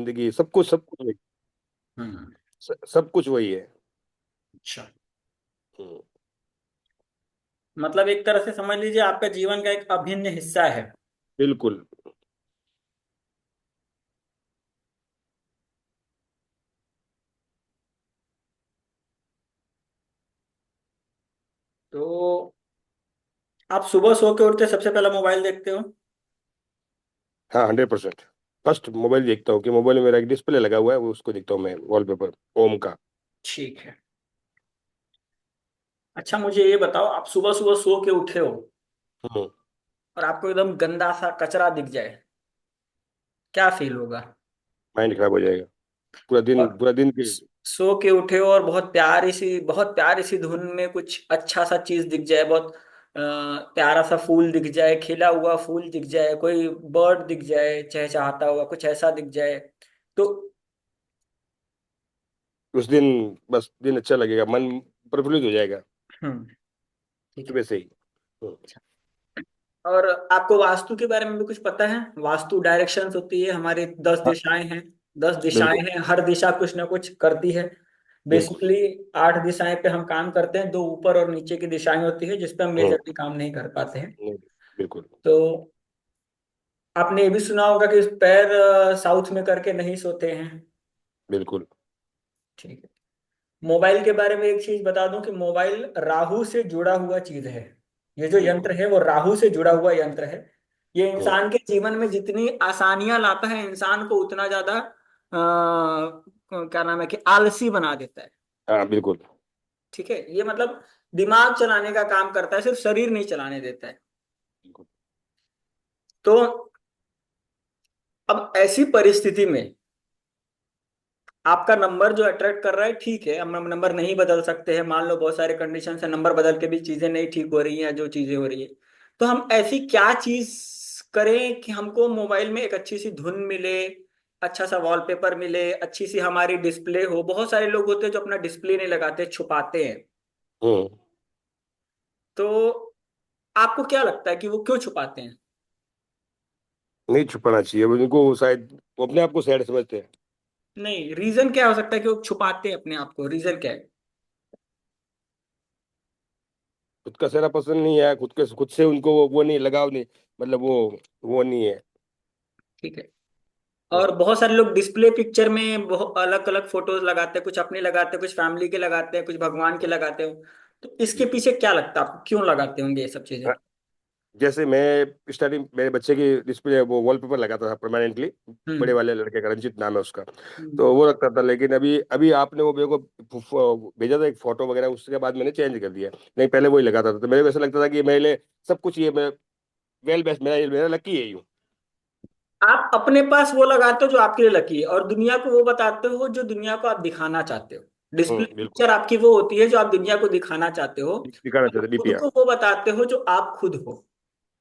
जिंदगी, सब कुछ वही। हम्म। सब कुछ वही है। अच्छा। हम्म, मतलब एक तरह से समझ लीजिए आपका जीवन का एक अभिन्न हिस्सा है। बिल्कुल। तो आप सुबह सो के उठते सबसे पहला मोबाइल देखते हो? हाँ, 100%। फर्स्ट मोबाइल देखता हूँ कि मोबाइल में मेरा एक डिस्प्ले लगा हुआ है, वो उसको देखता हूँ मैं, वॉलपेपर ओम का। ठीक है। अच्छा मुझे ये बताओ, आप सुबह सुबह सो के उठे हो हम्म। और आपको एकदम गंदा सा कचरा दिख जाए, क्या फील होगा? माइंड खराब हो जाएगा। पूरा दिन, और पूरा दिन के। सो के उठे हो और बहुत प्यारी सी धुन में कुछ अच्छा सा चीज दिख जाए, बहुत प्यारा सा फूल दिख जाए, खिला हुआ फूल दिख जाए, कोई बर्ड दिख जाए चहचहाता हुआ, कुछ ऐसा दिख जाए तो। उस दिन बस दिन अच्छा लगेगा, मन प्रफुल्लित हो जाएगा हम्म। ठीक है। सुबह से ही। हम्म। और आपको वास्तु के बारे में भी कुछ पता है? वास्तु डायरेक्शंस होती है हमारी, 10 दिशाएं हैं। 10 दिशाएं बिल्कुल। हैं, हर दिशा कुछ ना कुछ करती है। बिल्कुल। बेसिकली 8 दिशाएं पे हम काम करते हैं, 2 ऊपर और नीचे की दिशाएं होती है जिस पे हम हम्म। मेजरली काम नहीं कर पाते हैं। नहीं, बिल्कुल। तो आपने ये भी सुना होगा कि पैर साउथ में करके नहीं सोते हैं। बिल्कुल। ठीक है। मोबाइल के बारे में एक चीज बता दूं कि मोबाइल राहु से जुड़ा हुआ चीज है। ये जो बिल्कुल। यंत्र है वो राहु से जुड़ा हुआ यंत्र है। ये हम्म। इंसान के जीवन में जितनी आसानियां लाता है, इंसान को उतना ज्यादा क्या नाम है कि आलसी बना देता है। हाँ, बिल्कुल। ठीक है, ये मतलब दिमाग चलाने का काम करता है, सिर्फ शरीर नहीं चलाने देता है। बिल्कुल। तो अब ऐसी परिस्थिति में आपका नंबर जो अट्रैक्ट कर रहा है, ठीक है, हम नंबर नहीं बदल सकते हैं, मान लो बहुत सारे कंडीशन से नंबर बदल के भी चीजें नहीं ठीक हो रही हैं, जो चीजें हो रही है, तो हम ऐसी क्या चीज करें कि हमको मोबाइल में एक अच्छी सी धुन मिले, अच्छा सा वॉलपेपर मिले, अच्छी सी हमारी डिस्प्ले हो। बहुत सारे लोग होते हैं जो अपना डिस्प्ले नहीं लगाते, छुपाते हैं। हम्म। तो आपको क्या लगता है कि वो क्यों छुपाते हैं? नहीं छुपाना चाहिए, वो उनको शायद वो अपने आप को सैड समझते हैं। नहीं, रीजन क्या हो सकता है कि वो छुपाते हैं अपने आप को? रीजन क्या है? खुद का सेहरा पसंद नहीं है, खुद से उनको वो नहीं, लगाव नहीं, मतलब वो नहीं है। ठीक है। और हम्म। बहुत सारे लोग डिस्प्ले पिक्चर में बहुत अलग अलग फोटोज लगाते हैं, कुछ अपने लगाते हैं, कुछ फैमिली के लगाते हैं, कुछ भगवान के लगाते हो। तो इसके बिल्कुल। पीछे क्या लगता है आपको, क्यों लगाते होंगे ये सब चीजें? हाँ, जैसे मैं स्टार्टिंग मेरे बच्चे की डिस्प्ले वो वॉलपेपर लगाता था परमानेंटली। बड़े हम्म। वाले लड़के का, रंजित नाम है उसका। हम्म। तो वो रखता था, लेकिन अभी अभी आपने वो मेरे को भेजा था एक फोटो वगैरह, उसके बाद मैंने चेंज कर दिया। नहीं, पहले वही लगाता था, तो मेरे को ऐसा लगता था कि ये मेरे लिए सब कुछ, ये मैं वेल बेस्ट, मेरा लकी है यूँ। आप अपने पास वो लगाते हो जो आपके लिए लकी है, और दुनिया को वो बताते हो जो दुनिया को आप दिखाना चाहते हो। डिस्प्ले बिल्कुल। पिक्चर आपकी वो होती है जो आप दुनिया को दिखाना चाहते हो, दिखाना और चाहते खुद डीपीआर। को वो बताते हो जो आप खुद हो।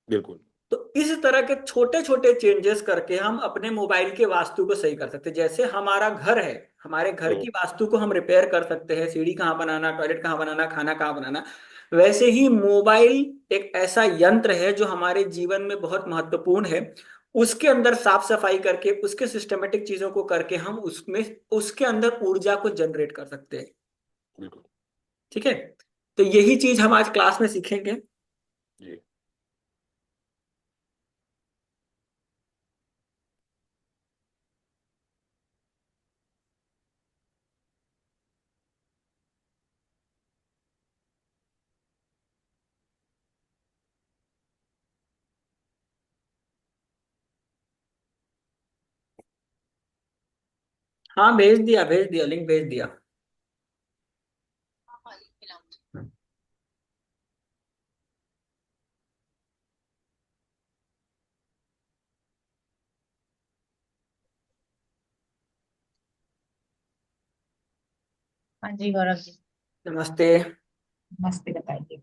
बिल्कुल। तो इस तरह के छोटे छोटे चेंजेस करके हम अपने मोबाइल के वास्तु को सही कर सकते हैं। जैसे हमारा घर है, हमारे घर हम्म। की वास्तु को हम रिपेयर कर सकते हैं, सीढ़ी कहाँ बनाना, टॉयलेट कहाँ बनाना, खाना कहाँ बनाना। वैसे ही मोबाइल एक ऐसा यंत्र है जो हमारे जीवन में बहुत महत्वपूर्ण है। उसके अंदर साफ सफाई करके, उसके सिस्टमेटिक चीजों को करके हम उसमें, उसके अंदर ऊर्जा को जनरेट कर सकते हैं। बिल्कुल। ठीक है। तो यही चीज हम आज क्लास में सीखेंगे। जी। हाँ भेज दिया, लिंक भेज दिया। हाँ जी गौरव जी। नमस्ते। नमस्ते, बताइए।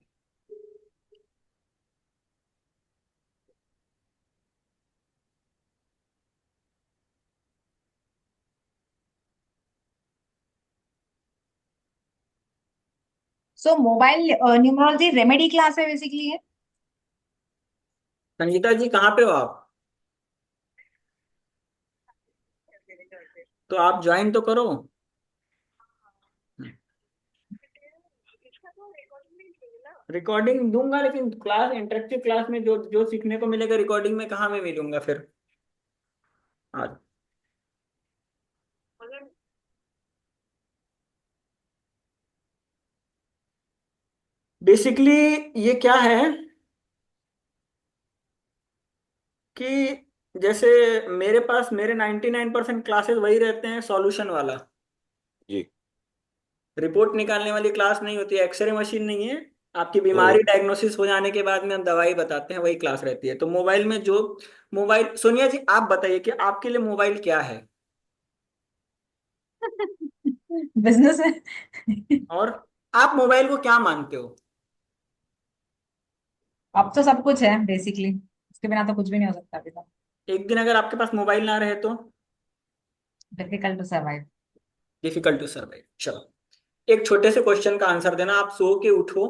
सो मोबाइल न्यूमरोलॉजी रेमेडी क्लास है बेसिकली है। संगीता जी कहाँ पे हो आप? तो आप ज्वाइन तो करो। रिकॉर्डिंग दूंगा, लेकिन क्लास, इंटरेक्टिव क्लास में जो जो सीखने को मिलेगा रिकॉर्डिंग में कहाँ मैं मिलूंगा फिर। आज बेसिकली ये क्या है कि जैसे मेरे पास मेरे 99% क्लासेस वही रहते हैं सॉल्यूशन वाला। जी। रिपोर्ट निकालने वाली क्लास नहीं होती है, एक्सरे मशीन नहीं है। आपकी हम्म। बीमारी डायग्नोसिस हो जाने के बाद में हम दवाई बताते हैं, वही क्लास रहती है। तो मोबाइल में जो मोबाइल, सोनिया जी आप बताइए कि आपके लिए मोबाइल क्या है। बिजनेस है। और आप मोबाइल को क्या मानते हो। अब तो सब कुछ है बेसिकली, उसके बिना तो कुछ भी नहीं हो सकता अभी तो। एक दिन अगर आपके पास मोबाइल ना रहे तो difficult to survive. Difficult to survive. चलो, एक छोटे से क्वेश्चन का आंसर देना। आप सो के उठो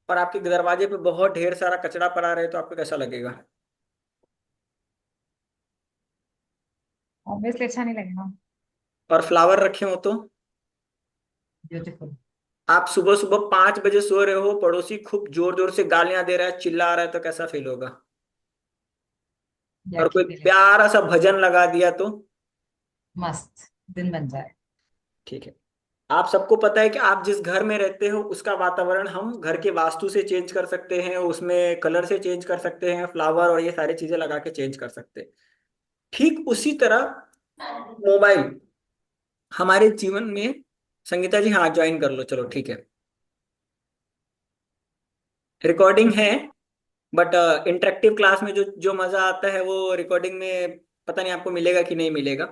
और आपके दरवाजे पे बहुत ढेर सारा कचरा पड़ा रहे तो आपको कैसा लगेगा। ऑब्वियसली अच्छा नहीं लगेगा। और फ्लावर रखे हो तो ब्यूटीफुल। आप सुबह सुबह 5 बजे सो रहे हो, पड़ोसी खूब जोर जोर से गालियां दे रहा है, चिल्ला रहा है, तो कैसा फील होगा। और कोई यकी फीलिंग। प्यारा सा भजन लगा दिया तो मस्त दिन बन जाए। ठीक है। आप सबको पता है कि आप जिस घर में रहते हो उसका वातावरण हम घर के वास्तु से चेंज कर सकते हैं, उसमें कलर से चेंज कर सकते हैं, फ्लावर और ये सारी चीजें लगा के चेंज कर सकते हैं। ठीक उसी तरह मोबाइल हमारे जीवन में, संगीता जी हाँ ज्वाइन कर लो, चलो ठीक है। रिकॉर्डिंग है, बट इंटरेक्टिव क्लास में जो जो मजा आता है वो रिकॉर्डिंग में पता नहीं आपको मिलेगा कि नहीं मिलेगा।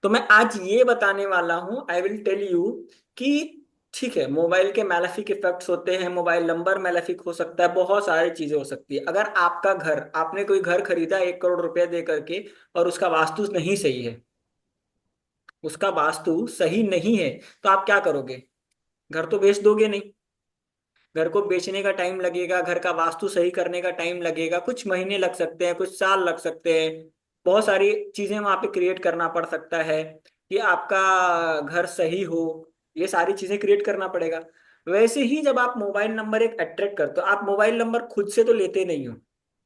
तो मैं आज ये बताने वाला हूं, आई विल टेल यू कि ठीक है, मोबाइल के मैलेफिक इफेक्ट्स होते हैं, मोबाइल नंबर मैलेफिक हो सकता है, बहुत सारी चीजें हो सकती है। अगर आपका घर, आपने कोई घर खरीदा 1 करोड़ रुपए दे करके और उसका वास्तु नहीं सही है, उसका वास्तु सही नहीं है, तो आप क्या करोगे। घर तो बेच दोगे नहीं। घर को बेचने का टाइम लगेगा, घर का वास्तु सही करने का टाइम लगेगा, कुछ महीने लग सकते हैं, कुछ साल लग सकते हैं। बहुत सारी चीजें वहां पे क्रिएट करना पड़ सकता है कि आपका घर सही हो। ये सारी चीजें क्रिएट करना पड़ेगा। वैसे ही जब आप मोबाइल नंबर एक अट्रैक्ट करते हो, आप मोबाइल नंबर खुद से तो लेते नहीं हो।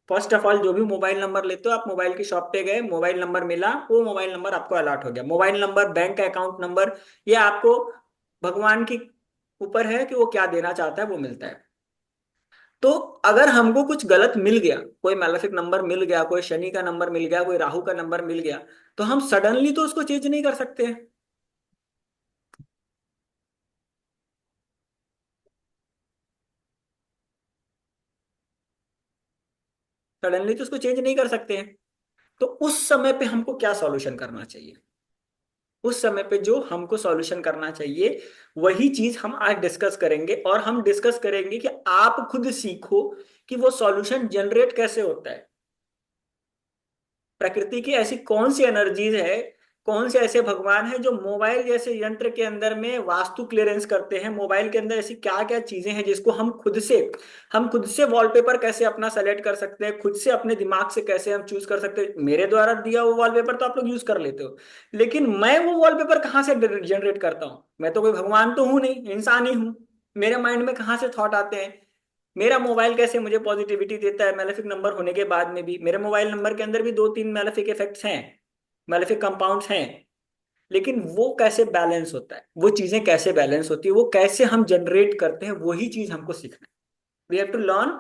फर्स्ट ऑफ ऑल, जो भी मोबाइल नंबर लेते हो, आप मोबाइल की शॉप पे गए, मोबाइल नंबर मिला, वो मोबाइल नंबर आपको अलॉट हो गया। Mobile number, bank account number, ये आपको भगवान की ऊपर है कि वो क्या देना चाहता है, वो मिलता है। तो अगर हमको कुछ गलत मिल गया, कोई मैलेफिक नंबर मिल गया, कोई शनि का नंबर मिल गया, कोई राहु का नंबर मिल गया, तो हम सडनली तो उसको चेंज नहीं कर सकते हैं। सडनली तो उसको चेंज नहीं कर सकते हैं। तो उस समय पे हमको क्या सॉल्यूशन करना चाहिए। उस समय पे जो हमको सॉल्यूशन करना चाहिए, वही चीज हम आज डिस्कस करेंगे। और हम डिस्कस करेंगे कि आप खुद सीखो कि वो सॉल्यूशन जनरेट कैसे होता है। प्रकृति की ऐसी कौन सी एनर्जीज है, कौन से ऐसे भगवान है जो मोबाइल जैसे यंत्र के अंदर में वास्तु क्लियरेंस करते हैं। मोबाइल के अंदर ऐसी क्या क्या चीजें हैं जिसको हम खुद से वॉलपेपर कैसे अपना सेलेक्ट कर सकते हैं, खुद से अपने दिमाग से कैसे हम चूज कर सकते हैं। मेरे द्वारा दिया वो वॉलपेपर तो आप लोग यूज कर लेते हो, लेकिन मैं वो वॉलपेपर कहाँ से जनरेट करता हूँ। मैं तो कोई भगवान तो हूं नहीं, इंसान ही हूँ। मेरे माइंड में कहाँ से थॉट आते हैं। मेरा मोबाइल कैसे मुझे पॉजिटिविटी देता है, मैलेफिक नंबर होने के बाद में भी मेरे मोबाइल नंबर के अंदर भी 2-3 मैलेफिक इफेक्ट्स हैं, मैलेफिक कंपाउंड्स हैं। लेकिन वो कैसे बैलेंस होता है, वो चीजें कैसे बैलेंस होती है, वो कैसे हम जनरेट करते हैं, वही चीज हमको सीखना है। वी हैव टू लर्न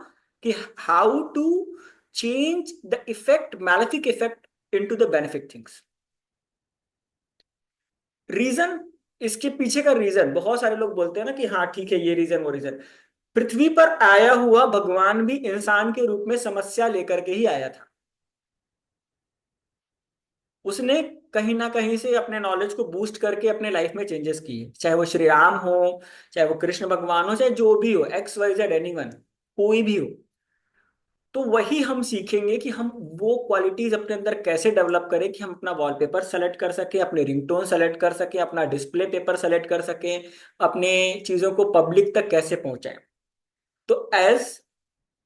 कि how to change the effect, malefic effect into the benefic things. Reason, इसके पीछे का रीजन, बहुत सारे लोग बोलते हैं ना कि हाँ ठीक है ये रीजन वो रीजन। पृथ्वी पर आया हुआ भगवान भी इंसान के रूप में समस्या लेकर के ही आया था। उसने कहीं ना कहीं से अपने नॉलेज को बूस्ट करके अपने लाइफ में चेंजेस किए, चाहे वो श्री राम हो, चाहे वो कृष्ण भगवान हो, चाहे जो भी हो, XYZ एनीवन, कोई भी हो। तो वही हम सीखेंगे कि हम वो क्वालिटीज अपने अंदर कैसे डेवलप करें कि हम अपना वॉलपेपर सेलेक्ट कर सकें, अपने रिंगटोन सेलेक्ट कर सकें, अपना डिस्प्ले पेपर सेलेक्ट कर सकें, अपने चीजों को पब्लिक तक कैसे पहुंचाएं। तो एज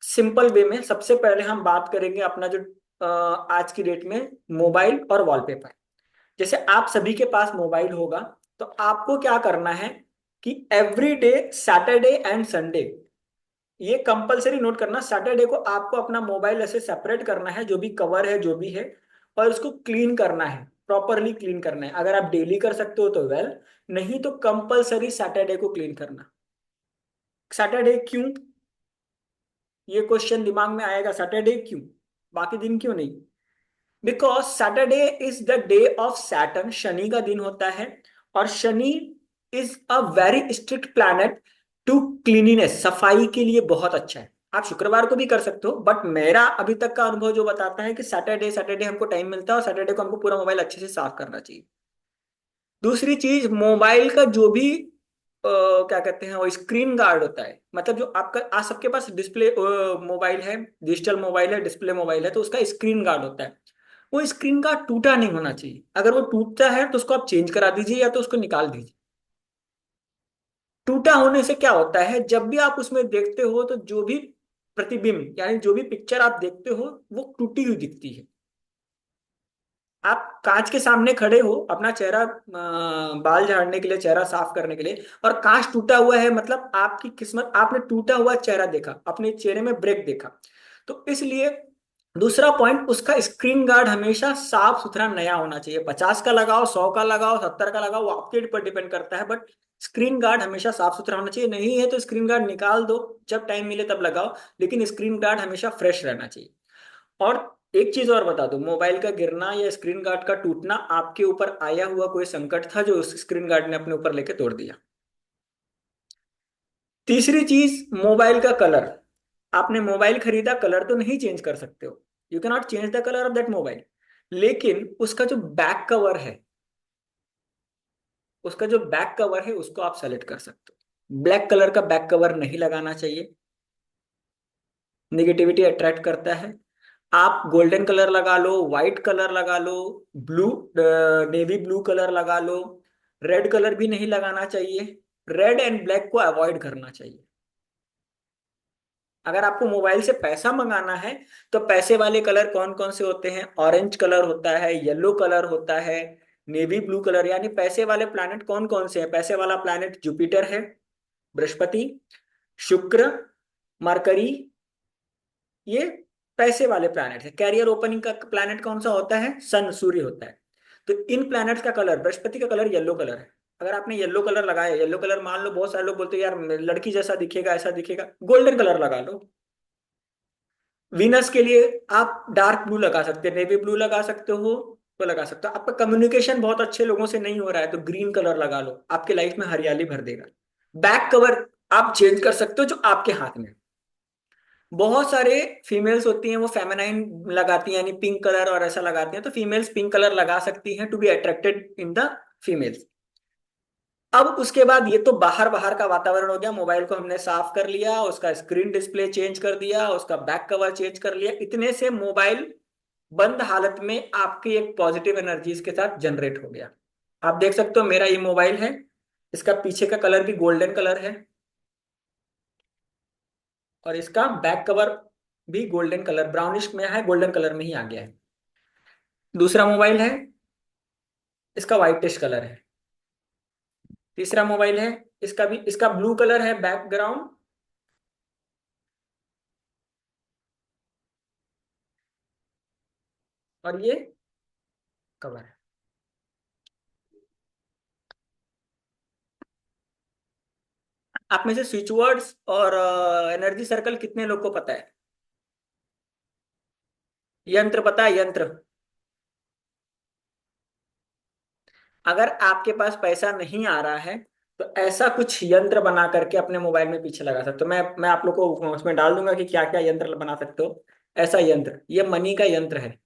सिंपल वे में सबसे पहले हम बात करेंगे अपना जो आज की डेट में मोबाइल और वॉलपेपर। जैसे आप सभी के पास मोबाइल होगा, तो आपको क्या करना है कि every day Saturday and Sunday, ये कंपलसरी नोट करना, सैटरडे को आपको अपना मोबाइल ऐसे सेपरेट करना है, जो भी कवर है जो भी है, और उसको क्लीन करना है, प्रॉपरली क्लीन करना है। अगर आप डेली कर सकते हो तो वेल, नहीं तो कंपलसरी सैटरडे को क्लीन करना। सैटरडे क्यों, ये क्वेश्चन दिमाग में आएगा, सैटरडे क्यों, बाकी दिन क्यों नहीं? Because Saturday is the day of Saturn, Shani का दिन होता है, और Shani is a very strict planet to cleanliness, सफाई के लिए बहुत अच्छा है। आप शुक्रवार को भी कर सकते हो, बट मेरा अभी तक का अनुभव जो बताता है कि सैटरडे सैटरडे हमको टाइम मिलता है, और सैटरडे को हमको पूरा मोबाइल अच्छे से साफ करना चाहिए। दूसरी चीज, मोबाइल का जो भी क्या कहते हैं वो स्क्रीन गार्ड होता है, मतलब जो आपका आज सबके पास डिस्प्ले मोबाइल है, डिजिटल मोबाइल है, डिस्प्ले मोबाइल है, तो उसका स्क्रीन गार्ड होता है। वो स्क्रीन गार्ड टूटा नहीं होना चाहिए। अगर वो टूटता है तो उसको आप चेंज करा दीजिए, या तो उसको निकाल दीजिए। टूटा होने से क्या होता है, जब भी आप उसमें देखते हो तो जो भी प्रतिबिंब यानी जो भी पिक्चर आप देखते हो वो टूटी हुई दिखती है। आप कांच के सामने खड़े हो अपना चेहरा बाल झाड़ने के लिए, चेहरा साफ करने के लिए, और कांच टूटा हुआ है, मतलब आपकी किस्मत, आपने टूटा हुआ चेहरा देखा, अपने चेहरे में ब्रेक देखा। तो इसलिए दूसरा पॉइंट, उसका स्क्रीन गार्ड हमेशा साफ सुथरा नया होना चाहिए। 50 का लगाओ, 100 का लगाओ, 70 का लगाओ, वो आपके ऊपर डिपेंड करता है, बट स्क्रीन गार्ड हमेशा साफ सुथरा होना चाहिए। नहीं है तो स्क्रीन गार्ड निकाल दो, जब टाइम मिले तब लगाओ, लेकिन स्क्रीन गार्ड हमेशा फ्रेश रहना चाहिए। और एक चीज और बता दूं, मोबाइल का गिरना या स्क्रीन गार्ड का टूटना आपके ऊपर आया हुआ कोई संकट था, जो उस स्क्रीन गार्ड ने अपने ऊपर लेके तोड़ दिया। तीसरी चीज, मोबाइल का कलर। आपने मोबाइल खरीदा, कलर तो नहीं चेंज कर सकते हो, you can not change the colour of that mobile, लेकिन उसका जो बैक कवर है, उसका जो बैक कवर है उसको आप सेलेक्ट कर सकते हो। ब्लैक कलर का बैक कवर नहीं लगाना चाहिए, निगेटिविटी अट्रैक्ट करता है। आप गोल्डन कलर लगा लो, व्हाइट कलर लगा लो, ब्लू नेवी ब्लू कलर लगा लो, रेड कलर भी नहीं लगाना चाहिए। रेड एंड ब्लैक को अवॉइड करना चाहिए। अगर आपको मोबाइल से पैसा मंगाना है, तो पैसे वाले कलर कौन कौन से होते हैं? ऑरेंज कलर होता है, येलो कलर होता है, नेवी ब्लू कलर। यानी पैसे वाले प्लैनेट कौन कौन से हैं? पैसे वाला प्लैनेट जुपिटर है, बृहस्पति, शुक्र, मरकरी, ये पैसे वाले प्लैनेट है। कैरियर ओपनिंग का प्लैनेट कौन सा होता है? सन, सूर्य होता है। तो इन प्लैनेट्स का कलर, बृहस्पति का कलर येलो कलर है। अगर आपने येलो कलर लगाया, येलो कलर मान लो बहुत सारे लोग बोलते हैं यार लड़की जैसा दिखेगा, ऐसा दिखेगा, गोल्डन कलर लगा लो। वीनस के लिए आप डार्क ब्लू लगा सकते हैं, नेवी ब्लू लगा सकते हो, तो लगा सकते हो। आपका कम्युनिकेशन बहुत अच्छे लोगों से नहीं हो रहा है, तो ग्रीन कलर लगा लो, आपके लाइफ में हरियाली भर देगा। बैक कवर आप चेंज कर सकते हो, जो आपके हाथ में है। बहुत सारे फीमेल्स होती हैं, वो फेमिनाइन लगाती हैं, यानी पिंक कलर और ऐसा लगाती हैं, तो फीमेल्स पिंक कलर लगा सकती हैं to be attracted in the females. अब उसके बाद ये तो बाहर बाहर का वातावरण हो गया, मोबाइल को हमने साफ कर लिया, उसका स्क्रीन डिस्प्ले चेंज कर दिया, उसका बैक कवर चेंज कर लिया। इतने से मोबाइल बंद हालत में आपकी एक पॉजिटिव एनर्जीज के साथ जनरेट हो गया। आप देख सकते हो मेरा ये मोबाइल है, इसका पीछे का कलर भी गोल्डन कलर है, और इसका बैक कवर भी गोल्डन कलर, ब्राउनिश में है, गोल्डन कलर में ही आ गया है। दूसरा मोबाइल है, इसका व्हाइटिश कलर है। तीसरा मोबाइल है, इसका भी, इसका ब्लू कलर है बैकग्राउंड, और ये कवर है। आप में से स्विच वर्ड्स और एनर्जी सर्कल कितने लोग को पता है? यंत्र पता है? यंत्र, अगर आपके पास पैसा नहीं आ रहा है, तो ऐसा कुछ यंत्र बना करके अपने मोबाइल में पीछे लगा सकते हो। मैं आप लोग को उसमें डाल दूंगा कि क्या क्या यंत्र बना सकते हो। ऐसा यंत्र, ये मनी का यंत्र है,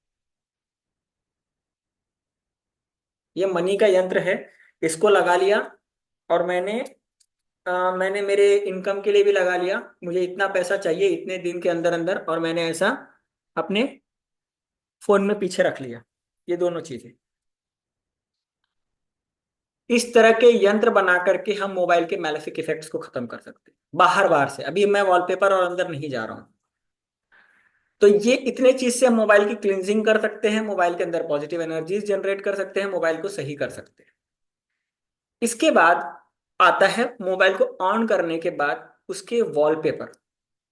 ये मनी का यंत्र है। इसको लगा लिया, और मैंने मेरे इनकम के लिए भी लगा लिया, मुझे इतना पैसा चाहिए इतने दिन के अंदर अंदर, और मैंने ऐसा अपने फोन में पीछे रख लिया। ये दोनों चीजें, इस तरह के यंत्र बना करके हम मोबाइल के मैलेफिक इफेक्ट्स को खत्म कर सकते हैं बाहर बाहर से। अभी मैं वॉलपेपर और अंदर नहीं जा रहा हूं। तो ये इतने चीज से हम मोबाइल की क्लींजिंग कर सकते हैं, मोबाइल के अंदर पॉजिटिव एनर्जीज जनरेट कर सकते हैं, मोबाइल को सही कर सकते हैं। इसके बाद आता है मोबाइल को ऑन करने के बाद उसके वॉलपेपर।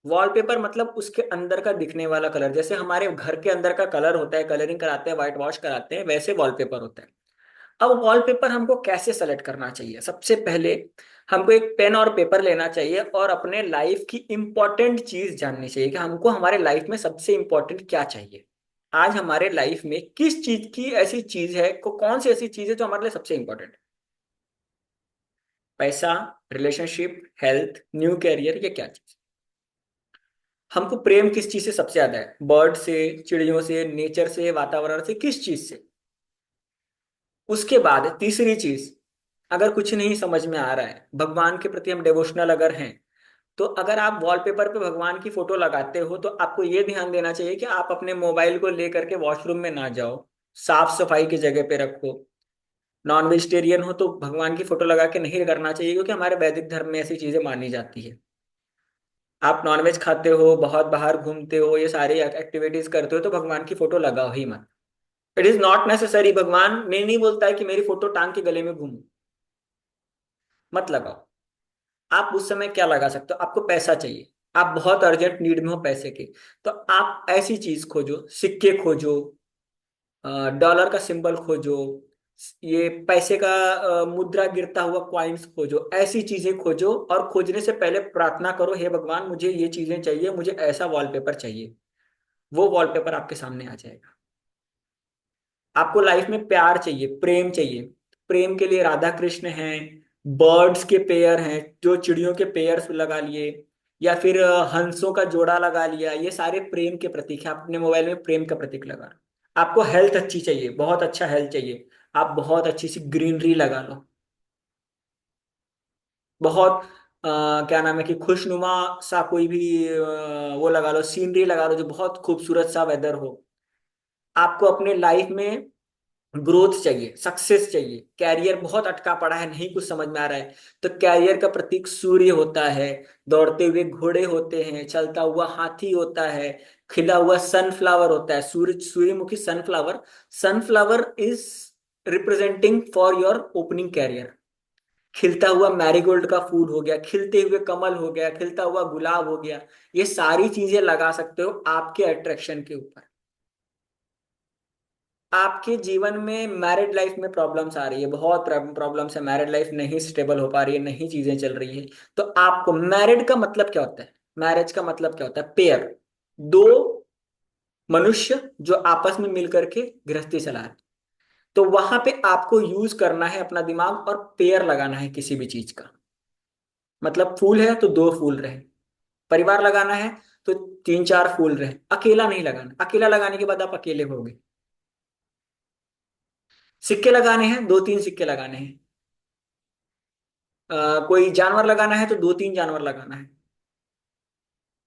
वॉलपेपर मतलब उसके अंदर का दिखने वाला कलर, जैसे हमारे घर के अंदर का कलर होता है, कलरिंग कराते हैं, व्हाइट वॉश कराते हैं, वैसे वॉलपेपर होता है। अब वॉलपेपर हमको कैसे सेलेक्ट करना चाहिए? सबसे पहले हमको एक पेन और पेपर लेना चाहिए और अपने लाइफ की इंपॉर्टेंट चीज जाननी चाहिए कि हमको हमारे लाइफ में सबसे इंपॉर्टेंट क्या चाहिए। आज हमारे लाइफ में किस चीज की ऐसी चीज है, कौन सी ऐसी चीज है जो हमारे लिए सबसे इंपॉर्टेंट है? पैसा, रिलेशनशिप, हेल्थ, न्यू कैरियर, ये क्या चीज? हमको प्रेम किस चीज से सबसे ज्यादा है? बर्ड से, चिड़ियों से, नेचर से, वातावरण से, किस चीज से? उसके बाद तीसरी चीज, अगर कुछ नहीं समझ में आ रहा है, भगवान के प्रति हम डिवोशनल अगर हैं, तो अगर आप वॉलपेपर पे भगवान की फोटो लगाते हो तो आपको ये ध्यान देना चाहिए कि आप अपने मोबाइल को लेकर के वॉशरूम में ना जाओ, साफ सफाई की जगह पे रखो। नॉन वेजिटेरियन हो तो भगवान की फोटो लगा के नहीं करना चाहिए, क्योंकि हमारे वैदिक धर्म में ऐसी चीजें मानी जाती है। आप नॉनवेज खाते हो, बहुत बाहर घूमते हो, ये सारी एक्टिविटीज करते हो, तो भगवान की फोटो लगाओ ही मत। It is not necessary. भगवान ने नहीं बोलता है कि मेरी फोटो टांग के गले में घूमो, मत लगाओ। आप उस समय क्या लगा सकते हो? आपको पैसा चाहिए, आप बहुत अर्जेंट नीड में हो पैसे के, तो आप ऐसी चीज खोजो, सिक्के खोजो, डॉलर का सिंबल खोजो, ये पैसे का मुद्रा गिरता हुआ कॉइन्स खोजो, ऐसी चीजें खोजो। और खोजने से पहले प्रार्थना करो, हे भगवान मुझे ये चीजें चाहिए, मुझे ऐसा वॉलपेपर चाहिए। वो वॉलपेपर आपके सामने आ जाएगा। आपको लाइफ में प्यार चाहिए, प्रेम चाहिए, प्रेम के लिए राधा कृष्ण हैं, बर्ड्स के पेयर हैं, जो चिड़ियों के पेयर्स लगा लिए, या फिर हंसों का जोड़ा लगा लिया, ये सारे प्रेम के प्रतीक हैं। आप अपने मोबाइल में प्रेम का प्रतीक लगा लो। आपको हेल्थ अच्छी चाहिए, बहुत अच्छा हेल्थ चाहिए, आप बहुत अच्छी सी ग्रीनरी लगा लो। बहुत क्या नाम है कि खुशनुमा सा कोई भी वो लगा लो, सीनरी लगा लो, जो बहुत खूबसूरत सा वेदर हो। आपको अपने लाइफ में ग्रोथ चाहिए, सक्सेस चाहिए, कैरियर बहुत अटका पड़ा है, नहीं कुछ समझ में आ रहा है, तो कैरियर का प्रतीक सूर्य होता है, दौड़ते हुए घोड़े होते हैं, चलता हुआ हाथी होता है, खिला हुआ सनफ्लावर होता है, सूर्यमुखी sunflower. Sunflower is representing for your opening career. खिलता हुआ मैरीगोल्ड का फूल हो गया, खिलते हुए कमल हो गया, खिलता हुआ गुलाब हो गया। ये सारी चीजें लगा सकते हो आपके अट्रैक्शन के ऊपर। आपके जीवन में मैरिड लाइफ में प्रॉब्लम्स आ रही है, बहुत प्रॉब्लम्स है, मैरिड लाइफ नहीं स्टेबल हो पा रही है, नहीं चीजें चल रही है, तो आपको, मैरिड का मतलब क्या होता है? मैरिज का मतलब क्या होता है? पेयर, दो मनुष्य जो आपस में मिलकर के गृहस्थी चला रहे। तो वहां पे आपको यूज करना है अपना दिमाग और पेयर लगाना है किसी भी चीज का। मतलब फूल है तो दो फूल रहे, परिवार लगाना है तो तीन चार फूल रहे, अकेला नहीं लगाना। अकेला लगाने के बाद आप अकेले हो गए। सिक्के लगाने हैं, दो तीन सिक्के लगाने हैं। कोई जानवर लगाना है तो दो तीन जानवर लगाना है।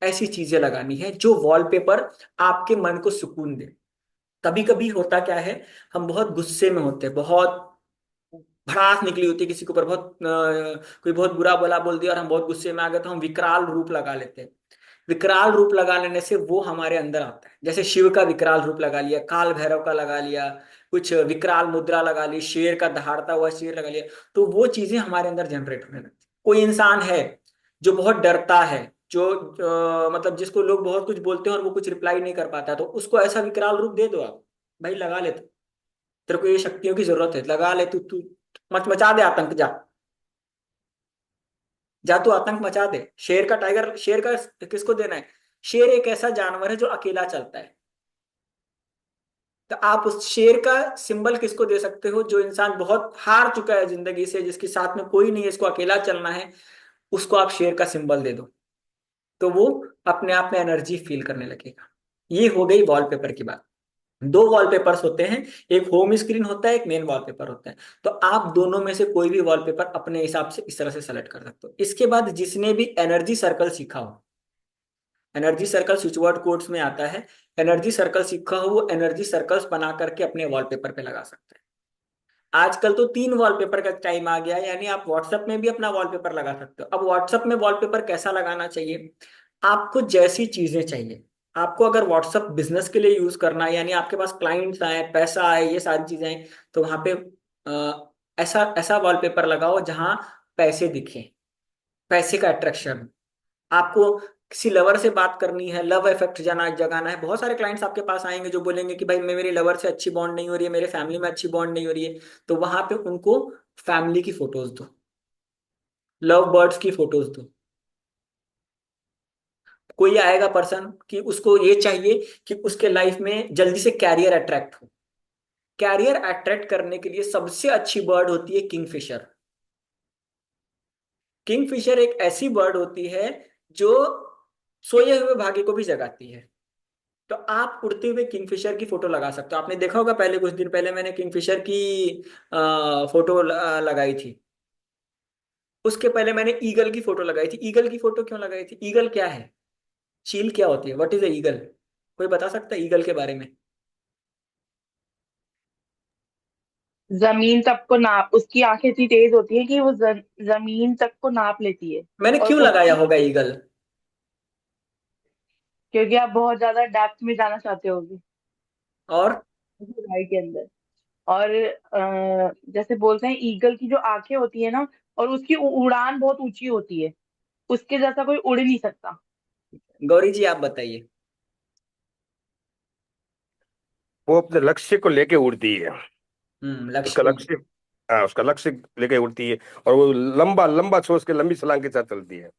ऐसी चीजें लगानी है जो वॉलपेपर आपके मन को सुकून दे। कभी कभी होता क्या है, हम बहुत गुस्से में होते हैं, बहुत भड़ास निकली होती है किसी के ऊपर, बहुत कोई बहुत बुरा भला बोल दिया और हम बहुत गुस्से में आ गए, तो हम विकराल रूप लगा लेते हैं। विकराल रूप लगा लेने से वो हमारे अंदर आता है। जैसे शिव का विकराल रूप लगा लिया, काल भैरव का लगा लिया, कुछ विकराल मुद्रा लगा ली, शेर का दहाड़ता हुआ शेर लगा लिया, तो वो चीजें हमारे अंदर जनरेट होने लगती। कोई इंसान है जो बहुत डरता है, जो मतलब जिसको लोग बहुत कुछ बोलते हैं और वो कुछ रिप्लाई नहीं कर पाता, तो उसको ऐसा विकराल रूप दे दो आप, भाई लगा ले तू, तेरे को ये शक्तियों की जरूरत है, लगा ले तू, तू मच मचा दे आतंक, जा जा तू आतंक मचा दे। शेर का, टाइगर, शेर का किसको देना है? शेर एक ऐसा जानवर है जो अकेला चलता है, तो आप उस शेर का सिंबल किसको दे सकते हो? जो इंसान बहुत हार चुका है जिंदगी से, जिसके साथ में कोई नहीं है, इसको अकेला चलना है, उसको आप शेर का सिंबल दे दो, तो वो अपने आप में एनर्जी फील करने लगेगा। ये हो गई वॉलपेपर की बात। दो वॉलपेपर्स होते हैं, एक होम स्क्रीन होता है, एक मेन वॉलपेपर होता है। तो आप दोनों में से कोई भी वॉलपेपर अपने हिसाब से इस तरह से सेलेक्ट कर सकते हो। इसके बाद जिसने भी एनर्जी सर्कल सीखा हो, energy circle switch word codes में आता है, एनर्जी सर्कल सीखा हो वो एनर्जी सर्कल्स बना करके अपने वॉलपेपर पे लगा सकते हैं। आजकल तो तीन वॉलपेपर का टाइम आ गया है, यानी आप व्हाट्सएप में भी अपना वॉलपेपर लगा सकते हो। अब व्हाट्सएप में वॉलपेपर कैसा लगाना चाहिए? आपको जैसी चीजें चाहिए, आपको अगर व्हाट्सअप बिजनेस के लिए यूज करना है, यानी आपके पास क्लाइंट्स आए, पैसा आए, ये सारी चीजें आए, तो वहां पे ऐसा ऐसा वॉलपेपर लगाओ जहां पैसे दिखे, पैसे का अट्रैक्शन। आपको किसी लवर से बात करनी है, लव इफेक्ट जगाना है, बहुत सारे क्लाइंट्स आपके पास आएंगे जो बोलेंगे कि भाई मैं मेरी लवर से अच्छी बॉन्ड नहीं हो रही है, मेरे फैमिली में अच्छी बॉन्ड नहीं हो रही है। तो वहां पे उनको फैमिली की फोटोज दो, लव बर्ड्स की फोटोज दो। कोई आएगा पर्सन कि उसको ये चाहिए कि उसके लाइफ में जल्दी से कैरियर अट्रैक्ट हो। कैरियर अट्रैक्ट करने के लिए सबसे अच्छी बर्ड होती है किंगफिशर। किंगफिशर एक ऐसी बर्ड होती है जो सोए हुए भाग्य को भी जगाती है। तो आप उड़ते हुए किंगफिशर की फोटो लगा सकते हो। आपने देखा होगा, पहले कुछ दिन पहले मैंने किंगफिशर की फोटो लगाई थी। उसके पहले मैंने ईगल की फोटो लगाई थी। ईगल की फोटो क्यों लगाई थी? ईगल क्या है? चील क्या होती है? What is a eagle? कोई बता सकता है ईगल के बारे में? जमीन तक को नाप, उसकी आंखें इतनी तेज होती है कि वो जमीन तक को नाप लेती है। मैंने और क्यों खुद लगाया की, होगा ईगल? क्योंकि आप बहुत ज्यादा डेप्थ में जाना चाहते होगे और गहराई के अंदर। और जैसे बोलते हैं ईगल की जो आंखें होती है ना, और उसकी उड़ान बहुत ऊंची होती है, उसके जैसा कोई उड़ नहीं सकता। गौरी जी आप बताइए। वो अपने लक्ष्य को लेके उड़ती है। लक्ष्य उसका को। लक्ष्य, हाँ, उसका लक्ष्य लेके उड़ती है। और वो लंबा लंबा सोच के लंबी छलांग के साथ चलती है।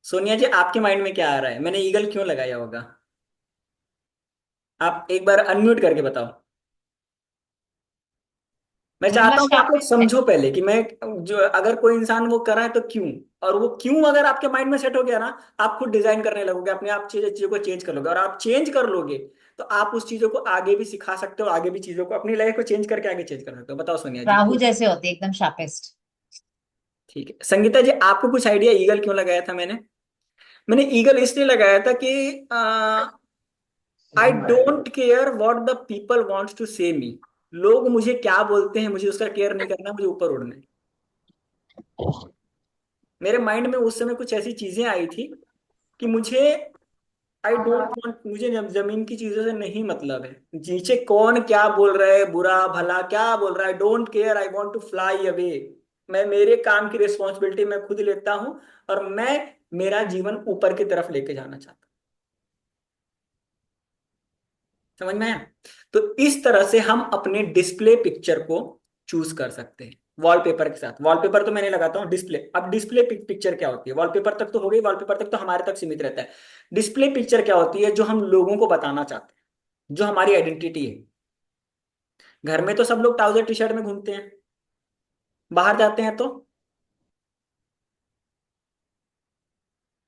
सोनिया जी आपके माइंड में क्या आ रहा है? मैंने ईगल क्यों लगाया होगा? आप एक बार अनम्यूट करके बताओ। मैं मतलब चाहता हूँ कि आप लोग शार्पेस्ट है। समझो पहले कि मैं, जो अगर कोई इंसान वो कर रहा है तो क्यों, और वो क्यों अगर आपके माइंड में सेट हो गया ना, आप खुद डिजाइन करने लगोगे, अपने आप चीजों को चेंज कर लोगे। और आप चेंज कर लोगे तो आप उस चीजों को आगे भी सिखा सकते हो, आगे भी चीजों को अपनी लाइफ को चेंज करके आगे चेंज कर सकते हो। बताओ सोनिया जी राहु क्यों? जैसे होते हैं, एकदम शार्पेस्ट। ठीक है संगीता जी, आपको कुछ आइडिया ईगल क्यों लगाया था मैंने? मैंने ईगल इसलिए लगाया था कि I don't care what the people wants to say me. लोग मुझे क्या बोलते हैं, मुझे उसका केयर नहीं करना, मुझे ऊपर उड़ना है। मेरे माइंड में उस समय कुछ ऐसी चीजें आई थी कि मुझे, आई डोंट वांट, मुझे जमीन की चीजों से नहीं मतलब है। नीचे कौन क्या बोल रहा है, बुरा भला क्या बोल रहा है, I don't care, I want to fly away. मैं मेरे काम की रिस्पॉन्सिबिलिटी मैं खुद लेता हूं, और मैं मेरा जीवन ऊपर की तरफ लेके जाना चाहता हूं। समझ में आया? तो इस तरह से हम अपने डिस्प्ले पिक्चर को चूज कर सकते हैं वॉलपेपर के साथ। वॉलपेपर तो मैंने लगाता हूँ डिस्प्ले। अब डिस्प्ले पिक्चर क्या होती है? वॉलपेपर तक तो हो गई, वॉलपेपर तक तो हमारे तक सीमित रहता है। डिस्प्ले पिक्चर क्या होती है? जो हम लोगों को बताना चाहते हैं, जो हमारी आइडेंटिटी है। घर में तो सब लोग ट्राउजर टी शर्ट में घूमते हैं, बाहर जाते हैं तो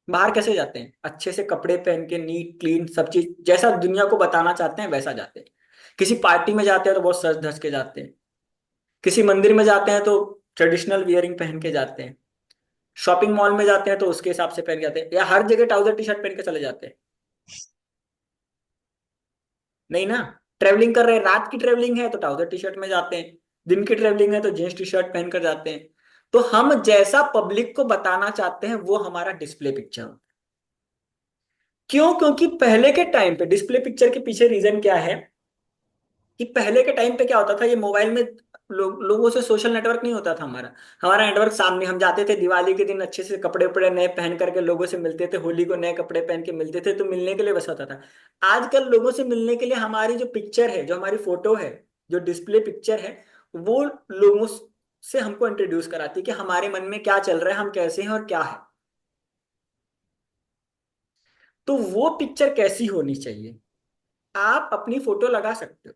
बाहर कैसे जाते हैं? अच्छे से कपड़े पहन के, नीट क्लीन, सब चीज जैसा दुनिया को बताना चाहते हैं वैसा जाते हैं। किसी पार्टी में जाते हैं तो बहुत सज धज के जाते हैं। किसी मंदिर में जाते हैं तो ट्रेडिशनल वियरिंग पहन के जाते हैं। शॉपिंग मॉल में जाते हैं तो उसके हिसाब से पहन के जाते हैं, या हर जगह ट्राउजर टी शर्ट पहन के चले जाते हैं? नहीं ना। ट्रेवलिंग कर रहे हैं, रात की ट्रेवलिंग है तो ट्राउजर टी शर्ट में जाते हैं, दिन की ट्रेवलिंग है तो जींस टी शर्ट पहन कर जाते हैं। तो हम जैसा पब्लिक को बताना चाहते हैं वो हमारा डिस्प्ले पिक्चर होता है। क्यों? क्योंकि पहले के टाइम पे डिस्प्ले पिक्चर के पीछे रीजन क्या है कि पहले के टाइम पे क्या होता था, ये मोबाइल में लोगों से सोशल नेटवर्क नहीं होता था हमारा। हमारा नेटवर्क सामने, हम जाते थे दिवाली के दिन अच्छे से कपड़े उपड़े नए पहन करके लोगों से मिलते थे, होली को नए कपड़े पहन के मिलते थे, तो मिलने के लिए बस होता था। आजकल लोगों से मिलने के लिए हमारी जो पिक्चर है, जो हमारी फोटो है, जो डिस्प्ले पिक्चर है, वो लोगों से हमको इंट्रोड्यूस कराती है कि हमारे मन में क्या चल रहा है, हम कैसे हैं और क्या है। तो वो पिक्चर कैसी होनी चाहिए? आप अपनी फोटो लगा सकते हो,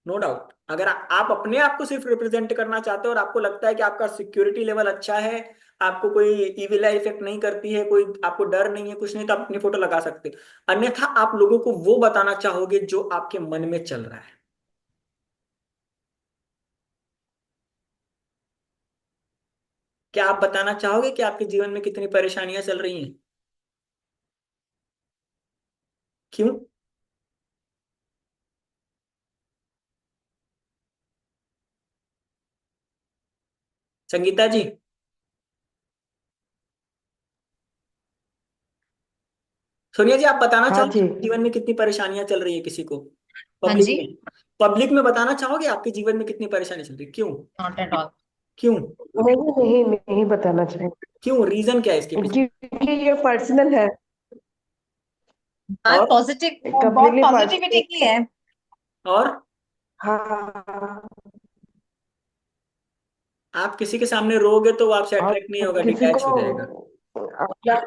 नो डाउट। अगर आप अपने आप को सिर्फ रिप्रेजेंट करना चाहते हो और आपको लगता है कि आपका सिक्योरिटी लेवल अच्छा है, आपको कोई इविल इफेक्ट नहीं करती है, कोई आपको डर नहीं है, कुछ नहीं, तो आप अपनी फोटो लगा सकते हो। अन्यथा आप लोगों को वो बताना चाहोगे जो आपके मन में चल रहा है। क्या आप बताना चाहोगे कि आपके जीवन में कितनी परेशानियां चल रही हैं? क्यों? संगीता जी, सोनिया जी, आप बताना हाँ चाहोगे जी। आपके जीवन में कितनी परेशानियां चल रही है किसी को हाँ पब्लिक जी। में? पब्लिक में बताना चाहोगे आपके जीवन में कितनी परेशानी चल रही है? क्यों? Not at all. क्यों? नहीं नहीं नहीं बताना चाहिए, क्यों? रीजन क्या है इसके पीछे? क्योंकि ये पर्सनल है, बात और पॉजिटिव, बहुत कंप्लीटली पॉजिटिविटी पर्सनल। की है। और हाँ। आप किसी के सामने रोगे तो वो आपसे और अट्रैक्ट नहीं होगा, किसी डिटैच को हो जाएगा। अपना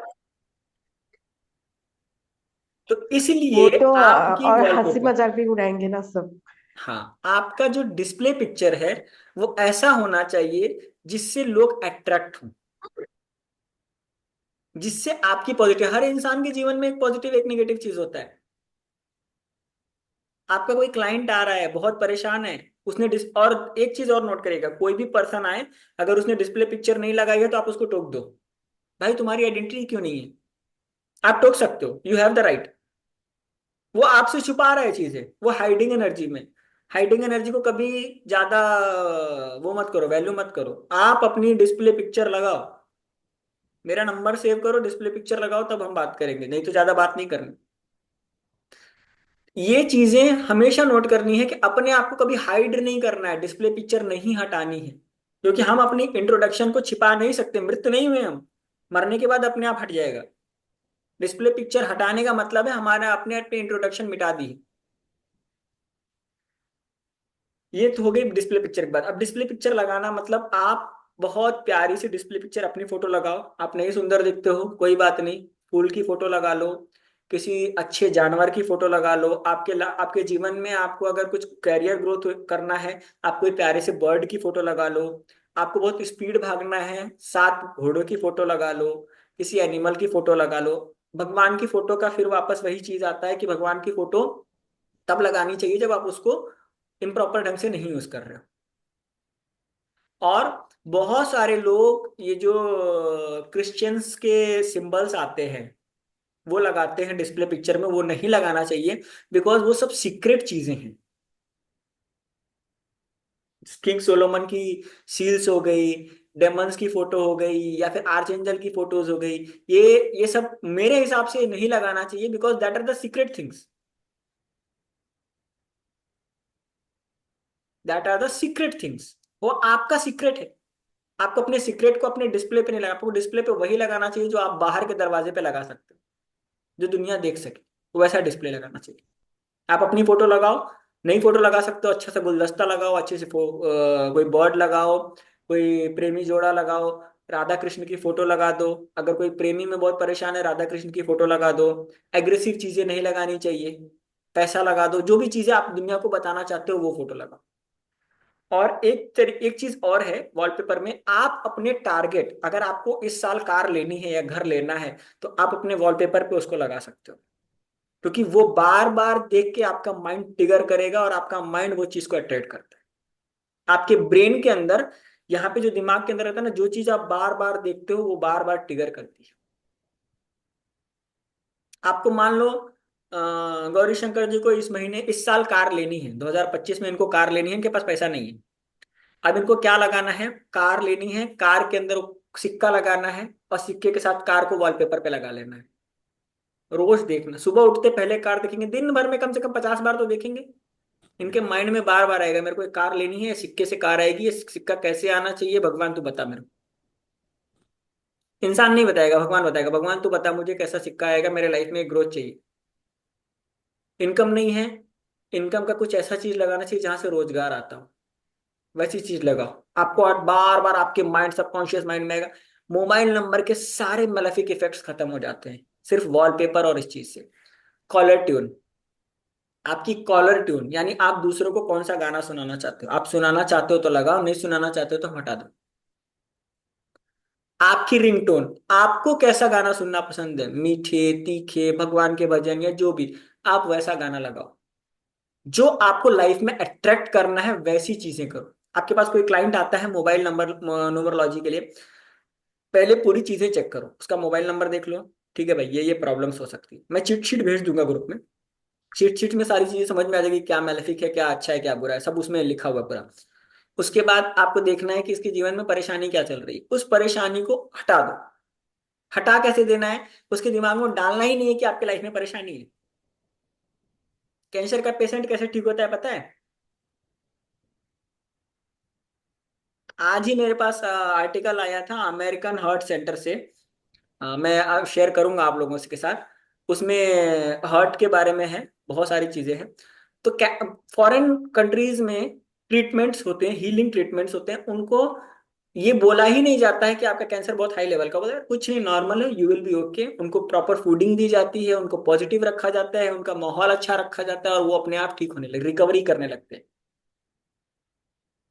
तो वो इसलिए तो आपकी और हंसी वॉलपेपर, मजाक भी उड़ाएंगे ना सब। हाँ, आपका जो डिस्प्ले पिक्चर है वो ऐसा होना चाहिए जिससे लोग अट्रैक्ट हों, जिससे आपकी पॉजिटिव, हर इंसान के जीवन में एक पॉजिटिव एक नेगेटिव चीज होता है। आपका कोई क्लाइंट आ रहा है, बहुत परेशान है, उसने और एक चीज और नोट करेगा, कोई भी पर्सन आए, अगर उसने डिस्प्ले पिक्चर नहीं लगाई है तो आप उसको टोक दो, भाई तुम्हारी आइडेंटिटी क्यों नहीं है? आप टोक सकते हो, यू हैव द राइट। वो आपसे छुपा रहा है चीजें, वो हाइडिंग एनर्जी में। हाइडिंग एनर्जी को कभी ज्यादा वो मत करो, वैल्यू मत करो। आप अपनी डिस्प्ले पिक्चर लगाओ, मेरा नंबर सेव करो, डिस्प्ले पिक्चर लगाओ, तब हम बात करेंगे, नहीं तो ज्यादा बात नहीं करनी। ये चीजें हमेशा नोट करनी है कि अपने आप को कभी हाइड नहीं करना है, डिस्प्ले पिक्चर नहीं हटानी है, क्योंकि हम अपनी इंट्रोडक्शन को छिपा नहीं सकते, मृत नहीं हुए हम, मरने के बाद अपने आप हट जाएगा। डिस्प्ले पिक्चर हटाने का मतलब है हमारा अपने आप पे इंट्रोडक्शन मिटा दी है। ये तो हो गई डिस्प्ले पिक्चर की बात। अब डिस्प्ले पिक्चर लगाना मतलब आप बहुत प्यारी सी डिस्प्ले पिक्चर अपनी फोटो लगाओ। आप नहीं सुंदर दिखते हो, कोई बात नहीं, फूल की फोटो लगा लो, किसी अच्छे जानवर की फोटो लगा लो। आपके जीवन में आपको अगर कुछ कैरियर ग्रोथ करना है, आप कोई प्यारे से बर्ड की फोटो लगा लो। आपको बहुत स्पीड भागना है, 7 घोड़ों की फोटो लगा लो, किसी एनिमल की फोटो लगा लो। भगवान की फोटो का फिर वापस वही चीज आता है कि भगवान की फोटो तब लगानी चाहिए जब आप उसको इम्प्रॉपर ढंग से नहीं यूज कर रहे हो। और बहुत सारे लोग ये जो क्रिश्चियंस के सिंबल्स आते हैं वो लगाते हैं डिस्प्ले पिक्चर में, वो नहीं लगाना चाहिए, बिकॉज वो सब सीक्रेट चीजें हैं। किंग सोलोमन की सील्स हो गई, डेमंस की फोटो हो गई, या फिर आर्चेंजल की फोटोज हो गई, ये सब मेरे हिसाब से नहीं लगाना चाहिए, because that are the secret things, that are the secret things. वो आपका सीक्रेट है। आपको अपने सीक्रेट को अपने डिस्प्ले पे नहीं लगा, आपको डिस्प्ले पे वही लगाना चाहिए जो आप बाहर के दरवाजे पे लगा सकते हो, जो दुनिया देख सके, वैसा डिस्प्ले लगाना चाहिए। आप अपनी फोटो लगाओ, नई फोटो लगा सकते हो, अच्छा सा गुलदस्ता लगाओ, अच्छे से कोई बर्ड लगाओ, कोई प्रेमी जोड़ा लगाओ, राधा कृष्ण की फोटो लगा दो। अगर कोई प्रेमी में बहुत परेशान है, राधा कृष्ण की फोटो लगा दो। एग्रेसिव चीजें नहीं लगानी चाहिए, पैसा लगा दो, जो भी चीजें आप दुनिया को बताना चाहते हो वो फोटो लगाओ। और एक चीज और है वॉलपेपर में, आप अपने टारगेट, अगर आपको इस साल कार लेनी है या घर लेना है, तो आप अपने वॉलपेपर पे उसको लगा सकते हो, क्योंकि वो बार बार देख के आपका माइंड ट्रिगर करेगा और आपका माइंड वो चीज को अट्रैक्ट करता है। आपके ब्रेन के अंदर, यहाँ पे जो दिमाग के अंदर रहता है ना, जो चीज आप बार बार देखते हो वो बार बार ट्रिगर करती है। आपको मान लो गौरी शंकर जी को इस महीने, इस साल कार लेनी है, 2025 में इनको कार लेनी है, इनके पास पैसा नहीं है। अब इनको क्या लगाना है? कार लेनी है, कार के अंदर सिक्का लगाना है, और सिक्के के साथ कार को वॉलपेपर पे लगा लेना है। रोज देखना, सुबह उठते पहले कार देखेंगे, दिन भर में कम से कम 50 बार तो देखेंगे। इनके माइंड में बार बार आएगा, मेरे को एक कार लेनी है, सिक्के से कार आएगी, ये सिक्का कैसे आना चाहिए, भगवान तू बता मेरे को। इंसान नहीं बताएगा, भगवान बताएगा, भगवान तू बता मुझे कैसा सिक्का आएगा, मेरे लाइफ में ग्रोथ चाहिए। इनकम नहीं है, इनकम का कुछ ऐसा चीज लगाना चाहिए जहां से रोजगार आता हो, वैसी चीज लगाओ। आपको बार बार आपके माइंड, सबकॉन्शियस माइंड में आएगा। मोबाइल नंबर के सारे मैलेफिक इफेक्ट्स खत्म हो जाते हैं सिर्फ वॉलपेपर और इस चीज से। कॉलर ट्यून, आपकी कॉलर ट्यून, यानी आप दूसरों को कौन सा गाना सुनाना चाहते हो, आप सुनाना चाहते हो तो लगाओ, नहीं सुनाना चाहते हो तो हटा दो। आपकी रिंगटोन, आपको कैसा गाना सुनना पसंद है, मीठे तीखे भगवान के भजन या जो भी, आप वैसा गाना लगाओ। जो आपको लाइफ में अट्रैक्ट करना है वैसी चीजें करो। आपके पास कोई क्लाइंट आता है मोबाइल नंबर न्यूमरोलॉजी के लिए, पहले पूरी चीजें चेक करो, उसका मोबाइल नंबर देख लो, ठीक है भाई ये प्रॉब्लम्स हो सकती है, मैं चीट शीट भेज दूंगा ग्रुप में। चीट शीट में सारी चीजें समझ में आ जाएगी, क्या मैलेफिक है, क्या अच्छा है, क्या बुरा है, सब उसमें लिखा हुआ है पूरा। उसके बाद आपको देखना है कि इसके जीवन में परेशानी क्या चल रही है, उस परेशानी को हटा दो। हटा कैसे देना है, उसके दिमाग में डालना ही नहीं है कि आपके लाइफ में परेशानी है। कैंसर का पेशेंट कैसे ठीक होता है पता है? आज ही मेरे पास आर्टिकल आया था अमेरिकन हार्ट सेंटर से। मैं शेयर करूंगा आप लोगों के साथ। उसमें हार्ट के बारे में है, बहुत सारी चीजें हैं। तो फॉरेन कंट्रीज में ट्रीटमेंट्स होते हैं, हीलिंग ट्रीटमेंट्स होते हैं, उनको ये बोला ही नहीं जाता है कि आपका कैंसर बहुत हाई लेवल का, बोला कुछ नहीं, नॉर्मल है, यू विल बी ओके। उनको प्रॉपर फूडिंग दी जाती है, उनको पॉजिटिव रखा जाता है, उनका माहौल अच्छा रखा जाता है, और वो अपने आप ठीक होने लगे, रिकवरी करने लगते हैं।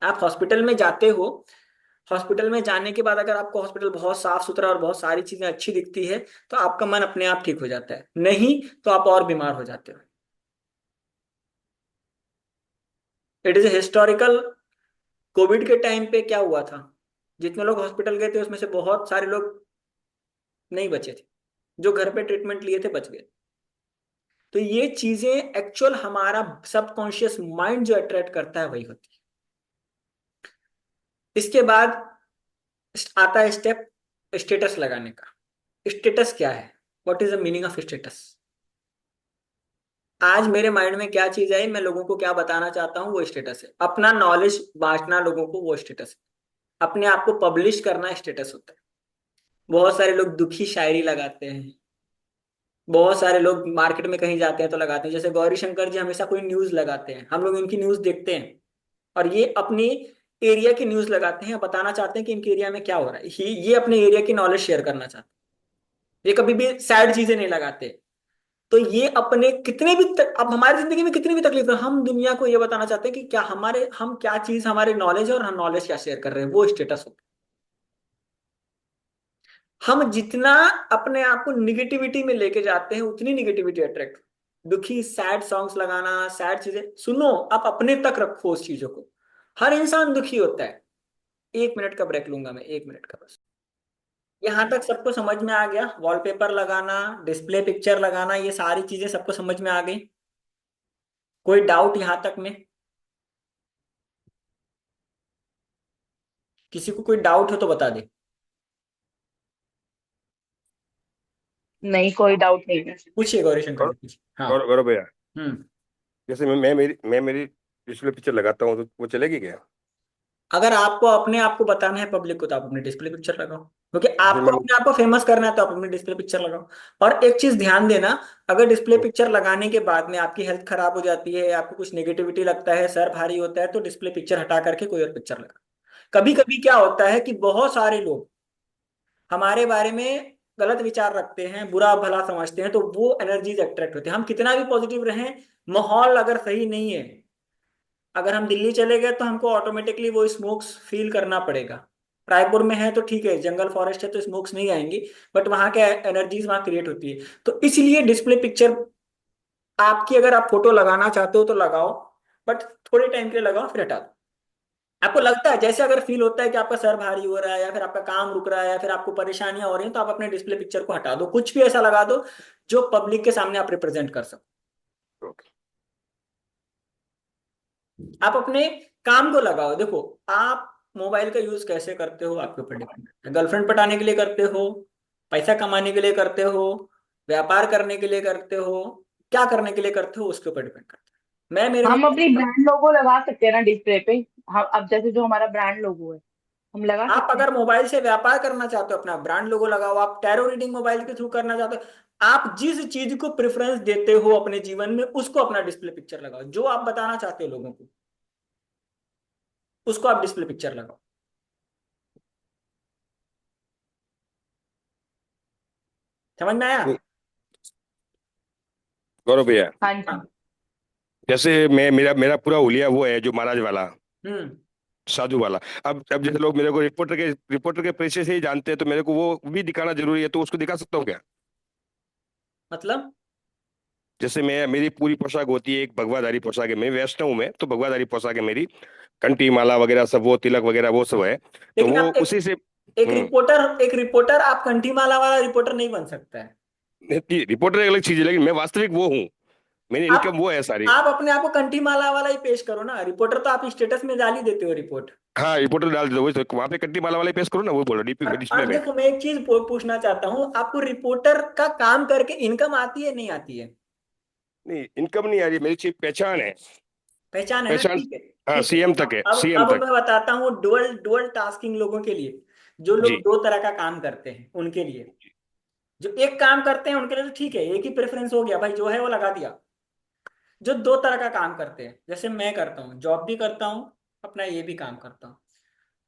आप हॉस्पिटल में जाते हो, हॉस्पिटल में जाने के बाद अगर आपको हॉस्पिटल बहुत साफ सुथरा और बहुत सारी चीजें अच्छी दिखती है, तो आपका मन अपने आप ठीक हो जाता है, नहीं तो आप और बीमार हो जाते हो। It is a historical. Covid के टाइम पे क्या हुआ था, जितने लोग हॉस्पिटल गए थे उसमें से बहुत सारे लोग नहीं बचे थे, जो घर पे ट्रीटमेंट लिए थे बच गए। तो ये चीजें एक्चुअल हमारा सबकॉन्शियस माइंड जो अट्रैक्ट करता है वही होती है। इसके बाद आता है स्टेप स्टेटस लगाने का। स्टेटस क्या है? What is the meaning of status? आज मेरे माइंड में क्या चीज आई, मैं लोगों को क्या बताना चाहता हूँ, वो स्टेटस है। अपना नॉलेज बांटना लोगों को, वो स्टेटस है। अपने आप को पब्लिश करना स्टेटस होता है। बहुत सारे लोग दुखी शायरी लगाते हैं, बहुत सारे लोग मार्केट में कहीं जाते हैं तो लगाते हैं। जैसे गौरी शंकर जी हमेशा कोई न्यूज लगाते हैं, हम लोग इनकी न्यूज देखते हैं, और ये अपनी एरिया की न्यूज लगाते हैं, बताना चाहते हैं कि इनके एरिया में क्या हो रहा है। ये अपने एरिया की नॉलेज शेयर करना चाहते हैं, ये कभी भी सैड चीजें नहीं लगाते। तो ये अपने कितने भी अब हमारी जिंदगी में कितनी भी तकलीफ है, हम दुनिया को ये बताना चाहते हैं कि क्या हमारे, हम क्या चीज, हमारे नॉलेज है और हम नॉलेज क्या शेयर कर रहे हैं, वो स्टेटस होता है। हम जितना अपने आप को निगेटिविटी में लेके जाते हैं, उतनी निगेटिविटी अट्रैक्ट। दुखी सैड सॉन्ग्स लगाना, सैड चीजें सुनो, आप अपने तक रखो उस चीजों को। हर इंसान दुखी होता है। 1 मिनट का ब्रेक लूंगा मैं, 1 मिनट का बस। यहां तक सबको समझ में आ गया? वॉलपेपर लगाना, डिस्प्ले पिक्चर लगाना, ये सारी चीजें सबको समझ में आ गई? कोई डाउट यहां तक में? किसी को कोई डाउट हो तो बता दे। नहीं, कोई डाउट नहीं है। पूछिए गौरी शंकर गौरव जी, पूछिए। हाँ। गौरव भैया, हम्म। जैसे मैं मेरी डिस्प्ले पिक्चर लगाता हूँ तो वो चलेगी क्या? अगर आपको अपने आप को बताना है पब्लिक को, तो आप अपनी डिस्प्ले पिक्चर लगाओ, क्योंकि जैसे आपको मैं अपने आप को फेमस करना है, तो आप अपनी डिस्प्ले पिक्चर लगाओ। और एक चीज ध्यान देना, अगर डिस्प्ले पिक्चर लगाने के बाद में आपकी हेल्थ खराब हो जाती है, आपको कुछ नेगेटिविटी लगता है, सर भारी होता है, तो डिस्प्ले पिक्चर हटा करके कोई और पिक्चर लगा। कभी कभी क्या होता है कि बहुत सारे लोग हमारे बारे में गलत विचार रखते हैं, बुरा भला समझते हैं, तो वो एनर्जीज अट्रैक्ट होते हैं। हम कितना भी पॉजिटिव रहें, माहौल अगर सही नहीं है, अगर हम दिल्ली चले गए तो हमको ऑटोमेटिकली वो स्मोक्स फील करना पड़ेगा। रायपुर में है तो ठीक है, जंगल फॉरेस्ट है तो स्मोक्स नहीं आएंगी, बट वहां के एनर्जीज वहां क्रिएट होती है। तो इसलिए डिस्प्ले पिक्चर आपकी, अगर आप फोटो लगाना चाहते हो तो लगाओ, बट थोड़े टाइम के लिए लगाओ, फिर हटा दो। आपको लगता है, जैसे अगर फील होता है कि आपका सर भारी हो रहा है, या फिर आपका काम रुक रहा है, या फिर आपको परेशानियां हो रही हैं, तो आप अपने डिस्प्ले पिक्चर को हटा दो। कुछ भी ऐसा लगा दो जो पब्लिक के सामने आप रिप्रेजेंट कर सको। ओके। आप अपने काम को लगाओ। देखो, आप मोबाइल का यूज कैसे करते हो आपके ऊपर डिपेंड करता है। गर्लफ्रेंड पटाने के लिए करते हो, पैसा कमाने के लिए करते हो, व्यापार करने के लिए करते हो, क्या करने के लिए करते हो, उसके ऊपर डिपेंड करता है। मैं मेरे हम मोबाइल अपनी ब्रांड लोगो लगा सकते हैं ना डिस्प्ले पे। हम अब जैसे जो हमारा ब्रांड लोगो है, हम लगा आप सकते हैं। अगर मोबाइल से व्यापार करना चाहते हो, अपना ब्रांड लोगो लगाओ। आप टैरो रीडिंग मोबाइल के थ्रू करना चाहते हो, आप जिस चीज को प्रेफरेंस देते हो अपने जीवन में, उसको अपना डिस्प्ले पिक्चर लगाओ। जो आप बताना चाहते हो लोगों को, उसको आप डिस्प्ले पिक्चर लगाओ। समझ में आया? तो गौरव भैया, हाँ जी। हाँ। जैसे मैं मेरा मेरा पूरा हुलिया वो है जो महाराज वाला, हम्म। साधु वाला। अब जैसे लोग मेरे को रिपोर्टर के पेशे से ही जानते हैं, तो मेरे को वो भी दिखाना जरूरी है, तो उसको दिखा सकता हूँ क्या? मतलब? जैसे मेरी पूरी पोशाक होती है, एक भगवाधारी पोशाक है, मैं वैष्णव हूं, मैं तो भगवाधारी पोशाक है मेरी, कंठी माला वगैरह सब, वो तिलक वगैरह वो सब है, तो लेकिन वो आप एक उसी से। एक हम्म। रिपोर्टर, एक रिपोर्टर आप कंठी माला वाला रिपोर्टर नहीं बन सकता है। रिपोर्टर एक अलग चीज है, लेकिन मैं वास्तविक वो हूँ। मेरी आप इनकम वो है सारी। आप अपने आप को कंठी माला वाला ही पेश करो ना। रिपोर्टर तो आप स्टेटस में डाल ही देते हो रिपोर्ट। हाँ, रिपोर्टर डाल दो, वही तो वहां पे कट्टी माला वाले पेश करो ना, वो बोलो डिस्प्ले और में। देखो, मैं एक चीज पूछना चाहता हूँ, आपको रिपोर्टर का काम करके इनकम आती है नहीं आती है? नहीं, इनकम नहीं आ रही, मेरी सिर्फ पहचान है। पहचान है ना, पहचान। ठीक है। हाँ, ठीक है, सीएम तक है, सीएम अब तक। मैं बताता हूँ डुअल डुअल टास्किंग लोगों के लिए, जो लोग जी। दो तरह का काम करते हैं उनके लिए। जो एक काम करते हैं उनके लिए तो ठीक है, एक ही प्रेफरेंस हो गया भाई, जो है वो लगा दिया। जो दो तरह का काम करते हैं, जैसे मैं करता हूँ, जॉब भी करता हूँ, अपना ये भी काम करता हूँ।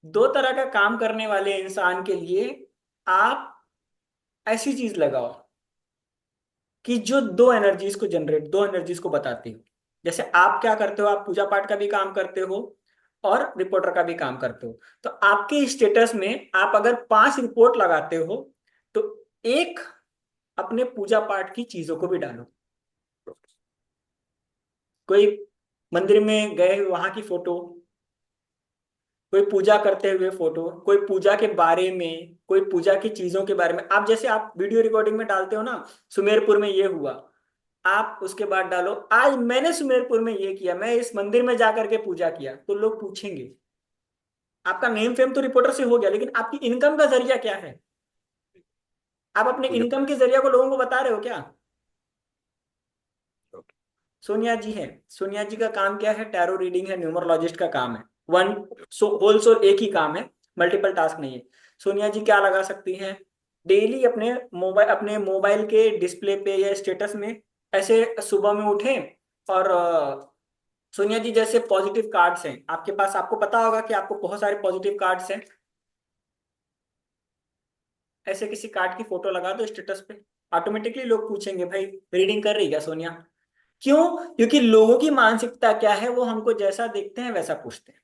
दो तरह का काम करने वाले इंसान के लिए आप ऐसी चीज लगाओ कि जो दो एनर्जीज को बताती हो। जैसे आप क्या करते हो, आप पूजा पाठ का भी काम करते हो और रिपोर्टर का भी काम करते हो। तो आपके स्टेटस में आप अगर 5 रिपोर्ट लगाते हो तो एक अपने पूजा पाठ की चीजों को भी डालो। कोई मंदिर में गए वहां की फोटो, कोई पूजा करते हुए फोटो, कोई पूजा के बारे में, कोई पूजा की चीजों के बारे में। आप जैसे आप वीडियो रिकॉर्डिंग में डालते हो ना, सुमेरपुर में ये हुआ, आप उसके बाद डालो आज मैंने सुमेरपुर में ये किया, मैं इस मंदिर में जाकर के पूजा किया, तो लोग पूछेंगे। आपका नेम फेम तो रिपोर्टर से हो गया, लेकिन आपकी इनकम का जरिया क्या है? आप अपने पूजा इनकम पाठ। के जरिया को लोगों को बता रहे हो क्या? ओके। सोनिया जी है, सोनिया जी का काम क्या है? टैरो रीडिंग है, न्यूमरोलॉजिस्ट का काम है। वन होल सोल एक ही काम है, मल्टीपल टास्क नहीं है। सोनिया जी क्या लगा सकती हैं? डेली अपने मोबाइल के डिस्प्ले पे या स्टेटस में ऐसे सुबह में उठें और सोनिया जी जैसे पॉजिटिव कार्ड्स हैं आपके पास, आपको पता होगा कि आपको बहुत सारे पॉजिटिव कार्ड्स हैं। ऐसे किसी कार्ड की फोटो लगा दो स्टेटस पे, ऑटोमेटिकली लोग पूछेंगे भाई रीडिंग कर रही है क्या सोनिया? क्यों? क्योंकि लोगों की मानसिकता क्या है, वो हमको जैसा देखते हैं वैसा पूछते हैं।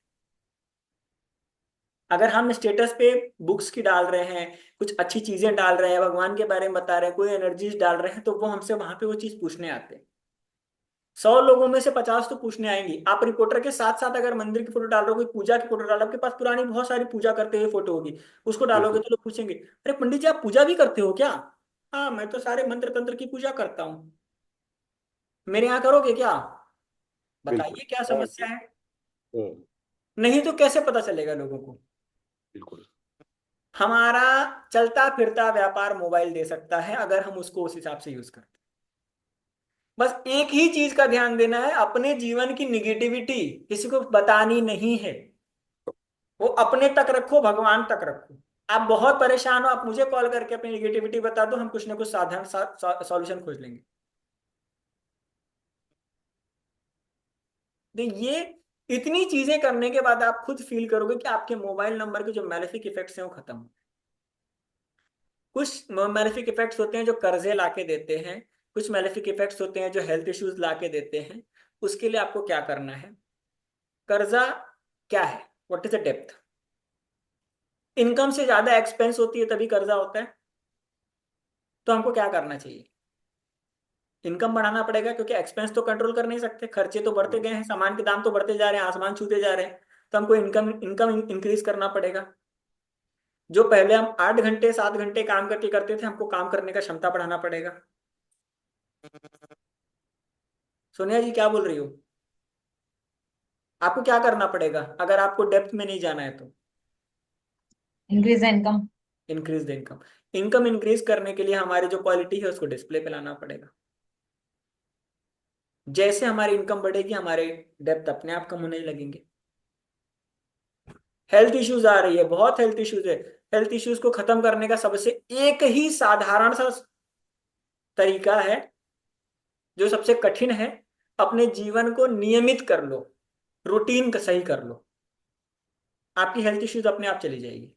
अगर हम स्टेटस पे बुक्स की डाल रहे हैं, कुछ अच्छी चीजें डाल रहे हैं, भगवान के बारे में बता रहे हैं, कोई एनर्जीज डाल रहे हैं, तो वो हमसे वहां पे वो चीज पूछने आते हैं। 100 लोगों में से 50 तो पूछने आएंगी। आप रिपोर्टर के साथ साथ अगर मंदिर की फोटो डाल रहे हो, कोई पूजा की फोटो डाल रहे हो, आपके पास पुरानी बहुत सारी पूजा करते हुए फोटो होगी, उसको डालोगे बिल्कुल। तो लोग पूछेंगे, अरे पंडित जी आप पूजा भी करते हो क्या? हाँ, मैं तो सारे मंत्र तंत्र की पूजा करता हूँ। मेरे यहाँ करोगे क्या? बिल्कुल। बताइए क्या हाँ। समस्या है। हम्म, नहीं तो कैसे पता चलेगा लोगों को? बिल्कुल। हमारा चलता फिरता व्यापार मोबाइल दे सकता है, अगर हम उसको उस हिसाब से यूज करते हैं। बस एक ही चीज का ध्यान देना है, अपने जीवन की निगेटिविटी किसी को बतानी नहीं है। वो अपने तक रखो, भगवान तक रखो। आप बहुत परेशान हो, आप मुझे कॉल करके अपनी निगेटिविटी बता दो, हम कुछ ना कुछ साधारण सॉल्यूशन खोज लेंगे। तो ये इतनी चीजें करने के बाद आप खुद फील करोगे कि आपके मोबाइल नंबर के जो मैलेफिक इफेक्ट्स हैं वो खत्म हो। कुछ मैलेफिक इफेक्ट्स होते हैं जो कर्जे लाके देते हैं, कुछ मैलेफिक इफेक्ट्स होते हैं जो हेल्थ इश्यूज लाके देते हैं। उसके लिए आपको क्या करना है? कर्जा क्या है? What is the depth? Income से ज्यादा एक्सपेंस होती है तभी कर्जा होता है। तो हमको क्या करना चाहिए? इनकम बढ़ाना पड़ेगा, क्योंकि एक्सपेंस तो कंट्रोल कर नहीं सकते, खर्चे तो बढ़ते गए हैं, सामान के दाम तो बढ़ते जा रहे हैं, आसमान छूते जा रहे हैं। तो हमको इनकम इनकम इंक्रीज करना पड़ेगा। जो पहले हम 8 घंटे 7 घंटे काम करके करते थे, हमको काम करने का क्षमता बढ़ाना पड़ेगा। सोनिया जी क्या बोल रही हो? आपको क्या करना पड़ेगा अगर आपको डेप्थ में नहीं जाना है तो? Increase income. Increase the income. Income increase करने के लिए हमारी जो क्वालिटी है उसको डिस्प्ले पे लाना पड़ेगा। जैसे हमारी इनकम बढ़ेगी, हमारे डेप्थ अपने आप कम होने लगेंगे। हेल्थ इश्यूज आ रही है, बहुत हेल्थ इश्यूज है। हेल्थ इश्यूज को खत्म करने का सबसे एक ही साधारण सा तरीका है, जो सबसे कठिन है। अपने जीवन को नियमित कर लो, रूटीन का सही कर लो, आपकी हेल्थ इश्यूज अपने आप चली जाएगी।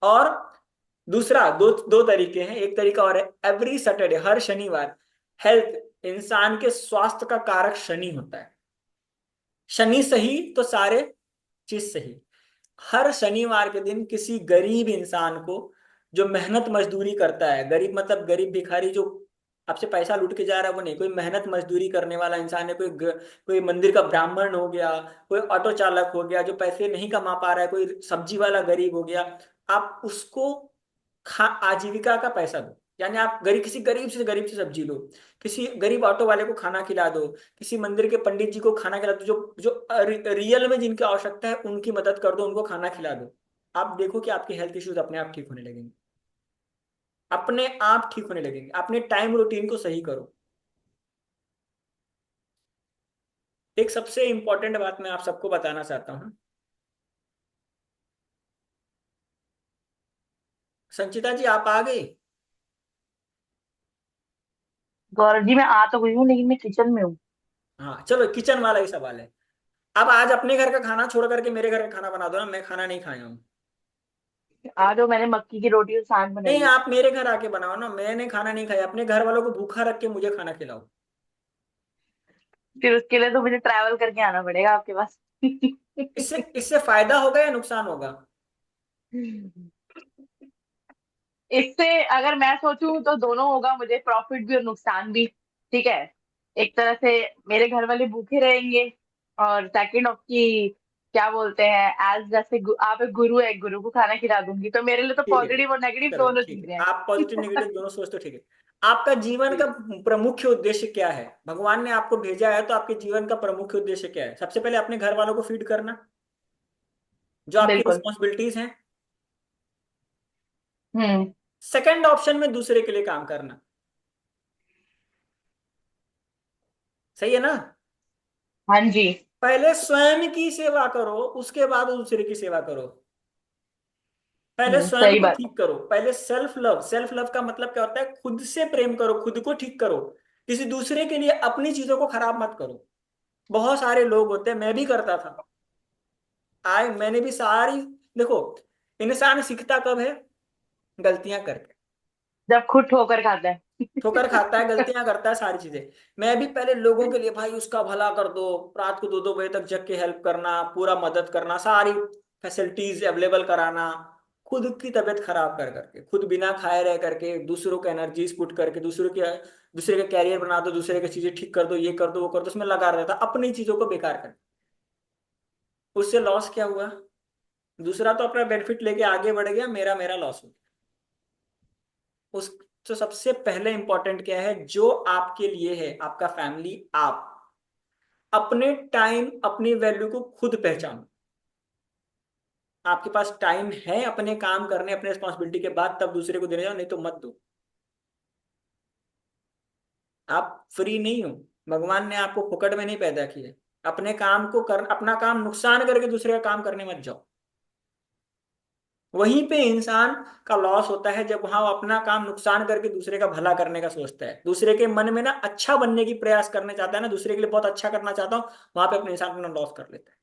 और दूसरा, दो दो तरीके हैं, एक तरीका और है, एवरी सैटरडे, हर शनिवार। हेल्थ, इंसान के स्वास्थ्य का कारक शनि होता है। शनि सही तो सारे चीज सही। हर शनिवार के दिन किसी गरीब इंसान को, जो मेहनत मजदूरी करता है, गरीब मतलब गरीब भिखारी जो आपसे पैसा लूट के जा रहा है वो नहीं, कोई मेहनत मजदूरी करने वाला इंसान है, कोई मंदिर का ब्राह्मण हो गया, कोई ऑटो चालक हो गया जो पैसे नहीं कमा पा रहा है, कोई सब्जी वाला गरीब हो गया, आप उसको आजीविका का पैसा दो। यानी आप गरीब, किसी गरीब से सब्जी लो, किसी गरीब ऑटो वाले को खाना खिला दो, किसी मंदिर के पंडित जी को खाना खिला दो, जो जो रियल में जिनकी आवश्यकता है उनकी मदद कर दो, उनको खाना खिला दो। आप देखो कि आपके हेल्थ इश्यूज अपने आप ठीक होने लगेंगे, अपने आप ठीक होने लगेंगे। अपने टाइम रूटीन को सही करो। एक सबसे इंपॉर्टेंट बात मैं आप सबको बताना चाहता हूँ। संचिता जी आप आ गई? गौरव जी मैं आ तो गई हूँ, लेकिन मैं किचन में हूँ। हाँ चलो, किचन वाला ही सवाल है। अब आज अपने घर का खाना छोड़ करके मेरे घर का खाना बना दो ना, मैं खाना नहीं खाया हूँ। आज जो मैंने मक्की की रोटी और साग बनाई नहीं, है। आप मेरे घर आके बनाओ ना, मैंने खाना नहीं खाया। अपने घर वालों को भूखा रख के मुझे खाना खिलाओ। फिर उसके लिए तो मुझे ट्रैवल करके आना पड़ेगा आपके पास। इससे इससे फायदा होगा या नुकसान होगा? इससे अगर मैं सोचूं तो दोनों होगा, मुझे प्रॉफिट भी और नुकसान भी। ठीक है। एक तरह से मेरे घर वाले भूखे रहेंगे, और सेकंड ऑफ की क्या बोलते हैं, एज जैसे आप एक गुरु है, एक गुरु को खाना खिला दूंगी, तो मेरे लिए तो ठीक है, पॉजिटिव और नेगेटिव चलो दोनों ठीक चीजें है, हैं। आप पॉजिटिव नेगेटिव दोनों सोच तो ठीक है। आपका जीवन का प्रमुख उद्देश्य क्या है? भगवान ने आपको भेजा है तो आपके जीवन का प्रमुख उद्देश्य क्या है? सबसे पहले अपने घर वालों को फीड करना, जो आपकी बिल्कुल। रिस्पॉन्सिबिलिटीज हैं। हम्म। सेकंड ऑप्शन में दूसरे के लिए काम करना। सही है ना? हाँ जी। पहले स्वयं की सेवा करो, उसके बाद दूसरे की सेवा करो। पहले स्वयं सही को बात है। ठीक करो, पहले सेल्फ लव। सेल्फ लव का मतलब क्या होता है? खुद से प्रेम करो, खुद को ठीक करो। किसी दूसरे के लिए अपनी चीजों को खराब मत करो। बहुत सारे लोग होते हैं, मैं भी करता था। मैंने भी सारी, देखो, इंसान सीखता कब है? गलतियां करके। जब खुद ठोकर खाता है। ठोकर खाता है, गलतियां करता है, सारी चीजें। मैं भी पहले लोगों के लिए, भाई उसका भला कर दो, रात को 2-2 बजे तक जग के हेल्प करना, पूरा मदद करना, सारी फैसिलिटीज अवेलेबल कराना, खुद की तबीयत खराब कर करके, खुद बिना खाए रह करके, दूसरों को एनर्जीज पुट करके, दूसरे का कैरियर बना दो, दूसरे की चीजें ठीक कर दो, ये कर दो, वो कर दो, उसमें लगा रहता, अपनी चीजों को बेकार कर। उससे लॉस क्या हुआ? दूसरा तो अपना बेनिफिट लेके आगे बढ़ गया, मेरा मेरा लॉस हो गया। उस तो सबसे पहले इंपॉर्टेंट क्या है जो आपके लिए है? आपका फैमिली। आप अपने टाइम, अपनी वैल्यू को खुद पहचानो। आपके पास टाइम है अपने काम करने, अपने रिस्पॉन्सिबिलिटी के बाद, तब दूसरे को देने जाओ, नहीं तो मत दो। आप फ्री नहीं हो। भगवान ने आपको फुकट में नहीं पैदा किया। अपने काम को कर, अपना काम नुकसान करके दूसरे का काम करने मत जाओ। वहीं पे इंसान का लॉस होता है, जब वहां वो अपना काम नुकसान करके दूसरे का भला करने का सोचता है, दूसरे के मन में ना अच्छा बनने की प्रयास करने चाहता है ना, दूसरे के लिए बहुत अच्छा करना चाहता हूँ, वहां पे अपने इंसान अपना लॉस कर लेता है।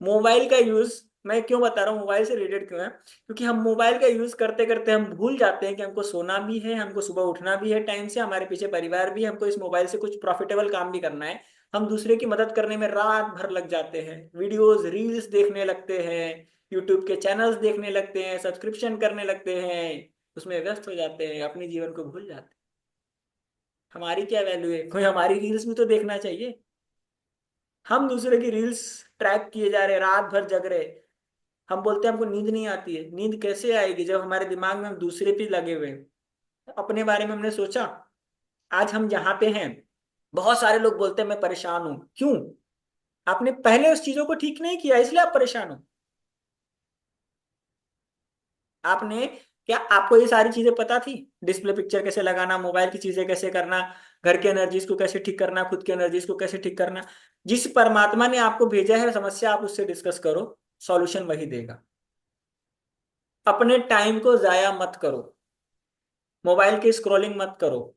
मोबाइल का यूज, मैं क्यों बता रहा हूँ मोबाइल से रिलेटेड क्यों है? क्योंकि हम मोबाइल का यूज करते करते हम भूल जाते हैं कि हमको सोना भी है, हमको सुबह उठना भी है टाइम से, हमारे पीछे परिवार भी है, हमको इस मोबाइल से कुछ प्रॉफिटेबल काम भी करना है। हम दूसरे की मदद करने में रात भर लग जाते हैं, वीडियोस रील्स देखने लगते हैं, यूट्यूब के चैनल्स देखने लगते हैं, सब्सक्रिप्शन करने लगते हैं, उसमें व्यस्त हो जाते हैं, अपने जीवन को भूल जाते हैं। हमारी क्या वैल्यू है? कोई हमारी रील्स भी तो देखना चाहिए। हम दूसरे की रील्स ट्रैक किए जा रहे, रात भर जग रहे। हम बोलते हैं हमको नींद नहीं आती है। नींद कैसे आएगी जब हमारे दिमाग में हम दूसरे पे लगे हुए हैं? अपने बारे में हमने सोचा? आज हम जहाँ पे हैं, बहुत सारे लोग बोलते हैं मैं परेशान हूं। क्यों? आपने पहले उस चीजों को ठीक नहीं किया, इसलिए आप परेशान हो। आपने, क्या आपको ये सारी चीजें पता थी? डिस्प्ले पिक्चर कैसे लगाना, मोबाइल की चीजें कैसे करना, घर के एनर्जीज को कैसे ठीक करना, खुद की एनर्जीज को कैसे ठीक करना? जिस परमात्मा ने आपको भेजा है समस्या, आप उससे डिस्कस करो, सॉल्यूशन वही देगा। अपने टाइम को जाया मत करो। मोबाइल की स्क्रॉलिंग मत करो।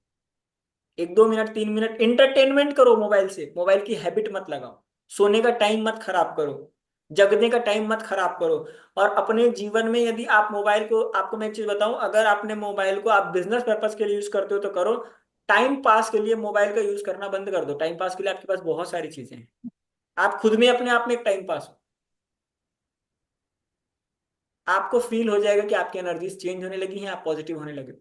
1-2 मिनट 3 मिनट इंटरटेनमेंट करो मोबाइल से, मोबाइल की हैबिट मत लगाओ। सोने का टाइम मत खराब करो, जगने का टाइम मत खराब करो। और अपने जीवन में यदि आप मोबाइल को, आपको मैं एक चीज बताऊं, अगर आपने मोबाइल को आप बिजनेस पर्पज के लिए यूज करते हो तो करो। टाइम पास के लिए मोबाइल का यूज करना बंद कर दो। टाइम पास के लिए आपके पास बहुत सारी चीजें हैं। आप खुद में अपने आप में एक टाइम पास हो। आपको फील हो जाएगा कि आपकी एनर्जीज चेंज होने लगी हैं, आप पॉजिटिव होने लगे हो।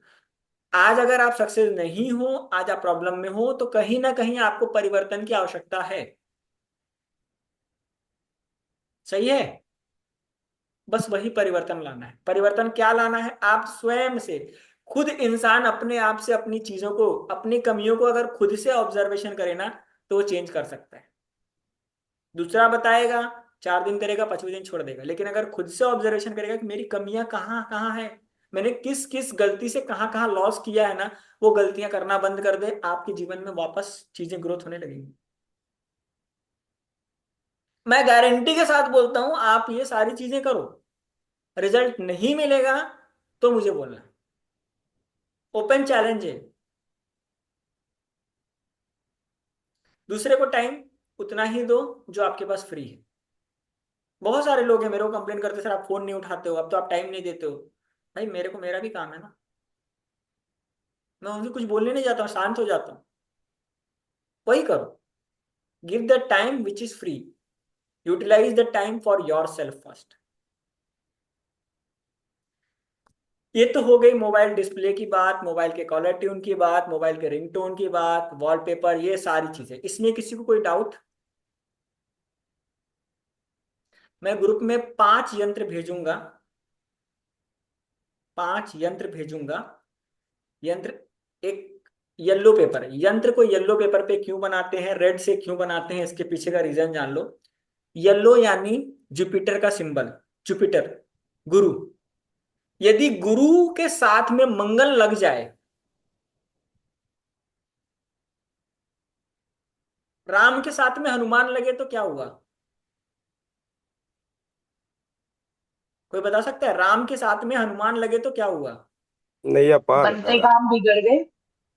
आज अगर आप सक्सेस नहीं हो, आज आप प्रॉब्लम में हो, तो कहीं ना कहीं आपको परिवर्तन की आवश्यकता है। सही है? बस वही परिवर्तन लाना है। परिवर्तन क्या लाना है? आप स्वयं से। खुद इंसान अपने आप से अपनी चीजों को, अपनी कमियों को अगर खुद से ऑब्जर्वेशन करे ना, तो वो चेंज कर सकता है। दूसरा बताएगा, 4 दिन करेगा, 5वें दिन छोड़ देगा, लेकिन अगर खुद से ऑब्जर्वेशन करेगा कि मेरी कमियां कहाँ कहाँ है, मैंने किस किस गलती से कहाँ कहाँ लॉस किया है ना, वो गलतियां करना बंद कर दे, आपके जीवन में वापस चीजें ग्रोथ होने लगेंगी। मैं गारंटी के साथ बोलता हूं, आप ये सारी चीजें करो, रिजल्ट नहीं मिलेगा तो मुझे बोलना, ओपन चैलेंज है। दूसरे को टाइम उतना ही दो जो आपके पास फ्री है। बहुत सारे लोग हैं मेरे को कंप्लेन करते, सर आप फोन नहीं उठाते हो, अब तो आप टाइम नहीं देते हो। भाई मेरे को मेरा भी काम है ना, मैं उनसे कुछ बोलने नहीं जाता हूँ, शांत हो जाता हूँ। वही करो, give the time which is free, utilize the time for yourself first. ये तो हो गई मोबाइल डिस्प्ले की बात, मोबाइल के कॉलर ट्यून की बात, मोबाइल के रिंगटोन की बात, वॉलपेपर, ये सारी चीजें। इसमें किसी को कोई डाउट? मैं ग्रुप में 5 यंत्र भेजूंगा, 5 यंत्र भेजूंगा। यंत्र, एक येलो पेपर, यंत्र को येलो पेपर पे क्यों बनाते हैं, रेड से क्यों बनाते हैं, इसके पीछे का रीजन जान लो। येलो यानी जुपिटर का सिंबल, जुपिटर, गुरु। यदि गुरु के साथ में मंगल लग जाए, राम के साथ में हनुमान लगे तो क्या हुआ? कोई बता सकता है? राम के साथ में हनुमान लगे तो क्या हुआ? नैया पार बनते दादा। काम बिगड़ गए,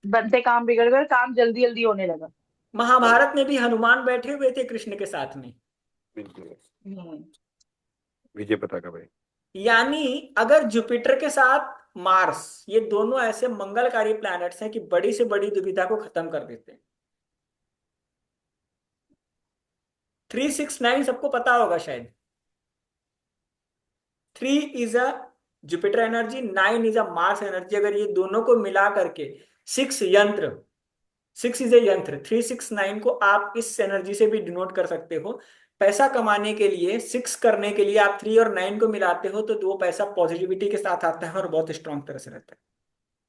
बनते काम बिगड़ गए, काम जल्दी जल्दी होने लगा। महाभारत में भी हनुमान बैठे हुए थे कृष्ण के साथ में। बिल्कुल, हम्म। विजय पताका भाई। यानी अगर जुपिटर के साथ मार्स, ये दोनों ऐसे मंगलकारी प्लैनेट्स हैं कि बड़ी से बड़ी दुविधा को खत्म कर देते हैं। 369 सबको पता होगा शायद। 3 is a Jupiter energy, 9 is a Mars energy. अगर ये दोनों को मिला करके 6 यंत्र, 6 इज ए यंत्र, 369 को आप इस एनर्जी से भी डिनोट कर सकते हो। पैसा कमाने के लिए, 6 करने के लिए आप 3 और 9 को मिलाते हो तो वो पैसा पॉजिटिविटी के साथ आता है और बहुत स्ट्रांग तरह से रहता है।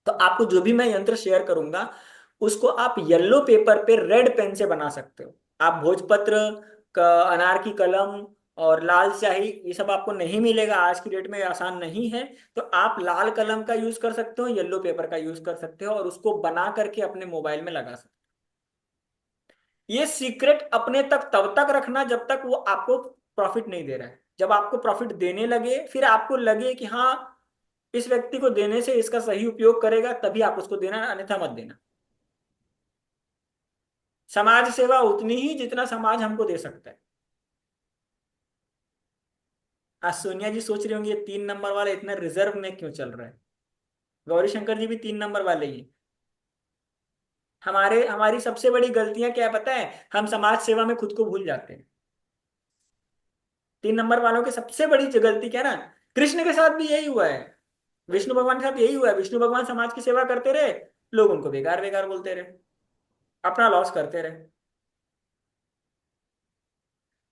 तो आपको जो भी मैं यंत्र शेयर करूंगा, उसको आप येलो पेपर पे रेड पेन से बना सकते हो। आप भोजपत्र, अनार की कलम और लाल स्याही, ये सब आपको नहीं मिलेगा आज की डेट में, आसान नहीं है। तो आप लाल कलम का यूज कर सकते हो, येलो पेपर का यूज कर सकते हो, और उसको बना करके अपने मोबाइल में लगा सकते हो। ये सीक्रेट अपने तक तब तक रखना जब तक वो आपको प्रॉफिट नहीं दे रहा है। जब आपको प्रॉफिट देने लगे, फिर आपको लगे कि हाँ, इस व्यक्ति को देने से इसका सही उपयोग करेगा, तभी आप उसको देना, अन्यथा मत देना। समाज सेवा उतनी ही जितना समाज हमको दे सकता है। आज सोनिया जी सोच रही होंगी ये 3 नंबर वाला इतना रिजर्व में क्यों चल रहा है। गौरी शंकर जी भी 3 नंबर वाले ही हैं। हमारी सबसे बड़ी गलतियां क्या है पता है? हम समाज सेवा में खुद को भूल जाते हैं। 3 नंबर वालों की सबसे बड़ी जो गलती क्या है ना, कृष्ण के साथ भी यही हुआ है, विष्णु भगवान के साथ यही हुआ है। विष्णु भगवान समाज की सेवा करते रहे, लोग उनको बेकार बेकार बोलते रहे, अपना लॉस करते रहे।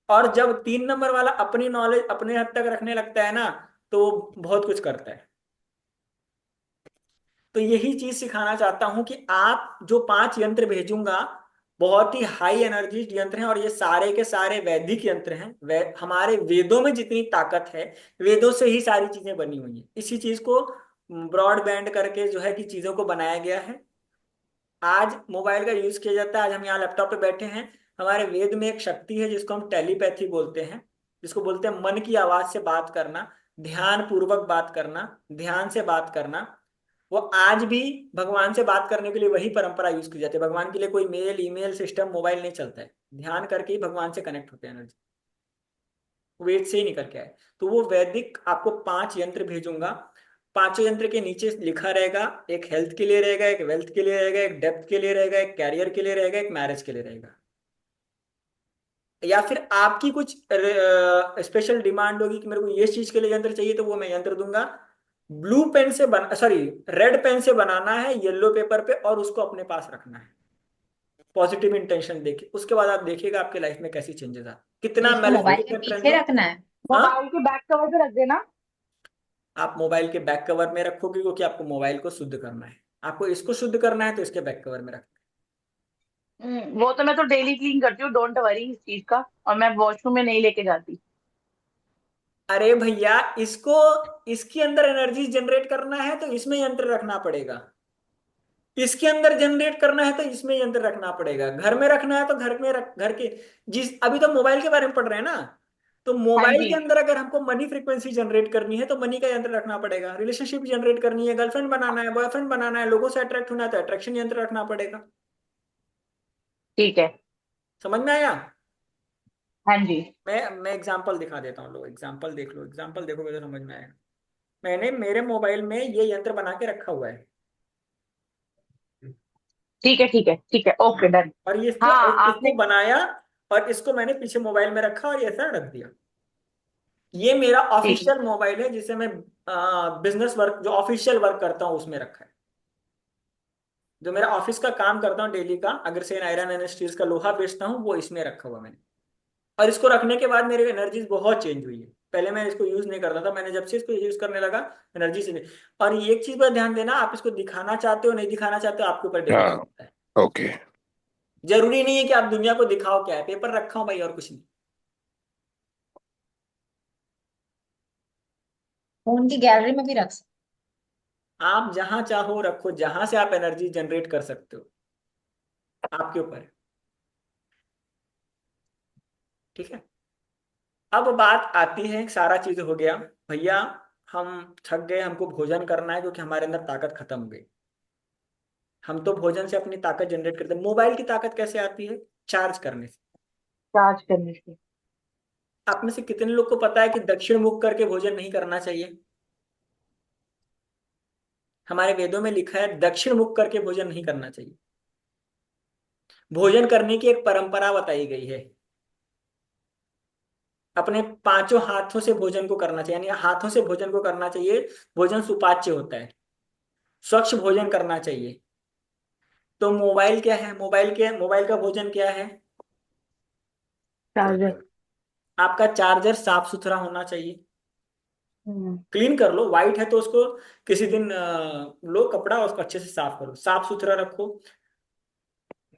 और जब 3 नंबर वाला अपनी नॉलेज अपने हद तक रखने लगता है ना, तो वो बहुत कुछ करता है। तो यही चीज सिखाना चाहता हूं कि आप जो 5 यंत्र भेजूंगा, बहुत ही हाई एनर्जी यंत्र हैं, और ये सारे के सारे वैदिक यंत्र हैं। हमारे वेदों में जितनी ताकत है, वेदों से ही सारी चीजें बनी हुई हैं। इसी चीज को ब्रॉडबैंड करके जो है कि चीजों को बनाया गया है। आज मोबाइल का यूज किया जाता है, आज हम यहाँ लैपटॉप पे बैठे हैं, हमारे वेद में एक शक्ति है जिसको हम टेलीपैथी बोलते हैं, जिसको बोलते हैं मन की आवाज से बात करना, ध्यान पूर्वक बात करना, ध्यान से बात करना। वो आज भी भगवान से बात करने के लिए वही परंपरा यूज की जाती है। भगवान के लिए कोई मेल, ईमेल सिस्टम, मोबाइल नहीं चलता है। ध्यान करके ही भगवान से कनेक्ट होते हैं, एनर्जी वेद से ही निकल के आए। तो वो वैदिक आपको 5 यंत्र भेजूंगा। 5 यंत्र के नीचे लिखा रहेगा, एक हेल्थ के लिए रहेगा, एक वेल्थ के लिए रहेगा, एक डेप्थ के लिए रहेगा, एक कैरियर के लिए रहेगा, एक मैरिज के लिए रहेगा। या फिर आपकी कुछ स्पेशल डिमांड होगी कि मेरे को ये चीज के लिए यंत्र चाहिए, तो वो मैं यंत्र दूंगा। ब्लू पेन से बना, सॉरी, रेड पेन से बनाना है येलो पेपर पे, और उसको अपने पास रखना है पॉजिटिव इंटेंशन देके। उसके बाद आप देखिएगा आपके लाइफ में कैसी चेंजेस आ, तो कितना उसको मोबाइल के मैलिफिकेशन ट्रेंड पीछे हो। रखना है। हाँ, मोबाइल के बैक कवर पे रख देना। आप मोबाइल के बैक कवर में रखोगे क्योंकि आपको मोबाइल को शुद्ध करना है। आपको इसको शुद्ध करना है तो इसके बैक कवर में रखना वो तो मैं तो डेली क्लीन करती हूँ, डोंट वरी इस चीज का, और मैं वॉशरूम में नहीं लेके जाती। है। अरे भैया, इसको इसके अंदर एनर्जी जनरेट करना है तो इसमें यंत्र रखना पड़ेगा। इसके अंदर जनरेट करना है तो इसमें यंत्र रखना पड़ेगा। घर में रखना है तो घर में घर के जिस अभी तो मोबाइल के बारे में पढ़ रहे हैं ना, तो हाँ मोबाइल जी। के अंदर अगर हमको मनी फ्रीक्वेंसी जनरेट करनी है तो मनी का यंत्र रखना पड़ेगा। रिलेशनशिप जनरेट करनी है, गर्लफ्रेंड बनाना है, बॉयफ्रेंड बनाना है, लोगों से अट्रैक्ट होना है तो अट्रैक्शन यंत्र रखना पड़ेगा। ठीक है। समझ में आया? हाँ जी। मैं एग्जांपल दिखा देता हूँ, लो एग्जांपल देख लो, एग्जांपल देखोगे तो समझ में आएगा। मैंने मेरे मोबाइल में ये यंत्र बना के रखा हुआ है, ठीक है, ठीक है, ठीक है, ओके डन। और ये इसको हाँ इसको आपने। बनाया और इसको मैंने पीछे मोबाइल में रखा और ये ऐसा रख दिया। ये मेरा ठीक है। ऑफिशियल मोबाइल है जिसे मैं बिजनेस वर्क, जो ऑफिशियल वर्क करता हूँ उसमें रखा है। जो मेरा ऑफिस का काम करता हूँ डेली का, अगर से आयरन एंड स्टील्स का लोहा बेचता हूँ, वो इसमें रखा हुआ मैंने। और इसको रखने के बाद मेरी एनर्जी बहुत चेंज हुई है। पहले मैं इसको यूज नहीं करता था, मैंने जब से इसको यूज करने लगा एनर्जी से। और ये एक चीज पर ध्यान देना, आप इसको दिखाना चाहते हो नहीं दिखाना चाहते हो आपके ऊपर डिपेंड हाँ। करता है। ओके। जरूरी नहीं है कि आप दुनिया को दिखाओ क्या है, पेपर रखा हो भाई और कुछ नहीं। फोन की गैलरी में भी रख सकते। आप जहां चाहो रखो, जहां से आप एनर्जी जनरेट कर सकते हो, आपके ऊपर है। ठीक है। अब बात आती है, सारा चीज हो गया भैया, हम थक गए, हमको भोजन करना है क्योंकि हमारे अंदर ताकत खत्म हो गई। हम तो भोजन से अपनी ताकत जनरेट करते हैं। मोबाइल की ताकत कैसे आती है? चार्ज करने से। चार्ज करने से। आप में से कितने लोग को पता है कि दक्षिण मुख करके भोजन नहीं करना चाहिए? हमारे वेदों में लिखा है दक्षिण मुख करके भोजन नहीं करना चाहिए। भोजन करने की एक परंपरा बताई गई है। अपने पांचों हाथों से भोजन को करना चाहिए, यानी हाथों से भोजन को करना चाहिए। भोजन सुपाच्य होता है। स्वच्छ भोजन करना चाहिए। तो मोबाइल क्या है? मोबाइल का भोजन क्या है? चार्जर। आपका चार्जर साफ सुथरा होना चाहिए। हम्म। क्लीन कर लो, वाइट है तो उसको किसी दिन लो कपड़ा, उसको अच्छे से साफ करो, साफ सुथरा रखो।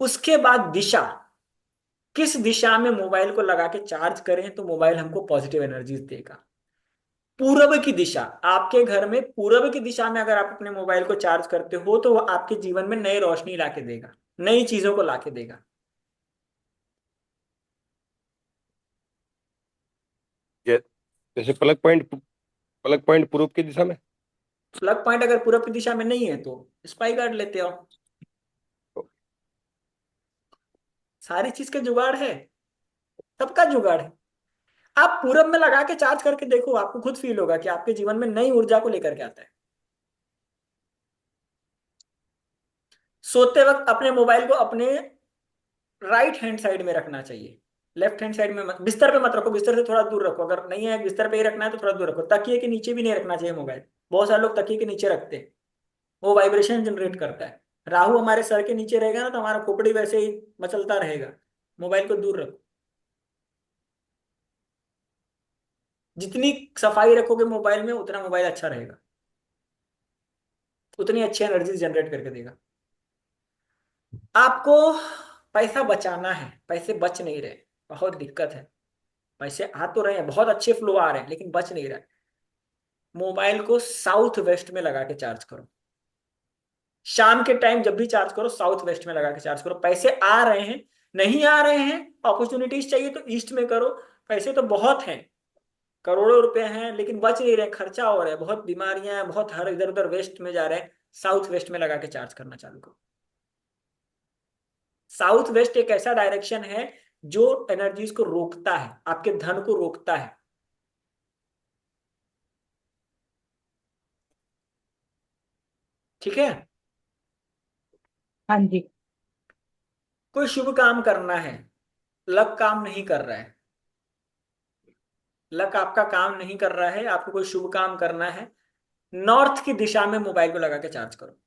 उसके बाद दिशा, किस दिशा में मोबाइल को लगा के चार्ज करें तो मोबाइल हमको पॉजिटिव एनर्जी देगा? पूरब की दिशा। आपके घर में पूरब की दिशा में अगर आप अपने मोबाइल को चार्ज करते हो तो वो आपके जीवन में नई रोशनी लाके देगा, नई चीजों को लाके देगा। ये जैसे प्लग पॉइंट पूर्व की दिशा में। प्लग पॉइंट अगर पूरब की दिशा में नहीं है तो स्पाई गार्ड लेते हो। सारी चीज का जुगाड़ है, सबका जुगाड़ है। आप पूरब में लगा के चार्ज करके देखो, आपको खुद फील होगा कि आपके जीवन में नई ऊर्जा को लेकर के आता है। सोते वक्त अपने मोबाइल को अपने राइट हैंड साइड में रखना चाहिए। लेफ्ट हैंड साइड में मत, बिस्तर पे मत रखो, बिस्तर से थोड़ा दूर रखो। अगर नहीं है बिस्तर पे ही रखना है तो थोड़ा दूर रखो। तकिए के नीचे भी नहीं रखना चाहिए मोबाइल। बहुत सारे लोग तकिए के नीचे रखते हैं, वो वाइब्रेशन जनरेट करता है। राहु हमारे सर के नीचे रहेगा ना तो हमारा खोपड़ी वैसे ही मचलता रहेगा। मोबाइल को दूर रखो। जितनी सफाई रखोगे मोबाइल में उतना मोबाइल अच्छा रहेगा, उतनी अच्छी एनर्जी जनरेट करके देगा। आपको पैसा बचाना है, पैसे बच नहीं रहे, बहुत दिक्कत है। पैसे आ तो रहे हैं, बहुत अच्छे फ्लो आ रहे हैं, लेकिन बच नहीं रहा है। मोबाइल को साउथ वेस्ट में लगा के चार्ज करो। शाम के टाइम जब भी चार्ज करो साउथ वेस्ट में लगा के चार्ज करो। पैसे आ रहे हैं, नहीं आ रहे हैं, अपॉर्चुनिटीज चाहिए तो ईस्ट में करो। पैसे तो बहुत हैं, करोड़ों रुपए हैं, लेकिन बच नहीं रहे, खर्चा हो रहा है, बहुत बीमारियां हैं, बहुत हर इधर उधर वेस्ट में जा रहे हैं। साउथ वेस्ट में लगा के चार्ज करना चालू करो। साउथ वेस्ट एक ऐसा डायरेक्शन है जो एनर्जीज को रोकता है, आपके धन को रोकता है। ठीक है। हाँ जी। कोई शुभ काम करना है, लक काम नहीं कर रहा है, लक आपका काम नहीं कर रहा है, आपको कोई शुभ काम करना है, नॉर्थ की दिशा में मोबाइल को लगा के चार्ज करो।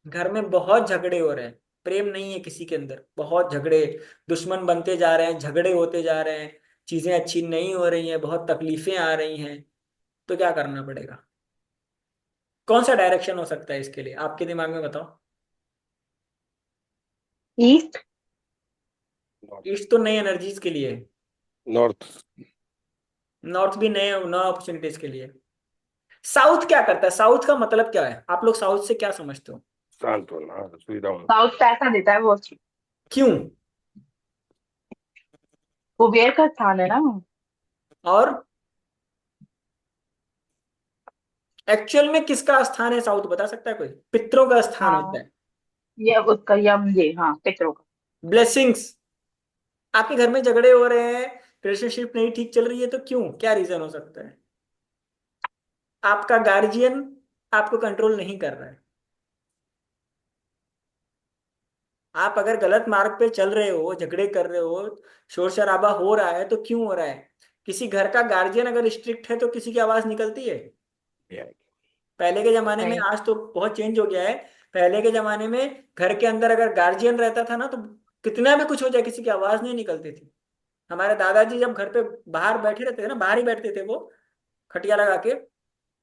घर में बहुत झगड़े हो रहे हैं, प्रेम नहीं है किसी के अंदर, बहुत झगड़े, दुश्मन बनते जा रहे हैं, झगड़े होते जा रहे हैं, चीजें अच्छी नहीं हो रही हैं, बहुत तकलीफें आ रही हैं। तो क्या करना पड़ेगा? कौन सा डायरेक्शन हो सकता है इसके लिए, आपके दिमाग में बताओ। ईस्ट। ईस्ट तो नई एनर्जीज के लिए है, नॉर्थ। नॉर्थ भी नए नए अपॉर्चुनिटीज के लिए। साउथ क्या करता है? साउथ का मतलब क्या है? आप लोग साउथ से क्या समझते हो? शांत होना, हाँ, सुविधा होना। साउथ पैसा देता है वो। क्यों? कुबेर का स्थान है ना। और एक्चुअल में किसका स्थान है साउथ, बता सकता है कोई? पितरों का स्थान होता हाँ, है। ये उसका यम, ये हाँ पितरों का। ब्लेसिंग्स। आपके घर में झगड़े हो रहे हैं, रिलेशनशिप नहीं ठीक चल रही है, तो क्यों, क्या रीजन हो सकता है? आपका गार्जियन आपको कंट्रोल नहीं कर रहा है। आप अगर गलत मार्ग पे चल रहे हो, झगड़े कर रहे हो, शोर शराबा हो रहा है, तो क्यों हो रहा है? किसी घर का गार्जियन अगर स्ट्रिक्ट है तो किसी की आवाज निकलती है? पहले के जमाने में, नहीं। आज तो बहुत चेंज हो गया है। पहले के जमाने में घर के अंदर अगर गार्जियन रहता था ना, तो कितना भी कुछ हो जाए किसी की आवाज नहीं निकलती थी। हमारे दादाजी जब घर पे बाहर बैठे रहते थे ना, बाहर ही बैठते थे वो, खटिया लगा के,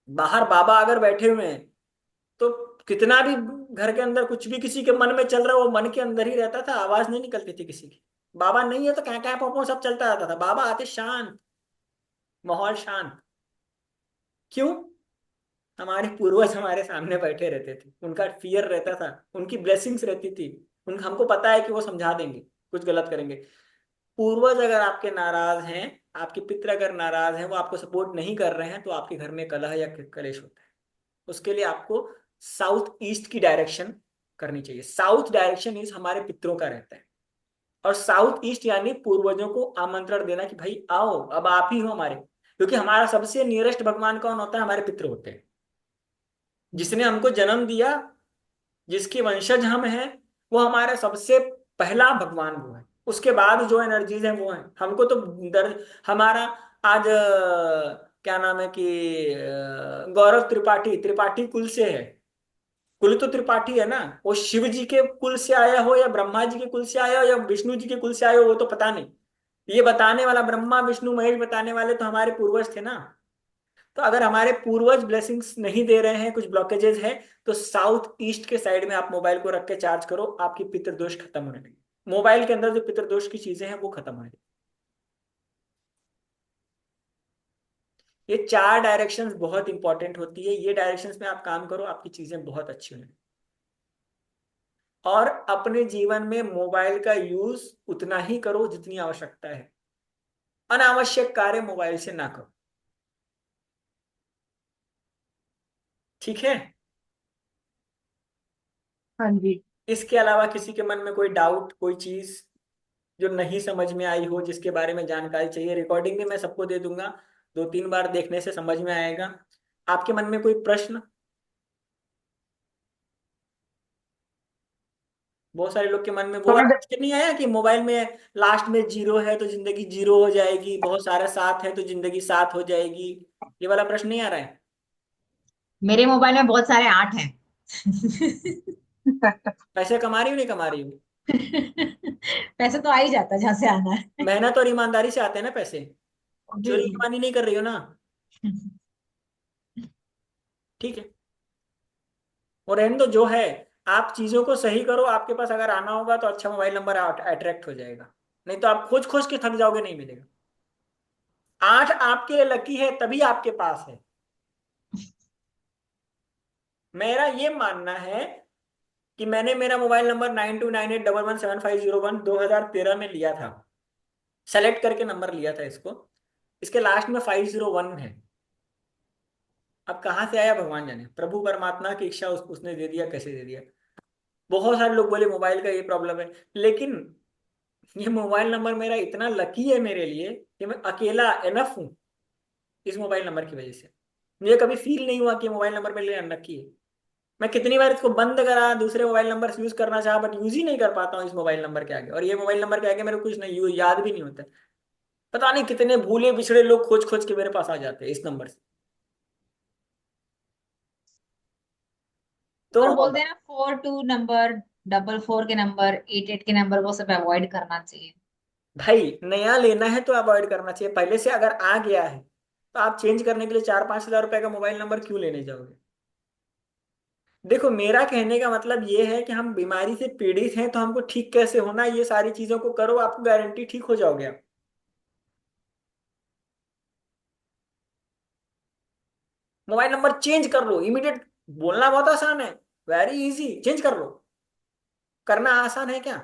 बाहर बाबा अगर बैठे हुए हैं, तो कितना भी घर के अंदर कुछ भी किसी के मन में चल रहा है, वो मन के अंदर ही रहता था, आवाज नहीं निकलती थी किसी की। बाबा नहीं है तो क्या क्या पोपो सब चलता रहता था, बाबा आते शांत, माहौल शांत। क्यों? हमारे पूर्वज हमारे सामने बैठे रहते थे, उनका फियर रहता था, उनकी ब्लेसिंग्स रहती थी, उन हमको पता है कि वो समझा देंगे, कुछ गलत करेंगे। पूर्वज अगर आपके नाराज हैं, आपके पितर अगर नाराज हैं, वो आपको सपोर्ट नहीं कर रहे हैं, तो आपके घर में कलह या कलेश होता है। उसके लिए आपको साउथ ईस्ट की डायरेक्शन करनी चाहिए। साउथ डायरेक्शन इज हमारे पितरों का रहता है, और साउथ ईस्ट यानी पूर्वजों को आमंत्रण देना कि भाई आओ, अब आप ही हो हमारे। क्योंकि हमारा सबसे नियरेस्ट भगवान कौन होता है? हमारे पितृ होते हैं, जिसने हमको जन्म दिया, जिसके वंशज हम हैं, वो हमारा सबसे पहला भगवान वो है। उसके बाद जो एनर्जीज हैं वो हैं हमको तो हमारा आज क्या नाम है कि गौरव त्रिपाठी, त्रिपाठी कुल से है। कुल तो त्रिपाठी है ना, वो शिव जी के कुल से आया हो, या ब्रह्मा जी के कुल से आया हो, या विष्णु जी के कुल से आया हो, वो तो पता नहीं। ये बताने वाला ब्रह्मा विष्णु महेश बताने वाले तो हमारे पूर्वज थे ना। तो अगर हमारे पूर्वज ब्लेसिंग्स नहीं दे रहे हैं, कुछ ब्लॉकेजेस हैं, तो साउथ ईस्ट के साइड में आप मोबाइल को रख के चार्ज करो, आपकी पितृदोष खत्म होने लगे। मोबाइल के अंदर जो पितृदोष की चीजें हैं वो खत्म होने लगी। ये चार डायरेक्शंस बहुत इंपॉर्टेंट होती है, ये डायरेक्शंस में आप काम करो, आपकी चीजें बहुत अच्छी होंगी। और अपने जीवन में मोबाइल का यूज उतना ही करो जितनी आवश्यकता है। अनावश्यक कार्य मोबाइल से ना करो, ठीक है? हाँ जी। इसके अलावा किसी के मन में कोई डाउट, कोई चीज जो नहीं समझ में आई हो, जिसके बारे में जानकारी चाहिए, रिकॉर्डिंग भी मैं सबको दे दूंगा, 2-3 बार देखने से समझ में आएगा। आपके मन में कोई प्रश्न? बहुत सारे लोग के मन में वो वाला थोड़ा क्वेश्चन नहीं आया कि मोबाइल में लास्ट में 0 है तो जिंदगी 0 हो जाएगी, बहुत सारे 7 है तो जिंदगी 7 हो जाएगी, ये वाला प्रश्न नहीं आ रहा है? मेरे मोबाइल में बहुत सारे 8 हैं। पैसे कमा रही हो, नहीं कमा रही हो? पैसे तो आ ही जाता है जहां से आना है। मेहनत और ईमानदारी से आते हैं ना पैसे, जी। चोरी कमानी नहीं कर रही हो ना? ठीक है, और रहने दो जो है। आप चीजों को सही करो, आपके पास अगर आना होगा तो अच्छा मोबाइल नंबर अट्रैक्ट हो जाएगा, नहीं तो आप खोज खोज के थक जाओगे, नहीं मिलेगा। 8 आपके लिए लकी है तभी आपके पास है। मेरा ये मानना है कि मैंने मेरा मोबाइल नंबर 9298117501 2013 में लिया था, सेलेक्ट करके नंबर लिया था इसको, इसके लास्ट में 501 है। अब कहाँ से आया भगवान जाने, प्रभु परमात्मा की इच्छा, उसने दे दिया, कैसे दे दिया। बहुत सारे लोग बोले मोबाइल का ये प्रॉब्लम है, लेकिन ये मोबाइल नंबर मेरा इतना लकी है मेरे लिए कि मैं अकेला एनफ हूं इस मोबाइल नंबर की वजह से। मुझे कभी फील नहीं हुआ कि मोबाइल नंबर मेरे लिए अनलकी है। मैं कितनी बार इसको बंद करा, दूसरे मोबाइल नंबर से यूज करना चाहा, बट यूज ही नहीं कर पाता हूँ इस मोबाइल नंबर के आगे, और ये मोबाइल नंबर के आगे मेरे को कुछ नहीं याद भी नहीं होता। पता नहीं कितने भूले बिछड़े लोग खोज खोज के मेरे पास आ जाते हैं इस नंबर से। तो और बोलते हैं ना 42 नंबर 444 के नंबर, 88 के नंबर वो सब अवॉइड करना चाहिए। भाई नया लेना है तो अवॉइड करना चाहिए, पहले से अगर आ गया है तो आप चेंज करने के लिए 4-5 हजार रुपए का मोबाइल नंबर क्यों लेने जाओगे। देखो मेरा कहने का मतलब ये है कि हम बीमारी से पीड़ित हैं तो हमको ठीक कैसे होना है, ये सारी चीजों को करो, आपको गारंटी ठीक हो जाओगे आप। मोबाइल नंबर चेंज कर लो इमीडिएट। बोलना बहुत आसान है, वेरी इजी, चेंज कर लो। करना आसान है क्या।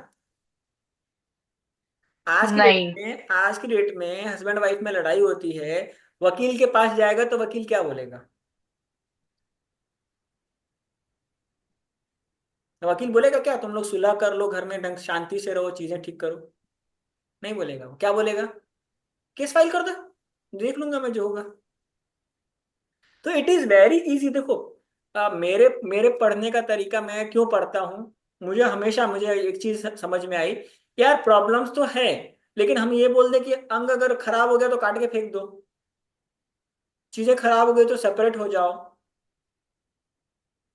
नहीं। आज की डेट में हस्बैंड वाइफ में लड़ाई होती है, वकील के पास जाएगा तो वकील क्या बोलेगा। तो वकील बोलेगा क्या तुम लोग सुलह कर लो, घर में ढंग शांति से रहो, चीजें ठीक करो। नहीं बोलेगा, वो क्या बोलेगा, केस फाइल कर दो, देख लूंगा मैं जो होगा। तो इट इज वेरी इजी। देखो मेरे मेरे पढ़ने का तरीका, मैं क्यों पढ़ता हूँ, मुझे एक चीज समझ में आई, यार प्रॉब्लम्स तो है, लेकिन हम ये बोल दे कि अंग अगर खराब हो गया तो काट के फेंक दो, चीजें खराब हो गई तो सेपरेट हो जाओ।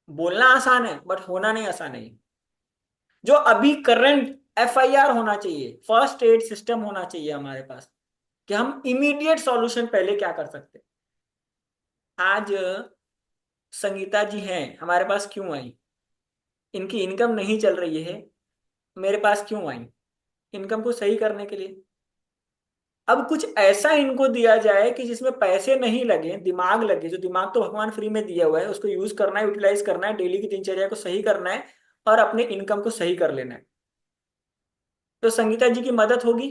बोलना आसान है बट होना नहीं आसान है। जो अभी करंट FIR होना चाहिए, फर्स्ट एड सिस्टम होना चाहिए हमारे पास, कि हम इमीडिएट सॉल्यूशन पहले क्या कर सकते। आज संगीता जी हैं हमारे पास क्यों आई, इनकी इनकम नहीं चल रही है, मेरे पास क्यों आई, इनकम को सही करने के लिए। अब कुछ ऐसा इनको दिया जाए कि जिसमें पैसे नहीं लगे, दिमाग लगे। जो दिमाग तो भगवान फ्री में दिया हुआ है, उसको यूज करना है, यूटिलाइज करना है, डेली की दिनचर्या को सही करना है और अपने इनकम को सही कर लेना है। तो संगीता जी की मदद होगी,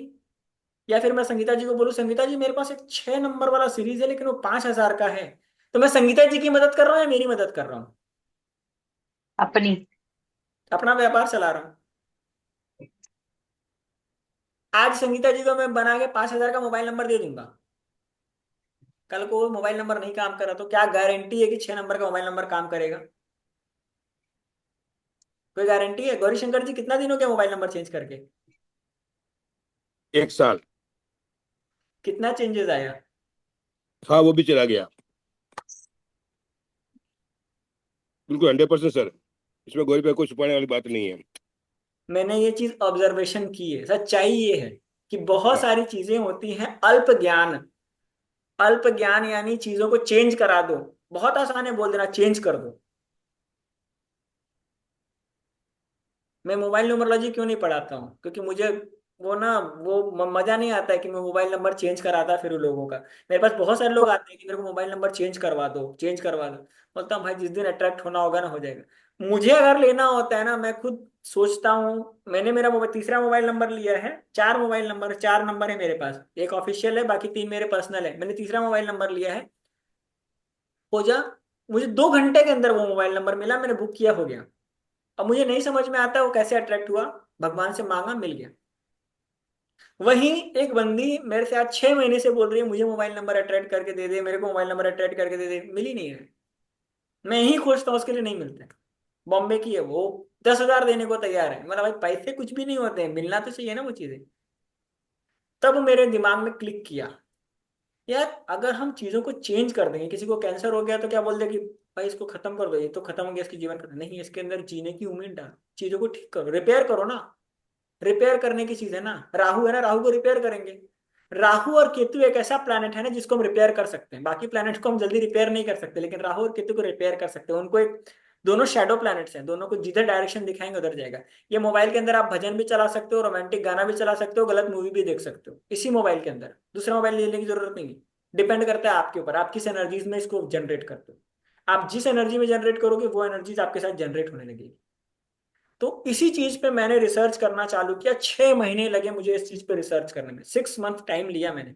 या फिर मैं संगीता जी को बोलूं संगीता जी मेरे पास एक 6 नंबर वाला सीरीज है लेकिन वो 5,000 का है, तो मैं संगीता जी की मदद कर रहा हूँ या मेरी मदद कर रहा हूँ। अपनी। अपना व्यापार चला रहा हूँ। आज संगीता जी को मैं बना के 5,000 का मोबाइल नंबर दे दूंगा, कल को वो मोबाइल नंबर नहीं काम करा तो क्या गारंटी है कि 6 नंबर का मोबाइल नंबर काम करेगा। कोई गारंटी है। गौरीशंकर जी कितना दिन हो गया मोबाइल नंबर चेंज करके, 1 साल। कितना चेंजेस आया। हाँ वो भी चला गया। बिल्कुल 100% सर, इसमें गौरी पे कोई छुपाने वाली बात नहीं है। मैंने ये चीज ऑब्जर्वेशन की है, सच्चाई ये है कि बहुत हाँ। सारी चीजें होती हैं अल्प ज्ञान। अल्प ज्ञान यानी चीजों को चेंज करा दो, बहुत आसान है बोल देना चेंज कर दो। मैं मोबाइल न्यूमरोलॉजी क्यों नहीं पढ़ाता हूँ, क्योंकि मुझे वो ना मजा नहीं आता है कि मैं मोबाइल नंबर चेंज कराता फिर लोगों का। मेरे पास बहुत सारे लोग आते हैं कि मेरे को मोबाइल नंबर चेंज करवा दो, चेंज करवा दो। बोलता हूँ भाई जिस दिन अट्रैक्ट होना होगा ना हो जाएगा। मुझे अगर लेना होता है ना, मैं खुद सोचता हूँ। मैंने मेरा तीसरा मोबाइल नंबर लिया है, 4 नंबर है मेरे पास, एक ऑफिशियल है बाकी 3 मेरे पर्सनल है। मैंने तीसरा मोबाइल नंबर लिया है, हो जा, मुझे 2 घंटे के अंदर वो मोबाइल नंबर मिला, मैंने बुक किया, हो गया। अब मुझे नहीं समझ में आता वो कैसे अट्रैक्ट हुआ, भगवान से मांगा मिल गया। वहीं एक बंदी मेरे से आज 6 महीने से बोल रही है मुझे मोबाइल नंबर अट्रैक्ट करके दे दे, मेरे को मोबाइल नंबर अट्रैक्ट करके दे दे, मिली नहीं है। मैं ही खोजता हूँ उसके लिए, नहीं मिलते। बॉम्बे की है वो, 10,000 देने को तैयार है। मतलब भाई पैसे कुछ भी नहीं होते हैं, मिलना तो चाहिए ना वो चीजें। तब मेरे दिमाग में क्लिक किया, यार अगर हम चीजों को चेंज कर देंगे, किसी को कैंसर हो गया तो क्या बोल दे कि भाई इसको खत्म कर दो, ये तो खत्म हो गया इसकी जीवन खत्म, नहीं इसके अंदर जीने की उम्मीद डाल, चीजों को ठीक करो, रिपेयर करो ना। रिपेयर करने की चीज है ना, राहु है ना, राहु को रिपेयर करेंगे। राहु और केतु एक ऐसा प्लैनेट है ना जिसको हम रिपेयर कर सकते हैं, बाकी प्लैनेट्स को हम जल्दी रिपेयर नहीं कर सकते, लेकिन राहु और केतु को रिपेयर कर सकते हैं। उनको एक, दोनों शैडो प्लैनेट्स हैं, दोनों को जिधर डायरेक्शन दिखाएंगे उधर जाएगा। ये मोबाइल के अंदर आप भजन भी चला सकते हो, रोमांटिक गाना भी चला सकते हो, गलत मूवी भी देख सकते हो इसी मोबाइल के अंदर। दूसरा मोबाइल लेने की जरूरत नहीं है। डिपेंड करता है आपके ऊपर, आप किस एनर्जीज में इसको जनरेट करते हो। आप जिस एनर्जी में जनरेट करोगे वो एनर्जीज आपके साथ जनरेट होने लगेगी। तो इसी चीज पे मैंने रिसर्च करना चालू किया, 6 महीने लगे मुझे इस चीज पे रिसर्च करने में, 6 मंथ टाइम लिया मैंने।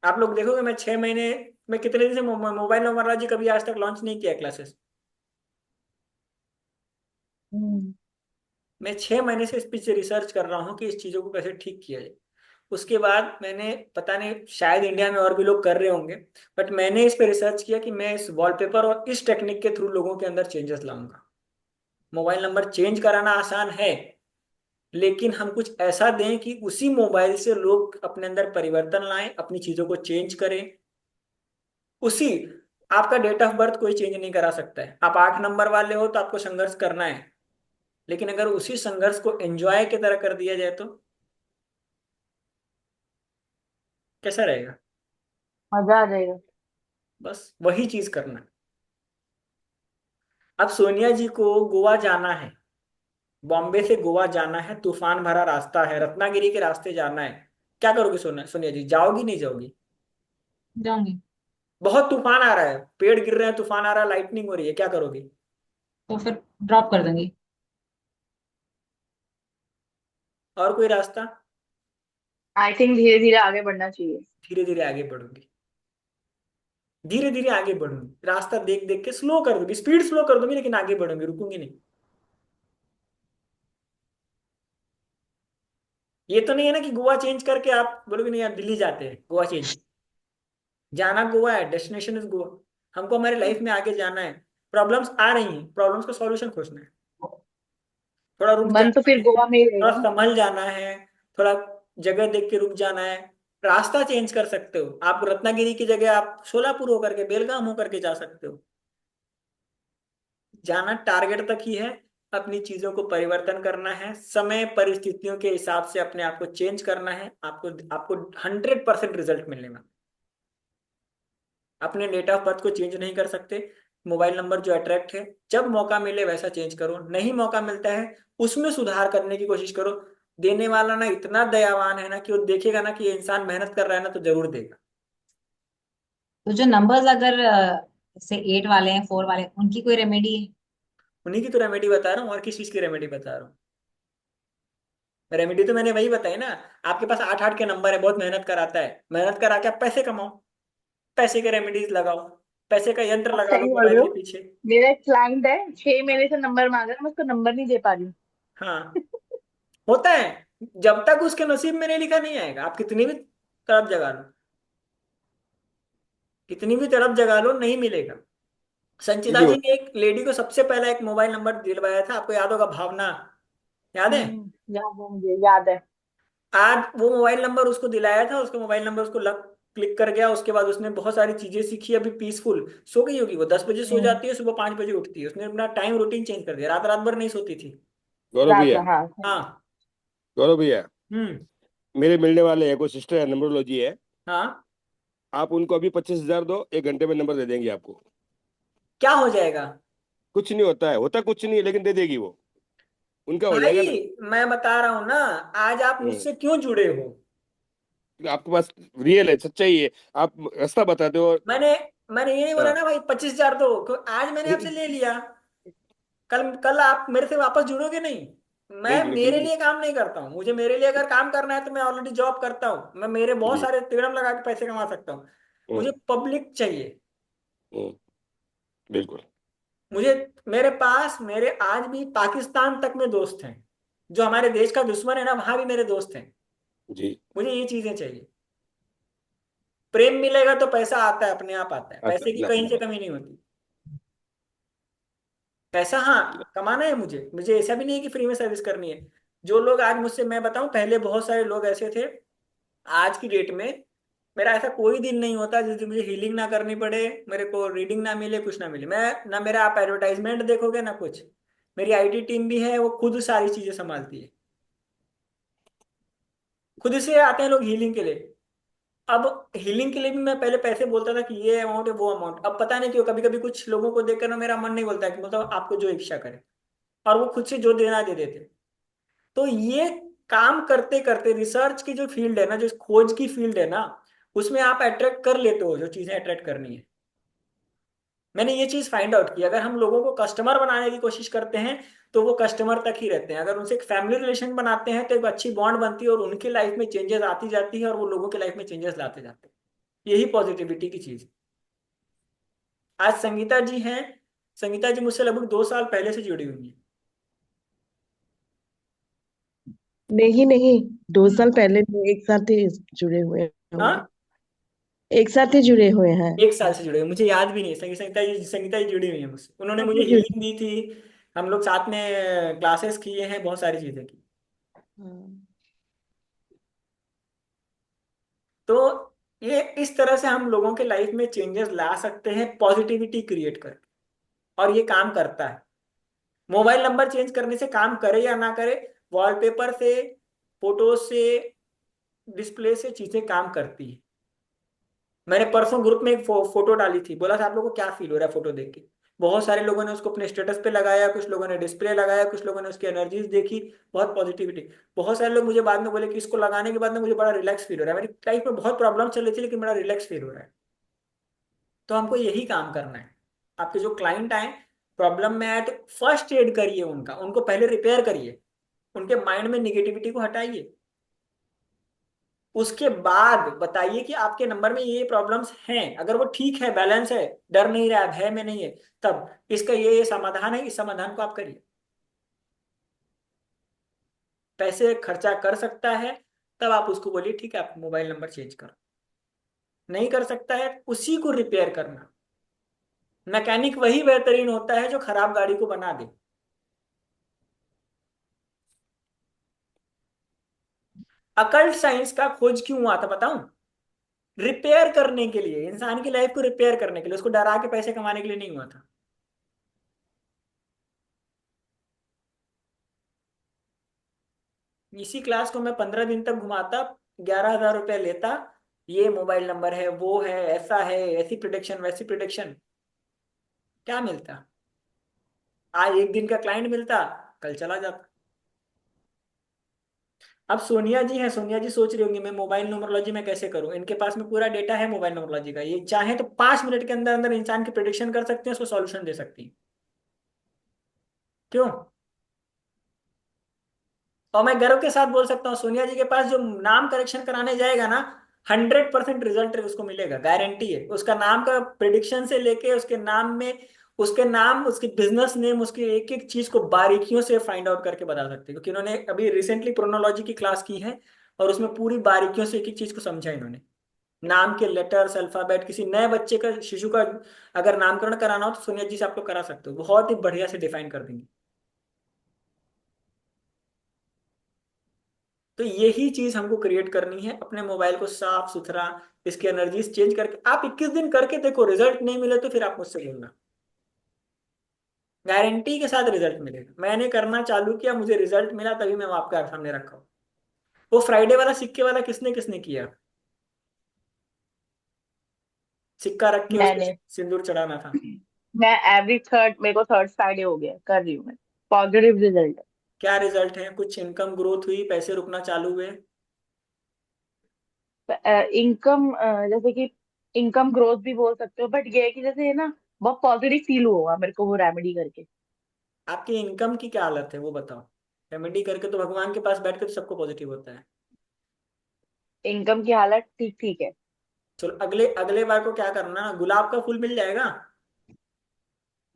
आप लोग देखोगे मैं 6 महीने में कितने दिन से मोबाइल नंबरलॉजी कभी आज तक लॉन्च नहीं किया क्लासेस। हम्म। मैं 6 महीने से इस पीछे रिसर्च कर रहा हूँ कि इस चीजों को कैसे ठीक किया जाए। उसके बाद मैंने, पता नहीं शायद इंडिया में और भी लोग कर रहे होंगे, बट मैंने इस पे रिसर्च किया कि मैं इस वॉलपेपर और इस टेक्निक के थ्रू लोगों के अंदर चेंजेस लाऊंगा। मोबाइल नंबर चेंज कराना आसान है, लेकिन हम कुछ ऐसा दें कि उसी मोबाइल से लोग अपने अंदर परिवर्तन लाएं, अपनी चीजों को चेंज करें। उसी, आपका डेट ऑफ बर्थ कोई चेंज नहीं करा सकता है। आप 8 नंबर वाले हो तो आपको संघर्ष करना है। लेकिन अगर उसी संघर्ष को एंजॉय की तरह कर दिया जाए तो कैसा रहेगा? मजा आ जाएगा। बस वही चीज करना है। अब सोनिया जी को गोवा जाना है, बॉम्बे से गोवा जाना है, तूफान भरा रास्ता है, रत्नागिरी के रास्ते जाना है। क्या करोगे सोनिया सोनिया जी, जाओगी नहीं जाओगी? जाऊंगी। बहुत तूफान आ रहा है, पेड़ गिर रहे हैं, तूफान आ रहा है, लाइटनिंग हो रही है, क्या करोगी? तो फिर ड्रॉप कर दूंगी। और कोई रास्ता? आई थिंक धीरे धीरे आगे बढ़ना चाहिए। धीरे धीरे आगे बढ़ूंगी, धीरे धीरे आगे बढ़ूंगी, रास्ता देख देख के स्लो कर दूंगी, स्पीड स्लो कर दूंगी, लेकिन आगे बढ़ूंगी, रुकूंगी नहीं। ये तो नहीं है ना कि गोवा चेंज करके आप बोलोगे नहीं आप दिल्ली जाते हैं, गोवा चेंज। जाना गोवा है, डेस्टिनेशन इज गोवा। हमको हमारे लाइफ में आगे जाना है। प्रॉब्लम्स आ रही हैं, प्रॉब्लम्स का सॉल्यूशन खोजना है। थोड़ा रुक मन तो जाना फिर है, गोवा में ही थोड़ा रहेगा ना। संभल जाना है, थोड़ा जगह देख के रुक जाना है। रास्ता चेंज कर सकते हो आप, रत्नागिरी की जगह आप सोलापुर होकर के, बेलगाम होकर के जा सकते हो। जाना टारगेट तक ही है। अपनी चीजों को परिवर्तन करना है, समय परिस्थितियों के हिसाब से अपने आप को चेंज करना है। आपको आपको 100% रिजल्ट मिलने में। अपने डेट ऑफ बर्थ को चेंज नहीं कर सकते, मोबाइल नंबर जो अट्रैक्ट है, जब मौका मिले वैसा चेंज करो, नहीं मौका मिलता है उसमें सुधार करने की कोशिश करो। देने वाला ना इतना दयावान है ना कि वो देखेगा ना कि ये इंसान मेहनत कर रहा है ना, तो जरूर देगा। तो जो नंबर्स अगर जैसे 8 वाले हैं, 4 वाले हैं, उनकी कोई रेमेडी है? उन्हीं की तो रेमेडी बता रहा हूँ, और किस चीज की रेमेडी बता रहा हूँ? रेमेडी तो मैंने वही बताई ना। आपके पास 8 8 के नंबर है, बहुत मेहनत कराता है, मेहनत करा के आप पैसे कमाओ, पैसे के रेमेडीज लगाओ, पैसे का यंत्र आप लगा लो सही बोल मोबाइल रहे के हो। पीछे। मेरा एक क्लाइंट है, 6 महीने से नंबर मांग रहा है, मैं उसको नंबर नहीं दे पा रही हूँ। हाँ, होता है। जब तक उसके नसीब में नहीं लिखा नहीं आएगा, आप कितनी भी तड़प जगा लो, कितनी भी तड़प जगा लो, नहीं मिलेगा। संचिता इजी जी होता ने एक लेडी को सबसे पहला एक मोबाइल नंबर दिलवाया था, आपको याद होगा, भावना, याद है? याद है, मुझे याद है। आज वो मोबाइल नंबर उसको दिलाया था, उसका मोबाइल नंबर उसको लग क्लिक कर गया, उसके बाद उसने बहुत सारी चीजें सीखी, अभी पीसफुल सो गई होगी। वो 10 बजे सो हम्म। जाती है, सुबह 5 बजे उठती है, उसने अपना टाइम रूटीन चेंज कर दिया, रात रात भर नहीं सोती थी। गौरव रात भैया, में, हाँ। हाँ। गौरव भैया, हम्म। मेरे मिलने वाले हैं, कोई सिस्टर है, नंबरोलॉजी है। हाँ। आप उनको अभी 25,000 दो, 1 घंटे में नंबर दे देंगे आपको। क्या हो जाएगा? कुछ नहीं होता है, होता कुछ नहीं है, लेकिन दे देगी वो। उनका हो जाएगा ना। भाई मैं बता रहा हूं ना, आज आप हम्म। मुझसे क्यों जुड़े हो? आपके पास रियल है, सच्चाई है। आप रास्ता बताते हो। मैंने मैंने ये नहीं बोला हाँ। ना भाई 25,000 दो, आज मैंने आपसे ले लिया, कल कल आप मेरे से वापस जुड़ोगे नहीं। मैं नहीं, मेरे बिल्कुल। लिए काम नहीं करता हूँ, मुझे मेरे लिए अगर काम करना है तो मैं ऑलरेडी जॉब करता हूँ, मैं मेरे बहुत जी। सारे तिगड़म लगा के पैसे कमा सकता हूँ। मुझे हम्म। पब्लिक चाहिए। हम्म। बिल्कुल। मुझे मेरे पास मेरे आज भी पाकिस्तान तक में दोस्त हैं, जो हमारे देश का दुश्मन है ना, वहां भी मेरे दोस्त हैं। जी। मुझे ये चीजें चाहिए। प्रेम मिलेगा तो पैसा आता है, अपने आप आता है, आता पैसे की ना, कहीं से ना। कमी नहीं होती। पैसा हाँ कमाना है, मुझे मुझे ऐसा भी नहीं है कि फ्री में सर्विस करनी है। जो लोग आज मुझसे, मैं बताऊं, पहले बहुत सारे लोग ऐसे थे, आज की डेट में मेरा ऐसा कोई दिन नहीं होता जिस दिन मुझे हीलिंग ना करनी पड़े, मेरे को रीडिंग ना मिले, कुछ ना मिले। मैं ना, मेरा आप एडवर्टाइजमेंट देखोगे ना कुछ। मेरी आईटी टीम भी है, वो खुद सारी चीजें संभालती है, खुद से आते हैं लोग हीलिंग के लिए। अब हीलिंग के लिए भी मैं पहले पैसे बोलता था कि ये अमाउंट है वो अमाउंट, अब पता नहीं क्यों कभी कभी कुछ लोगों को देखकर ना मेरा मन नहीं बोलता है कि मतलब आपको जो इच्छा करे, और वो खुद से जो देना दे देते। तो ये काम करते करते रिसर्च की जो फील्ड है ना, जो खोज की फील्ड है ना, उसमें आप अट्रैक्ट कर लेते हो जो चीजें अट्रैक्ट करनी है। मैंने ये चीज फाइंड आउट की, अगर हम लोगों को कस्टमर बनाने की कोशिश करते हैं तो वो कस्टमर तक ही रहते हैं, अगर उनसे एक फैमिली रिलेशन बनाते हैं तो एक अच्छी बॉन्ड बनती है, और उनकी लाइफ में चेंजेस आती जाती है, और वो लोगों की लाइफ में चेंजेस लाते जाते हैं। यही पॉजिटिविटी की चीज है। आज संगीता जी हैं, संगीता जी मुझसे लगभग 2 साल पहले से जुड़ी हुई हैं। नहीं नहीं, 2 साल हम्म। पहले नहीं, एक साथ ही जुड़े हुए होंगे। हाँ, एक साथ ही जुड़े हुए हैं। 1 साल से जुड़े हुए, मुझे याद भी नहीं। संगीता जी जुड़ी हुई है मुझसे, उन्होंने साथ मुझे ही जुड़े। हीलिंग दी थी, हम लोग साथ में क्लासेस किए हैं, बहुत सारी चीजें की। हाँ। तो ये इस तरह से हम लोगों के लाइफ में चेंजेस ला सकते हैं, पॉजिटिविटी क्रिएट करके, और ये काम करता है। मोबाइल नंबर चेंज करने से काम करे या ना करे, वॉलपेपर से, फोटोज से, डिस्प्ले से चीजें काम करती है। मैंने परसों ग्रुप में एक फोटो डाली थी, बोला था आप लोगों को क्या फील हो रहा है फोटो देख के। बहुत सारे लोगों ने उसको अपने स्टेटस पे लगाया, कुछ लोगों ने डिस्प्ले लगाया, कुछ लोगों ने उसकी एनर्जीज देखी, बहुत पॉजिटिविटी। बहुत सारे लोग मुझे बाद में बोले कि इसको लगाने के बाद में मुझे बड़ा रिलैक्स फील हो रहा है, मेरी लाइफ में बहुत प्रॉब्लम चल रही थी लेकिन बड़ा रिलैक्स फील हो रहा है। तो हमको यही काम करना है। आपके जो क्लाइंट आए प्रॉब्लम में आए तो फर्स्ट एड करिए उनका, उनको पहले रिपेयर करिए, उनके माइंड में निगेटिविटी को हटाइए। उसके बाद बताइए कि आपके नंबर में ये प्रॉब्लम्स हैं, अगर वो ठीक है, बैलेंस है, डर नहीं रहा है, भय में नहीं है, तब इसका ये समाधान है, इस समाधान को आप करिए। पैसे खर्चा कर सकता है तब आप उसको बोलिए ठीक है आप मोबाइल नंबर चेंज करो। नहीं कर सकता है उसी को रिपेयर करना। मैकेनिक वही बेहतरीन होता है जो खराब गाड़ी को बना दे। अकल्ट साइंस का खोज क्यों हुआ था बताऊं? रिपेयर करने के लिए, इंसान की लाइफ को रिपेयर करने के लिए, उसको डरा के पैसे कमाने के लिए नहीं हुआ था। इसी क्लास को मैं 15 दिन तक घुमाता, 11,000 रुपये लेता, ये मोबाइल नंबर है, वो है, ऐसा है, ऐसी प्रिडिक्शन वैसी प्रिडिक्शन, क्या मिलता? आज एक दिन का क्लाइंट मिलता, कल चला जाता। अब सोनिया जी हैं, सोनिया जी सोच रही होंगी मैं मोबाइल न्यूमरोलॉजी में कैसे करूं, इनके पास में पूरा डेटा है मोबाइल न्यूमरोलॉजी का, ये चाहे तो 5 मिनट के अंदर अंदर इंसान की प्रिडिक्शन कर सकते हैं, उसको सॉल्यूशन दे सकती हैं। क्यों? और मैं गर्व के साथ बोल सकता हूँ सोनिया जी के पास जो नाम करेक्शन कराने जाएगा ना, 100% रिजल्ट उसको मिलेगा, गारंटी है। उसका नाम का प्रिडिक्शन से लेके उसके नाम में, उसके नाम, उसकी बिजनेस नेम, उसकी एक एक चीज को बारीकियों से फाइंड आउट करके बता सकते हैं, क्योंकि इन्होंने अभी रिसेंटली प्रोनोलॉजी की क्लास की है और उसमें पूरी बारीकियों से एक एक चीज को समझा इन्होंने। नाम के लेटर्स, अल्फाबेट, किसी नए बच्चे का, शिशु का अगर नामकरण कराना हो तो सोनिया जी से आप लोग करा सकते हो, बहुत ही बढ़िया से डिफाइन कर देंगे। तो यही चीज हमको क्रिएट करनी है, अपने मोबाइल को साफ सुथरा, इसकी एनर्जीज चेंज करके आप 21 दिन करके देखो, रिजल्ट नहीं मिले तो फिर आप मुझसे बोलना, गारंटी के साथ रिजल्ट मिलेगा। मैंने करना चालू किया, मुझे रिजल्ट मिला, तभी मैं आपके सामने रखा हूं। वो फ्राइडे वाला सिक्के वाला किसने किसने किया? सिक्का रख के उस पे मैंने सिंदूर चढ़ाना था। मैं एवरी थर्ड, मेरे को थर्ड फ्राइडे हो गया कर रही हूँ मैं। Positive result. क्या रिजल्ट है? कुछ इनकम ग्रोथ हुई, पैसे रुकना चालू हुए? इनकम, जैसे कि इनकम ग्रोथ भी बोल सकते हो, बट ये है कि जैसे है ना, बहुत पॉजिटिव फील हुआ मेरे को वो रेमेडी करके। आपकी इनकम की क्या हालत है वो बताओ। रेमेडी करके तो भगवान के पास बैठ के तो सबको पॉजिटिव होता है। इनकम की हालत ठीक ठीक है। चलो अगले अगले बार को क्या करना ना, गुलाब का फूल मिल जाएगा।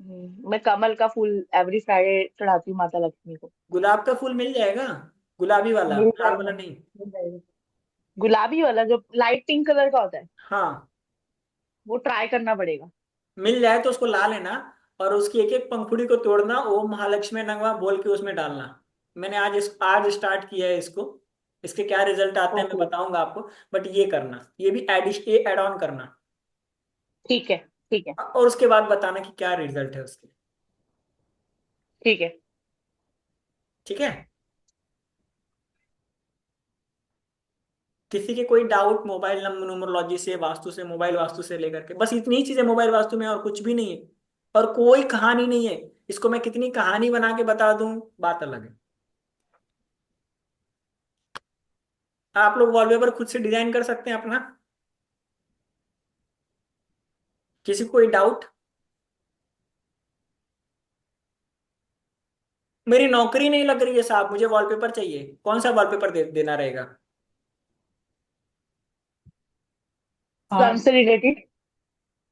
मैं कमल का फूल एवरी फ्राइडे चढ़ाती हूँ माता लक्ष्मी को। गुलाब का फूल मिल जाएगा, गुलाबी वाला, मिल लाल जाएगा, वाला नहीं। मिल जाएगा। गुलाबी वाला जो लाइट पिंक कलर का होता है, हाँ, वो ट्राई करना पड़ेगा। मिल जाए तो उसको ला लेना, और उसकी एक एक पंखुड़ी को तोड़ना, ओम महालक्ष्मी नमः बोल के उसमें डालना। मैंने आज स्टार्ट किया है इसको, इसके क्या रिजल्ट आते हैं मैं ओके। बताऊंगा आपको। बट ये करना, ये भी एड ऑन करना, ठीक है, ठीक है, और उसके बाद बताना कि क्या रिजल्ट है उसके। ठीक है। ठीक है? किसी के कोई डाउट मोबाइल नंबर न्यूमरोलॉजी से, वास्तु से, मोबाइल वास्तु से लेकर के, बस इतनी ही चीजें मोबाइल वास्तु में, और कुछ भी नहीं है, और कोई कहानी नहीं है। इसको मैं कितनी कहानी बना के बता दूं, बात अलग है। आप लोग वॉलपेपर खुद से डिजाइन कर सकते हैं अपना। किसी को कोई डाउट? मेरी नौकरी नहीं लग रही है साहब, मुझे वॉलपेपर चाहिए, कौन सा वॉलपेपर देना रहेगा? सन हॉर्स। से रिलेटेड।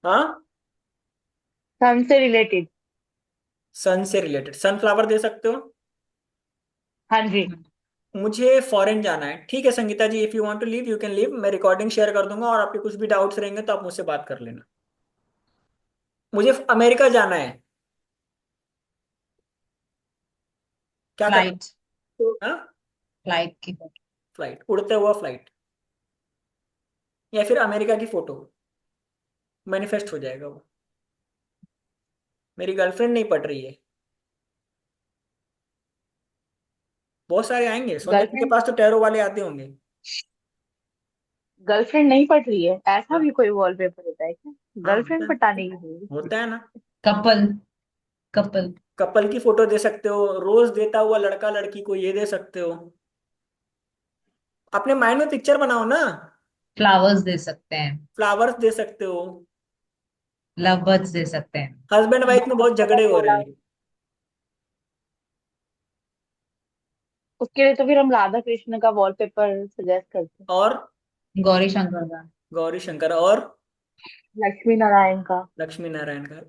हाँ, सन से रिलेटेड। सन से रिलेटेड सनफ्लावर दे सकते हो। हाँ जी। मुझे फॉरेन जाना है, ठीक है Sangeeta ji, if you want to leave you can leave, मैं रिकॉर्डिंग शेयर कर दूंगा, और आपके कुछ भी डाउट्स रहेंगे तो आप मुझसे बात कर लेना। मुझे अमेरिका जाना है, क्या करना? फ्लाइट। हाँ, फ्लाइट की फोटो। फ्लाइट, उड़ते हुआ फ्लाइट, या फिर अमेरिका की फोटो, मैनिफेस्ट हो जाएगा वो। मेरी गर्लफ्रेंड नहीं पढ़ रही है, बहुत सारे आएंगे, सोनिया जी के गर्लफ्रेंड पास तो टैरो वाले आते होंगे। गर्लफ्रेंड नहीं पट रही है, ऐसा हाँ भी कोई वॉलपेपर होता है क्या? हाँ, होता गर्लफ्रेंड है, पटाने की होगी। होता है ना। Couple, couple. कपल की फोटो दे सकते हो, रोज देता हुआ लड़का लड़की को ये दे सकते हो। अपने माइंड में पिक्चर बनाओ ना। फ्लावर्स दे सकते हैं। फ्लावर्स दे सकते हो। लव बर्ड्स दे सकते हैं। हस्बैंड वाइफ में बहुत झगड़े हो रहे हैं। उसके लिए तो फिर हम राधा कृष्ण का वॉलपेपर सजेस्ट करते हैं। और गौरी शंकर का। गौरी शंकर, और लक्ष्मी नारायण का। लक्ष्मी नारायण का,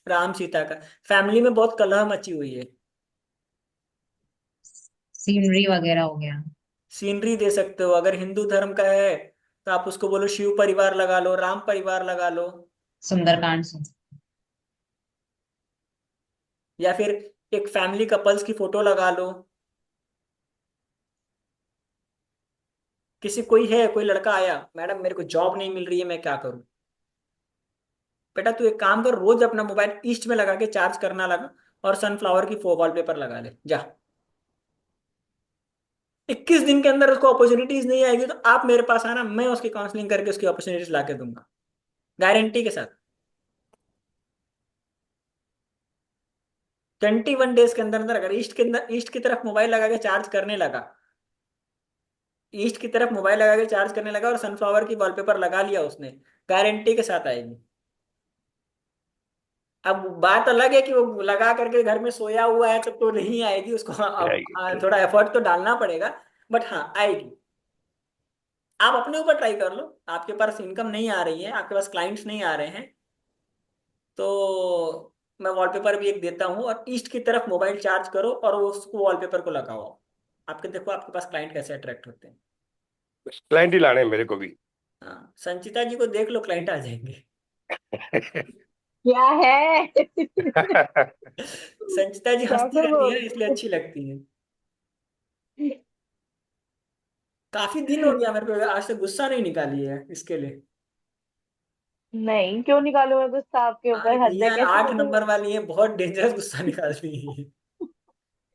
राम सीता का। फैमिली में बहुत कलह मची हुई है। सीनरी वगैरह हो गया। सीनरी दे सकते हो, अगर हिंदू धर्म का है तो आप उसको बोलो शिव परिवार लगा लो, राम परिवार लगा लो। सुंदरकांड सुन। या फिर एक फैमिली कपल्स की फोटो लगा लो। किसी कोई है, कोई लड़का आया, मैडम मेरे को जॉब नहीं मिल रही है, मैं क्या करूं। बेटा तू एक काम कर, रोज अपना मोबाइल ईस्ट में लगा के चार्ज करना लगा, और सनफ्लावर की वॉलपेपर लगा ले जा। 21 दिन के अंदर उसको अपॉर्चुनिटीज नहीं आएगी तो आप मेरे पास आना, मैं उसकी काउंसलिंग करके उसकी अपॉर्चुनिटीज ला के दूंगा, गारंटी के साथ। 21 डेज के अंदर अंदर अगर ईस्ट के अंदर, ईस्ट की तरफ मोबाइल लगा के चार्ज करने लगा, ईस्ट की तरफ मोबाइल लगा के चार्ज करने लगा और सनफ्लावर की वॉलपेपर लगा लिया उसने, गारंटी के साथ आएगी। अब बात अलग है कि वो लगा करके घर में सोया हुआ है तो नहीं आएगी उसको, अब आएगी तो। थोड़ा एफर्ट तो डालना पड़ेगा, बट हाँ आएगी। आप अपने ऊपर ट्राई कर लो। आपके पास इनकम नहीं आ रही है, आपके पास क्लाइंट्स नहीं आ रहे हैं, तो मैं वॉलपेपर भी एक देता हूँ, और ईस्ट की तरफ मोबाइल चार्ज करो और उसको वॉलपेपर को लगाओ। आपके देखो आपके पास क्लाइंट कैसे अट्रैक्ट होते हैं। क्लाइंट ही लाने हैं मेरे को भी। हाँ, संचिता जी को देख लो, क्लाइंट आ जाएंगे। क्या है? संचिता जी हंसती कैसे रहती है बोल ना, इसलिए रहे अच्छी लगती है। हो? काफी दिन हो गया मेरे को, आज से गुस्सा नहीं निकाली है इसके लिए। नहीं, क्यों निकालूंगा गुस्सा आपके अरे ऊपर? हद है, भैया कैसी 8 नंबर बातें वाली है, बहुत डेंजरस गुस्सा निकालती है।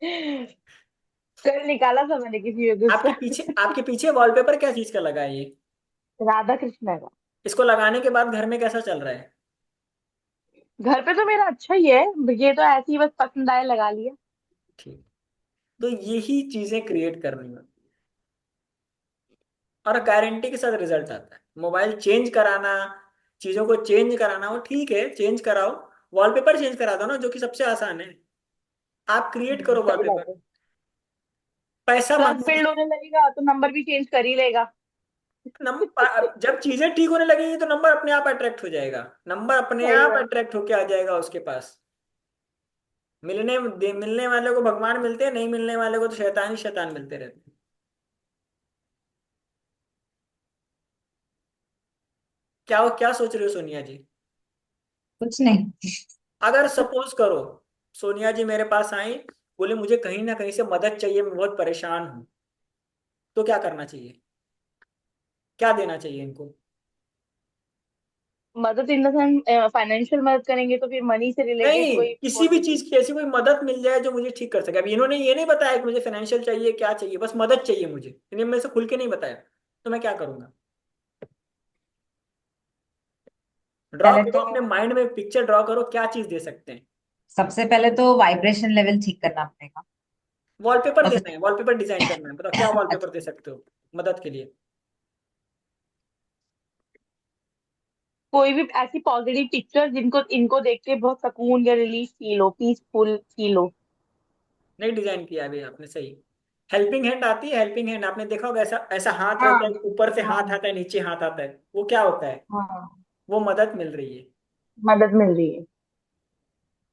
कर। कल निकाला था मैंने किसी पे गुस्सा। आपके पीछे वॉलपेपर क्या चीज का लगा है ये? राधा कृष्ण का। इसको लगाने के बाद घर में कैसा चल रहा है? घर पे तो मेरा अच्छा ही है, ये तो ऐसे ही बस पसंद आए लगा लिया। ठीक। तो यही चीजें क्रिएट करनी होती है, और गारंटी के साथ रिजल्ट आता है। मोबाइल चेंज कराना, चीजों को चेंज कराना, वो ठीक है, चेंज कराओ। वॉलपेपर चेंज करा दो ना, जो कि सबसे आसान है। आप क्रिएट करो सही बात वॉलपेपर, है। पैसा ट्रस्ट मंगो। बिल्ड होने लगेगा तो नंबर भी चेंज कर ही लेगा। जब चीजें ठीक होने लगेंगी तो नंबर अपने आप अट्रैक्ट हो जाएगा, नंबर अपने सही आप बात। अट्रैक्ट होके आ जाएगा उसके पास। मिलने वाले को भगवान मिलते हैं, नहीं मिलने वाले को तो शैतान ही शैतान मिलते रहते हैं। क्या सोच रहे हो सोनिया जी? कुछ नहीं। अगर सपोज करो सोनिया जी मेरे पास आई, बोले मुझे कहीं ना कहीं से मदद चाहिए, मैं बहुत परेशान हूं, तो क्या करना चाहिए? क्या देना चाहिए इनको? मदद इन द सेंस फाइनेंशियल मदद करेंगे तो फिर मनी से रिलेटेड नहीं, कोई किसी भी पॉलिसी। चीज की ऐसी कोई मदद मिल जाए जो मुझे ठीक कर सके। अभी इन्होंने ये नहीं बताया कि मुझे फाइनेंशियल चाहिए, क्या चाहिए, बस मदद चाहिए मुझे, इन्हें मेरे से खुल के नहीं बताया, तो मैं क्या करूंगा? ड्रॉ पहले करो, तो अपने माइंड में पिक्चर ड्रॉ करो, क्या चीज दे सकते हैं। सबसे पहले तो वाइब्रेशन लेवल ठीक करना पड़ेगा। वॉलपेपर और देना है, वॉलपेपर डिजाइन करना है, बताओ क्या अच्छा, वॉलपेपर दे सकते हो मदद के लिए? कोई भी ऐसी पॉजिटिव पिक्चर जिनको इनको देख के बहुत सुकून या रिलीफ फील हो, पीसफुल फील हो। नहीं डिजाइन किया अभी आपने, सही। हेल्पिंग हैंड आती है, हेल्पिंग हैंड आपने देखा होगा, ऐसा ऐसा हाथ हाँ रहता है, ऊपर से हाथ हाँ आता है, नीचे हाथ आता है, वो क्या होता है? हाँ। वो मदद मिल रही है। मदद मिल रही है।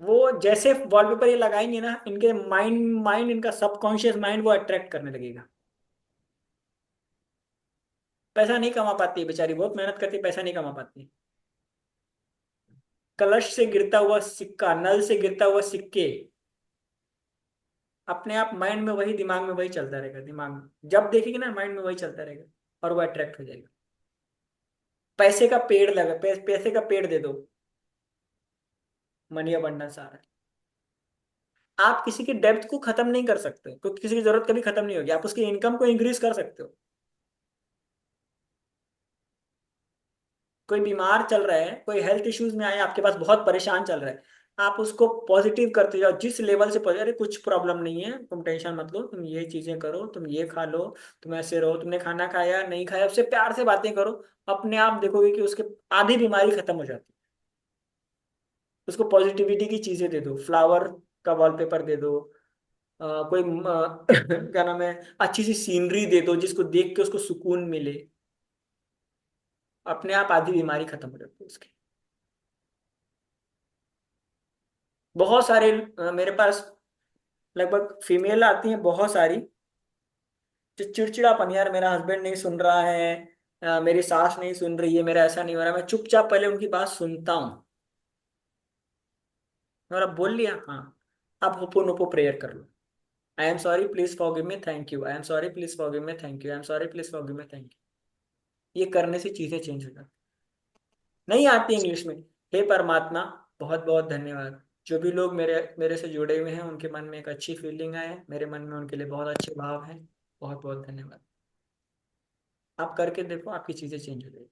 वो जैसे वॉलपेपर ये लगाएंगे ना, इनके माइंड माइंड इनका सबकॉन्शियस माइंड वो अट्रैक्ट करने लगेगा। पैसा नहीं कमा पाती है बेचारी, बहुत मेहनत करती है, पैसा नहीं कमा पाती। कलश से गिरता हुआ सिक्का, नल से गिरता हुआ सिक्के, अपने आप माइंड में वही, दिमाग में वही चलता रहेगा, दिमाग में जब देखेगी ना माइंड में वही चलता रहेगा, और वो अट्रैक्ट हो जाएगा। पैसे का पेड़ लगा, पैसे का पेड़ दे दो, मनी अबंडेंस आ रहा है। आप किसी की डेब्ट को खत्म नहीं कर सकते, क्योंकि किसी की जरूरत कभी खत्म नहीं होगी। आप उसकी इनकम को इंक्रीज कर सकते हो। कोई बीमार चल रहा है, कोई हेल्थ इश्यूज में आए, आपके पास बहुत परेशान चल रहा है, आप उसको पॉजिटिव करते जाओ, जिस लेवल से पॉजिटिव, अरे कुछ प्रॉब्लम नहीं है, तुम टेंशन मत लो, तुम ये चीजें करो, तुम ये खा लो, तुम ऐसे रहो, तुमने खाना खाया नहीं खाया, उससे प्यार से बातें करो, अपने आप देखोगे कि उसके आधी बीमारी खत्म हो जाती है। उसको पॉजिटिविटी की चीजें दे दो, फ्लावर का वॉलपेपर दे दो, कोई क्या नाम है, अच्छी सी सीनरी दे दो जिसको देख के उसको सुकून मिले, अपने आप आधी बीमारी खत्म हो जाती है उसकी। बहुत सारे मेरे पास लगभग फीमेल आती हैं बहुत सारी, जो चिड़चिड़ापन, यार मेरा हस्बैंड नहीं सुन रहा है, मेरी सास नहीं सुन रही है, मेरा ऐसा नहीं हो रहा, मैं चुपचाप पहले उनकी बात सुनता हूँ, और अब बोल लिया, हाँ, आप होपोनोपो प्रेयर कर लो, I am sorry please forgive me thank you, I am sorry please forgive me thank you, I am sorry please forgive me thank you. ये करने से चीजें चेंज हो जाती। नहीं आती इंग्लिश में। हे परमात्मा, बहुत बहुत धन्यवाद, जो भी लोग मेरे मेरे से जुड़े हुए हैं उनके मन में एक अच्छी फीलिंग आए, मेरे मन में उनके लिए बहुत अच्छे भाव हैं, बहुत बहुत धन्यवाद। आप करके देखो, आपकी चीजें चेंज हो जाएगी।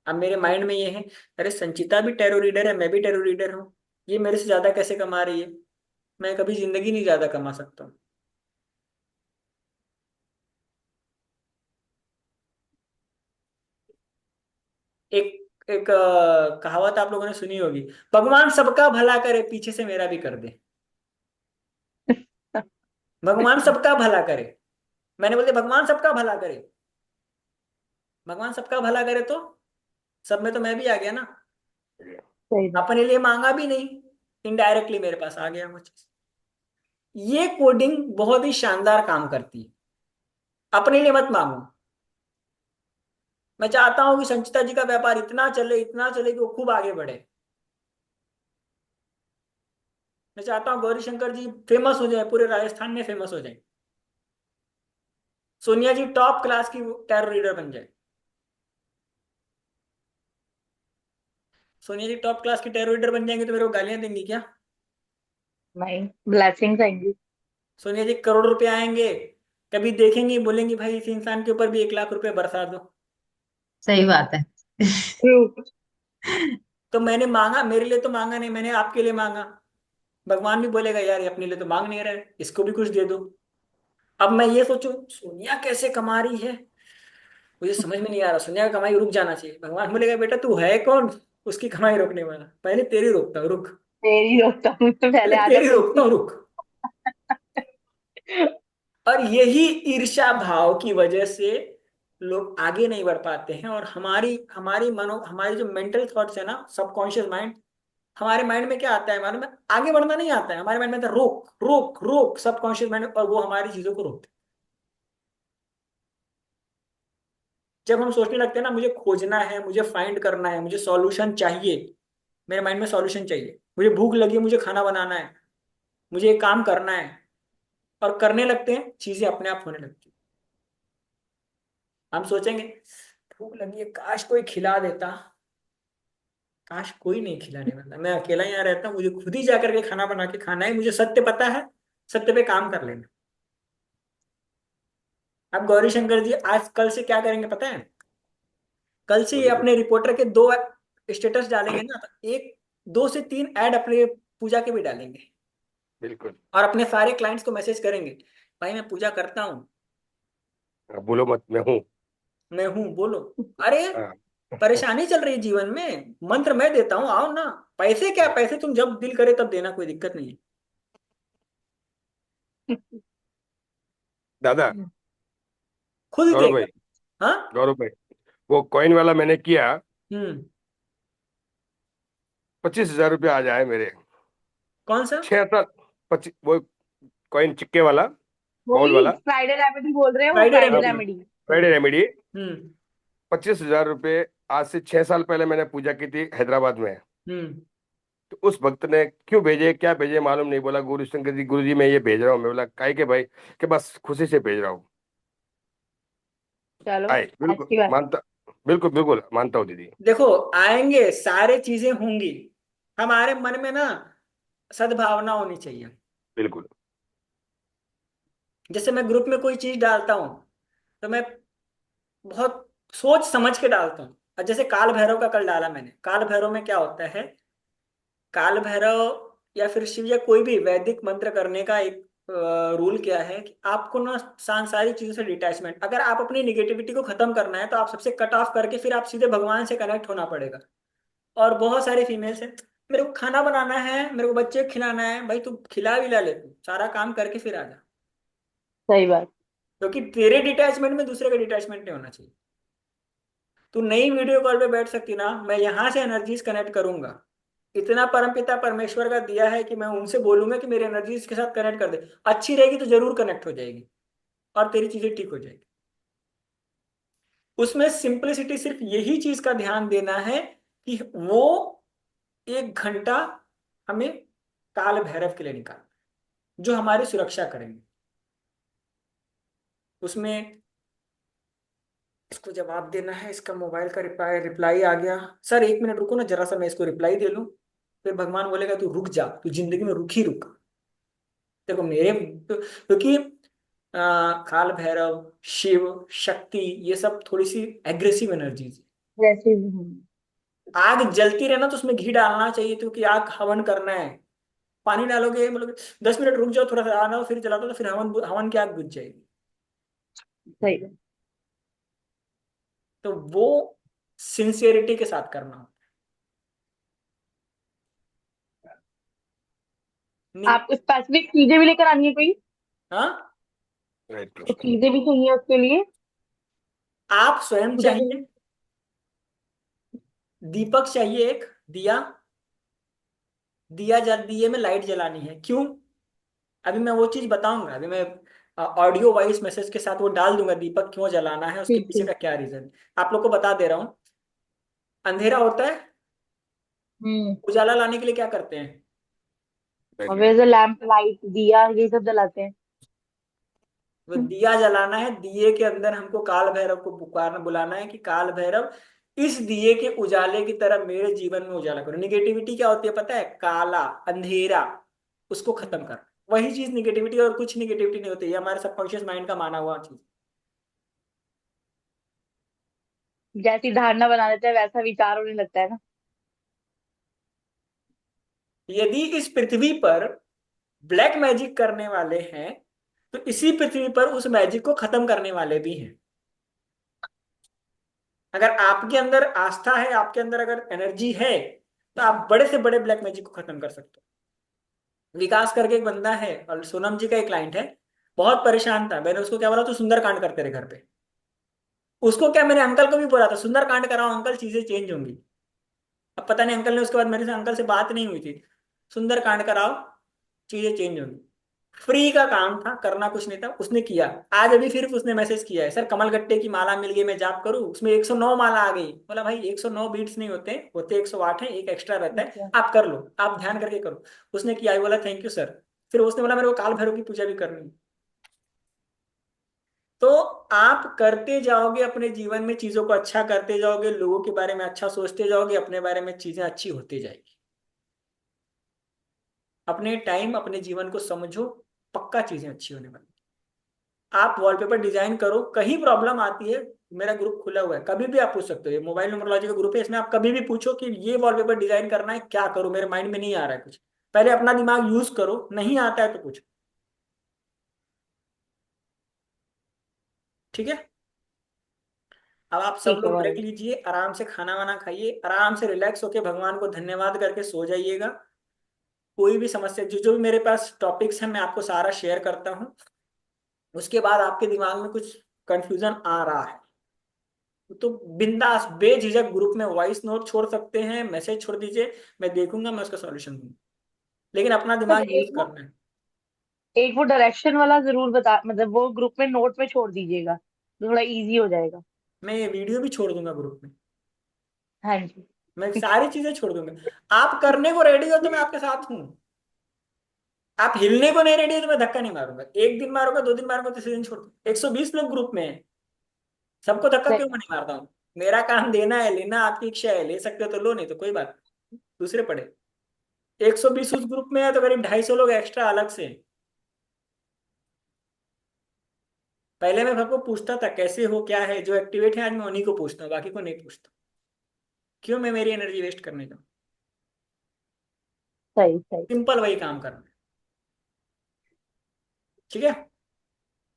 अब मेरे माइंड में ये है, अरे संचिता भी टैरो रीडर है, मैं भी टैरो रीडर हूँ, ये मेरे से ज्यादा कैसे कमा रही है, मैं कभी जिंदगी नहीं ज्यादा कमा सकता हूँ। एक एक कहावत आप लोगों ने सुनी होगी, भगवान सबका भला करे, पीछे से मेरा भी कर दे। भगवान सबका भला करे, मैंने बोलते भगवान सबका भला करे, भगवान सबका भला करे तो सब में तो मैं भी आ गया ना, सही बात। अपने लिए मांगा भी नहीं, इनडायरेक्टली मेरे पास आ गया वो चीज। ये कोडिंग बहुत ही शानदार काम करती है। अपने लिए मत मांगो। मैं चाहता हूं कि संचिता जी का व्यापार इतना चले कि वो खूब आगे बढ़े। मैं चाहता हूँ गौरी शंकर जी फेमस हो जाए, पूरे राजस्थान में फेमस हो जाए, सोनिया जी टॉप क्लास की टैरो रीडर बन जाए। सोनिया जी टॉप क्लास की टैरो रीडर बन जाएंगे तो मेरे को गालियां देंगी क्या? नहीं, ब्लेसिंग्स आएंगी। सोनिया जी करोड़ रुपए आएंगे, कभी देखेंगी बोलेंगी भाई इस इंसान के ऊपर भी 1 लाख रुपए बरसा दो। सही बात है। ट्रू। तो मैंने मांगा, मेरे लिए तो मांगा नहीं, मैंने आपके लिए मांगा। भगवान भी बोलेगा यार ये अपने लिए तो मांग नहीं रहे, इसको भी कुछ दे दो। अब मैं ये सोचूं सोनिया कैसे कमा रही है, मुझे समझ में नहीं आ रहा, सोनिया का कमाई रुक जाना चाहिए। भगवान बोलेगा बेटा तू है कौन उसकी कमाई रोकने वाला, पहले तेरी रोकता हूँ, रुक, तेरी रोकता हूँ, पहले पहले आजा तेरी खुद रोकता की। हूँ, रुक। और यही ईर्ष्या भाव की वजह से लोग आगे नहीं बढ़ पाते हैं, और हमारी हमारी मनो हमारी जो मेंटल थॉट्स है ना, सबकॉन्शियस माइंड, हमारे माइंड में क्या आता है, हमारे में आगे बढ़ना नहीं आता है, हमारे माइंड में आता है रोक रोक रोक, सबकॉन्शियस माइंड, और वो हमारी चीजों को रोकते हैं। जब हम सोचने लगते हैं ना मुझे खोजना है, मुझे फाइंड करना है, मुझे सॉल्यूशन चाहिए, मेरे माइंड में सॉल्यूशन चाहिए, मुझे भूख लगी है, मुझे खाना बनाना है, मुझे एक काम करना है, और करने लगते हैं, चीजें अपने आप होने लगती हैं। हम सोचेंगे भूख लगी है, काश कोई खिला देता, काश कोई नहीं खिलाने वाला, मैं अकेला यहाँ रहता हूँ, मुझे खुद ही जाकर के खाना बना के खाना है, मुझे सत्य पता है, सत्य पे काम कर लेना। अब गौरी शंकर जी आज कल से क्या करेंगे पता है? कल से ये बोलिए अपने रिपोर्टर के 2 स्टेटस डालेंगे ना, तो 2 से 3 ऐड अपने पूजा के भी डालेंगे, बिल्कुल। और अपने सारे क्लाइंट्स को मैसेज करेंगे, भाई मैं पूजा करता हूँ, आप बोलो मत, मैं हूँ। मैं हूँ बोलो। अरे हाँ। परेशानी चल रही है जीवन में, मंत्र मैं देता हूँ, आओ ना। पैसे क्या, पैसे तुम जब दिल करे तब देना, कोई दिक्कत नहीं है। दादा, खुद ही गौरव देगा। भाई, हाँ। गौरव भाई, वो कॉइन वाला मैंने किया, हम्म। 25,000 रुपये आ जाए मेरे। कौन सा? 6 साल, 25, वो कॉइन चिक्के वाला, बाउल वही वाला। फ्राइडे रेमेडी बोल रहे हैं, वो फ्राइडे फ्राइडे हाँ, रेमेडी। रेमेडी। Friday remedy. हम्म। 25,000 रुपये आज से 6 साल पहले मैंने पूजा की थी हैदराबाद में। हम्म। तो उस भक्त ने क्यों भेजे, क्या भेजे मालूम नहीं, बोला गुरु शंकर जी, गुरु जी मैं ये भेज रहा हूँ। मैं बोला काहे के भाई, कि बस खुशी से भेज रहा हूँ। चलो, आए, बिल्कुल अच्छी बात। मानता, बिल्कुल बिल्कुल मानता हूँ दीदी। देखो आएंगे, सारे चीजें होंगी, हमारे मन में ना सद्भावना होनी चाहिए। बिल्कुल। जैसे मैं ग्रुप में कोई चीज डालता हूँ तो मैं बहुत सोच समझ के डालता हूँ। और जैसे काल भैरव का कल डाला मैंने, काल भैरव में क्या होता है, काल भैरव या फिर शिव या कोई भी वैदिक मंत्र करने का एक रूल क्या है कि आपको ना सांसारिक चीजों से डिटैचमेंट, अगर आप अपनी निगेटिविटी को खत्म करना है तो आप सबसे कट ऑफ करके फिर आप सीधे भगवान से कनेक्ट होना पड़ेगा। और बहुत सारे फीमेल्स हैं, मेरे को खाना बनाना है, मेरे को बच्चे को खिलाना है, भाई तू खिला विला ले, तू सारा काम करके फिर आ जा। सही बात। क्योंकि तेरे डिटैचमेंट में दूसरे का डिटैचमेंट नहीं होना चाहिए। तू नई वीडियो कॉल पे बैठ सकती ना, मैं यहाँ से एनर्जीज कनेक्ट करूंगा, इतना परमपिता परमेश्वर का दिया है कि मैं उनसे बोलूंगा कि मेरी एनर्जीज के साथ कनेक्ट कर दे, अच्छी रहेगी तो जरूर कनेक्ट हो जाएगी और तेरी चीजें ठीक हो जाएगी। उसमें सिंपलिसिटी सिर्फ यही चीज का ध्यान देना है कि वो 1 घंटा हमें काल भैरव के लिए निकाल, जो हमारी सुरक्षा करेंगे। उसमें इसको जवाब देना है, इसका मोबाइल का रिप्लाई रिप्लाई आ गया। सर 1 मिनट रुको ना जरा सा, मैं इसको रिप्लाई दे लूं, फिर भगवान बोलेगा तू रुक जा, तू जिंदगी में रुक ही रुक। देखो मेरे क्योंकि काल भैरव, शिव, शक्ति, ये सब थोड़ी सी एग्रेसिव एनर्जीज है। वैसे आग जलती रहे ना तो उसमें घी डालना चाहिए, क्योंकि आग हवन करना है। पानी डालोगे मतलब 10 मिनट रुक जाओ, थोड़ा सा आना हो फिर जला दो, तो फिर हवन हवन की आग बुझ जाएगी। सही बात। तो वो सिंसियरिटी के साथ करना होता है। आप स्पेसिफिक चीजें भी लेकर आनी है कोई? हाँ, राइट। कुछ चीजें भी चाहिए उसके लिए? आप स्वयं पूजा के चाहिए, लिए? दीपक चाहिए एक दिया, दिया जल दिए में लाइट जलानी है। क्यों? अभी मैं वो चीज बताऊंगा, अभी मैं ऑडियो वॉइस मैसेज के साथ वो डाल दूंगा, दीपक क्यों जलाना है, उसके ठीक पीछे का ठीक। क्या रीजन। आप लोग को बता दे रहा हूँ। अंधेरा होता है, हम्म। उजाला लाने के लिए क्या करते हैं? और वैसे लैंप लाइट दिया ये सब जलाते हैं। वो दिया जलाना है, दिए के अंदर हमको काल भैरव को पुकारना बुलाना है कि काल भैरव इस दिए के उजाले की तरह मेरे जीवन में उजाला करो। निगेटिविटी क्या होती है पता है? काला अंधेरा, उसको खत्म कर। वही चीज निगेटिविटी, और कुछ निगेटिविटी नहीं होती, ये हमारे सबकॉन्शियस माइंड का माना हुआ चीज। जैसी धारणा बना देते हैं वैसा विचार होने लगता है ना। यदि इस पृथ्वी पर ब्लैक मैजिक करने वाले हैं तो इसी पृथ्वी पर उस मैजिक को खत्म करने वाले भी हैं। अगर आपके अंदर आस्था है, आपके अंदर अगर एनर्जी है, तो आप बड़े से बड़े ब्लैक मैजिक को खत्म कर सकते हो। विकास करके एक बंदा है, और सोनम जी का एक क्लाइंट है, बहुत परेशान था। मैंने उसको क्या बोला, तू सुंदरकांड कर तेरे घर पे। उसको क्या, मैंने अंकल को भी बोला था सुंदरकांड कराओ अंकल, चीजें चेंज होंगी। अब पता नहीं अंकल ने, उसके बाद मेरे से अंकल से बात नहीं हुई थी। सुंदरकांड कराओ, चीजें चेंज होंगी। फ्री का काम था, करना कुछ नहीं था, उसने किया। आज अभी फिर उसने मैसेज किया है, सर कमलगट्टे की माला मिल गई, मैं जाप करूं, उसमें 109 माला आ गई। बोला भाई 109 बीट्स नहीं होते, होते 108 है, एक एक्स्ट्रा रहता है, अच्छा। आप कर लो, आप ध्यान करके करो। उसने किया, बोला थैंक यू सर। फिर उसने बोला मेरे को काल भैरव की पूजा भी करनी है। तो आप करते जाओगे अपने जीवन में, चीजों को अच्छा करते जाओगे, लोगों के बारे में अच्छा सोचते जाओगे, अपने बारे में चीजें अच्छी होती जाएगी। अपने टाइम अपने जीवन को समझो, पक्का चीजें अच्छी होने वाली। आप वॉलपेपर डिजाइन करो, कहीं प्रॉब्लम आती है, मेरा ग्रुप खुला हुआ है, कभी भी आप पूछ सकते हो। ये मोबाइल न्यूमरोलॉजी का ग्रुप है, इसमें आप कभी भी पूछो कि ये वॉलपेपर डिजाइन करना है, क्या करूं, मेरे माइंड में नहीं आ रहा है कुछ। पहले अपना दिमाग यूज करो, नहीं आता है तो पूछो। ठीक है। अब आप सब ठीक है लोग ब्रेक भाई। लीजिए, आराम से खाना वाना खाइए, आराम से रिलैक्स होके भगवान को धन्यवाद करके सो जाइएगा। कोई भी समस्या, जो जो भी मेरे पास टॉपिक्स हैं, मैं आपको सारा शेयर करता हूँ। उसके बाद आपके दिमाग में कुछ कंफ्यूजन आ रहा है तो बिंदास बेझिझक ग्रुप में वॉइस नोट छोड़ सकते हैं, मैसेज छोड़ दीजिए, मैं देखूंगा, मैं उसका सॉल्यूशन दूंगा। लेकिन अपना बस दिमाग यूज करना है। एक वो डायरेक्शन वाला जरूर बता, मतलब वो ग्रुप में नोट में छोड़ दीजिएगा तो थोड़ा इजी हो जाएगा। मैं ये वीडियो भी छोड़ दूंगा ग्रुप में, हाँ जी। मैं सारी चीजें छोड़ दूंगा। आप करने को रेडी हो तो मैं आपके साथ हूँ। आप हिलने को नहीं रेडी हो तो मैं धक्का नहीं मारूंगा। 1 दिन मारूंगा, 2 दिन मारूंगा, तीसरे दिन छोड़ दूंगा। 120 लोग ग्रुप में है, सबको धक्का क्यों मैं सही। नहीं मारता हूँ? मेरा काम देना है, लेना आपकी इच्छा है, ले सकते हो तो लो, नहीं तो कोई बात नहीं, दूसरे पड़े। 120 उस ग्रुप में है तो करीब 250 लोग एक्स्ट्रा अलग से हैं। पहले मैं सबको पूछता था कैसे हो क्या है, जो एक्टिवेट है आज मैं उन्हीं को पूछता हूँ, बाकी को नहीं पूछता। क्यों मैं मेरी एनर्जी वेस्ट करने जाऊँ? सही सही। सिंपल वही काम करना है। ठीक है,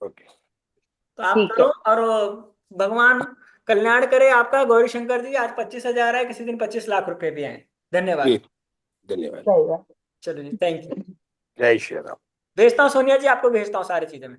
ओके। तो आप ठीक करो है। और भगवान कल्याण करे आपका। गौरी शंकर जी, आज 25,000 है, किसी दिन 25 लाख रुपए भी आए। जी, धन्यवाद। धन्यवाद। सही बात। चलो जी, थैंक यू। जय श्री राम। भेजता हूँ सोनिया जी, आपको भेजता हूँ सारी चीजें मैं।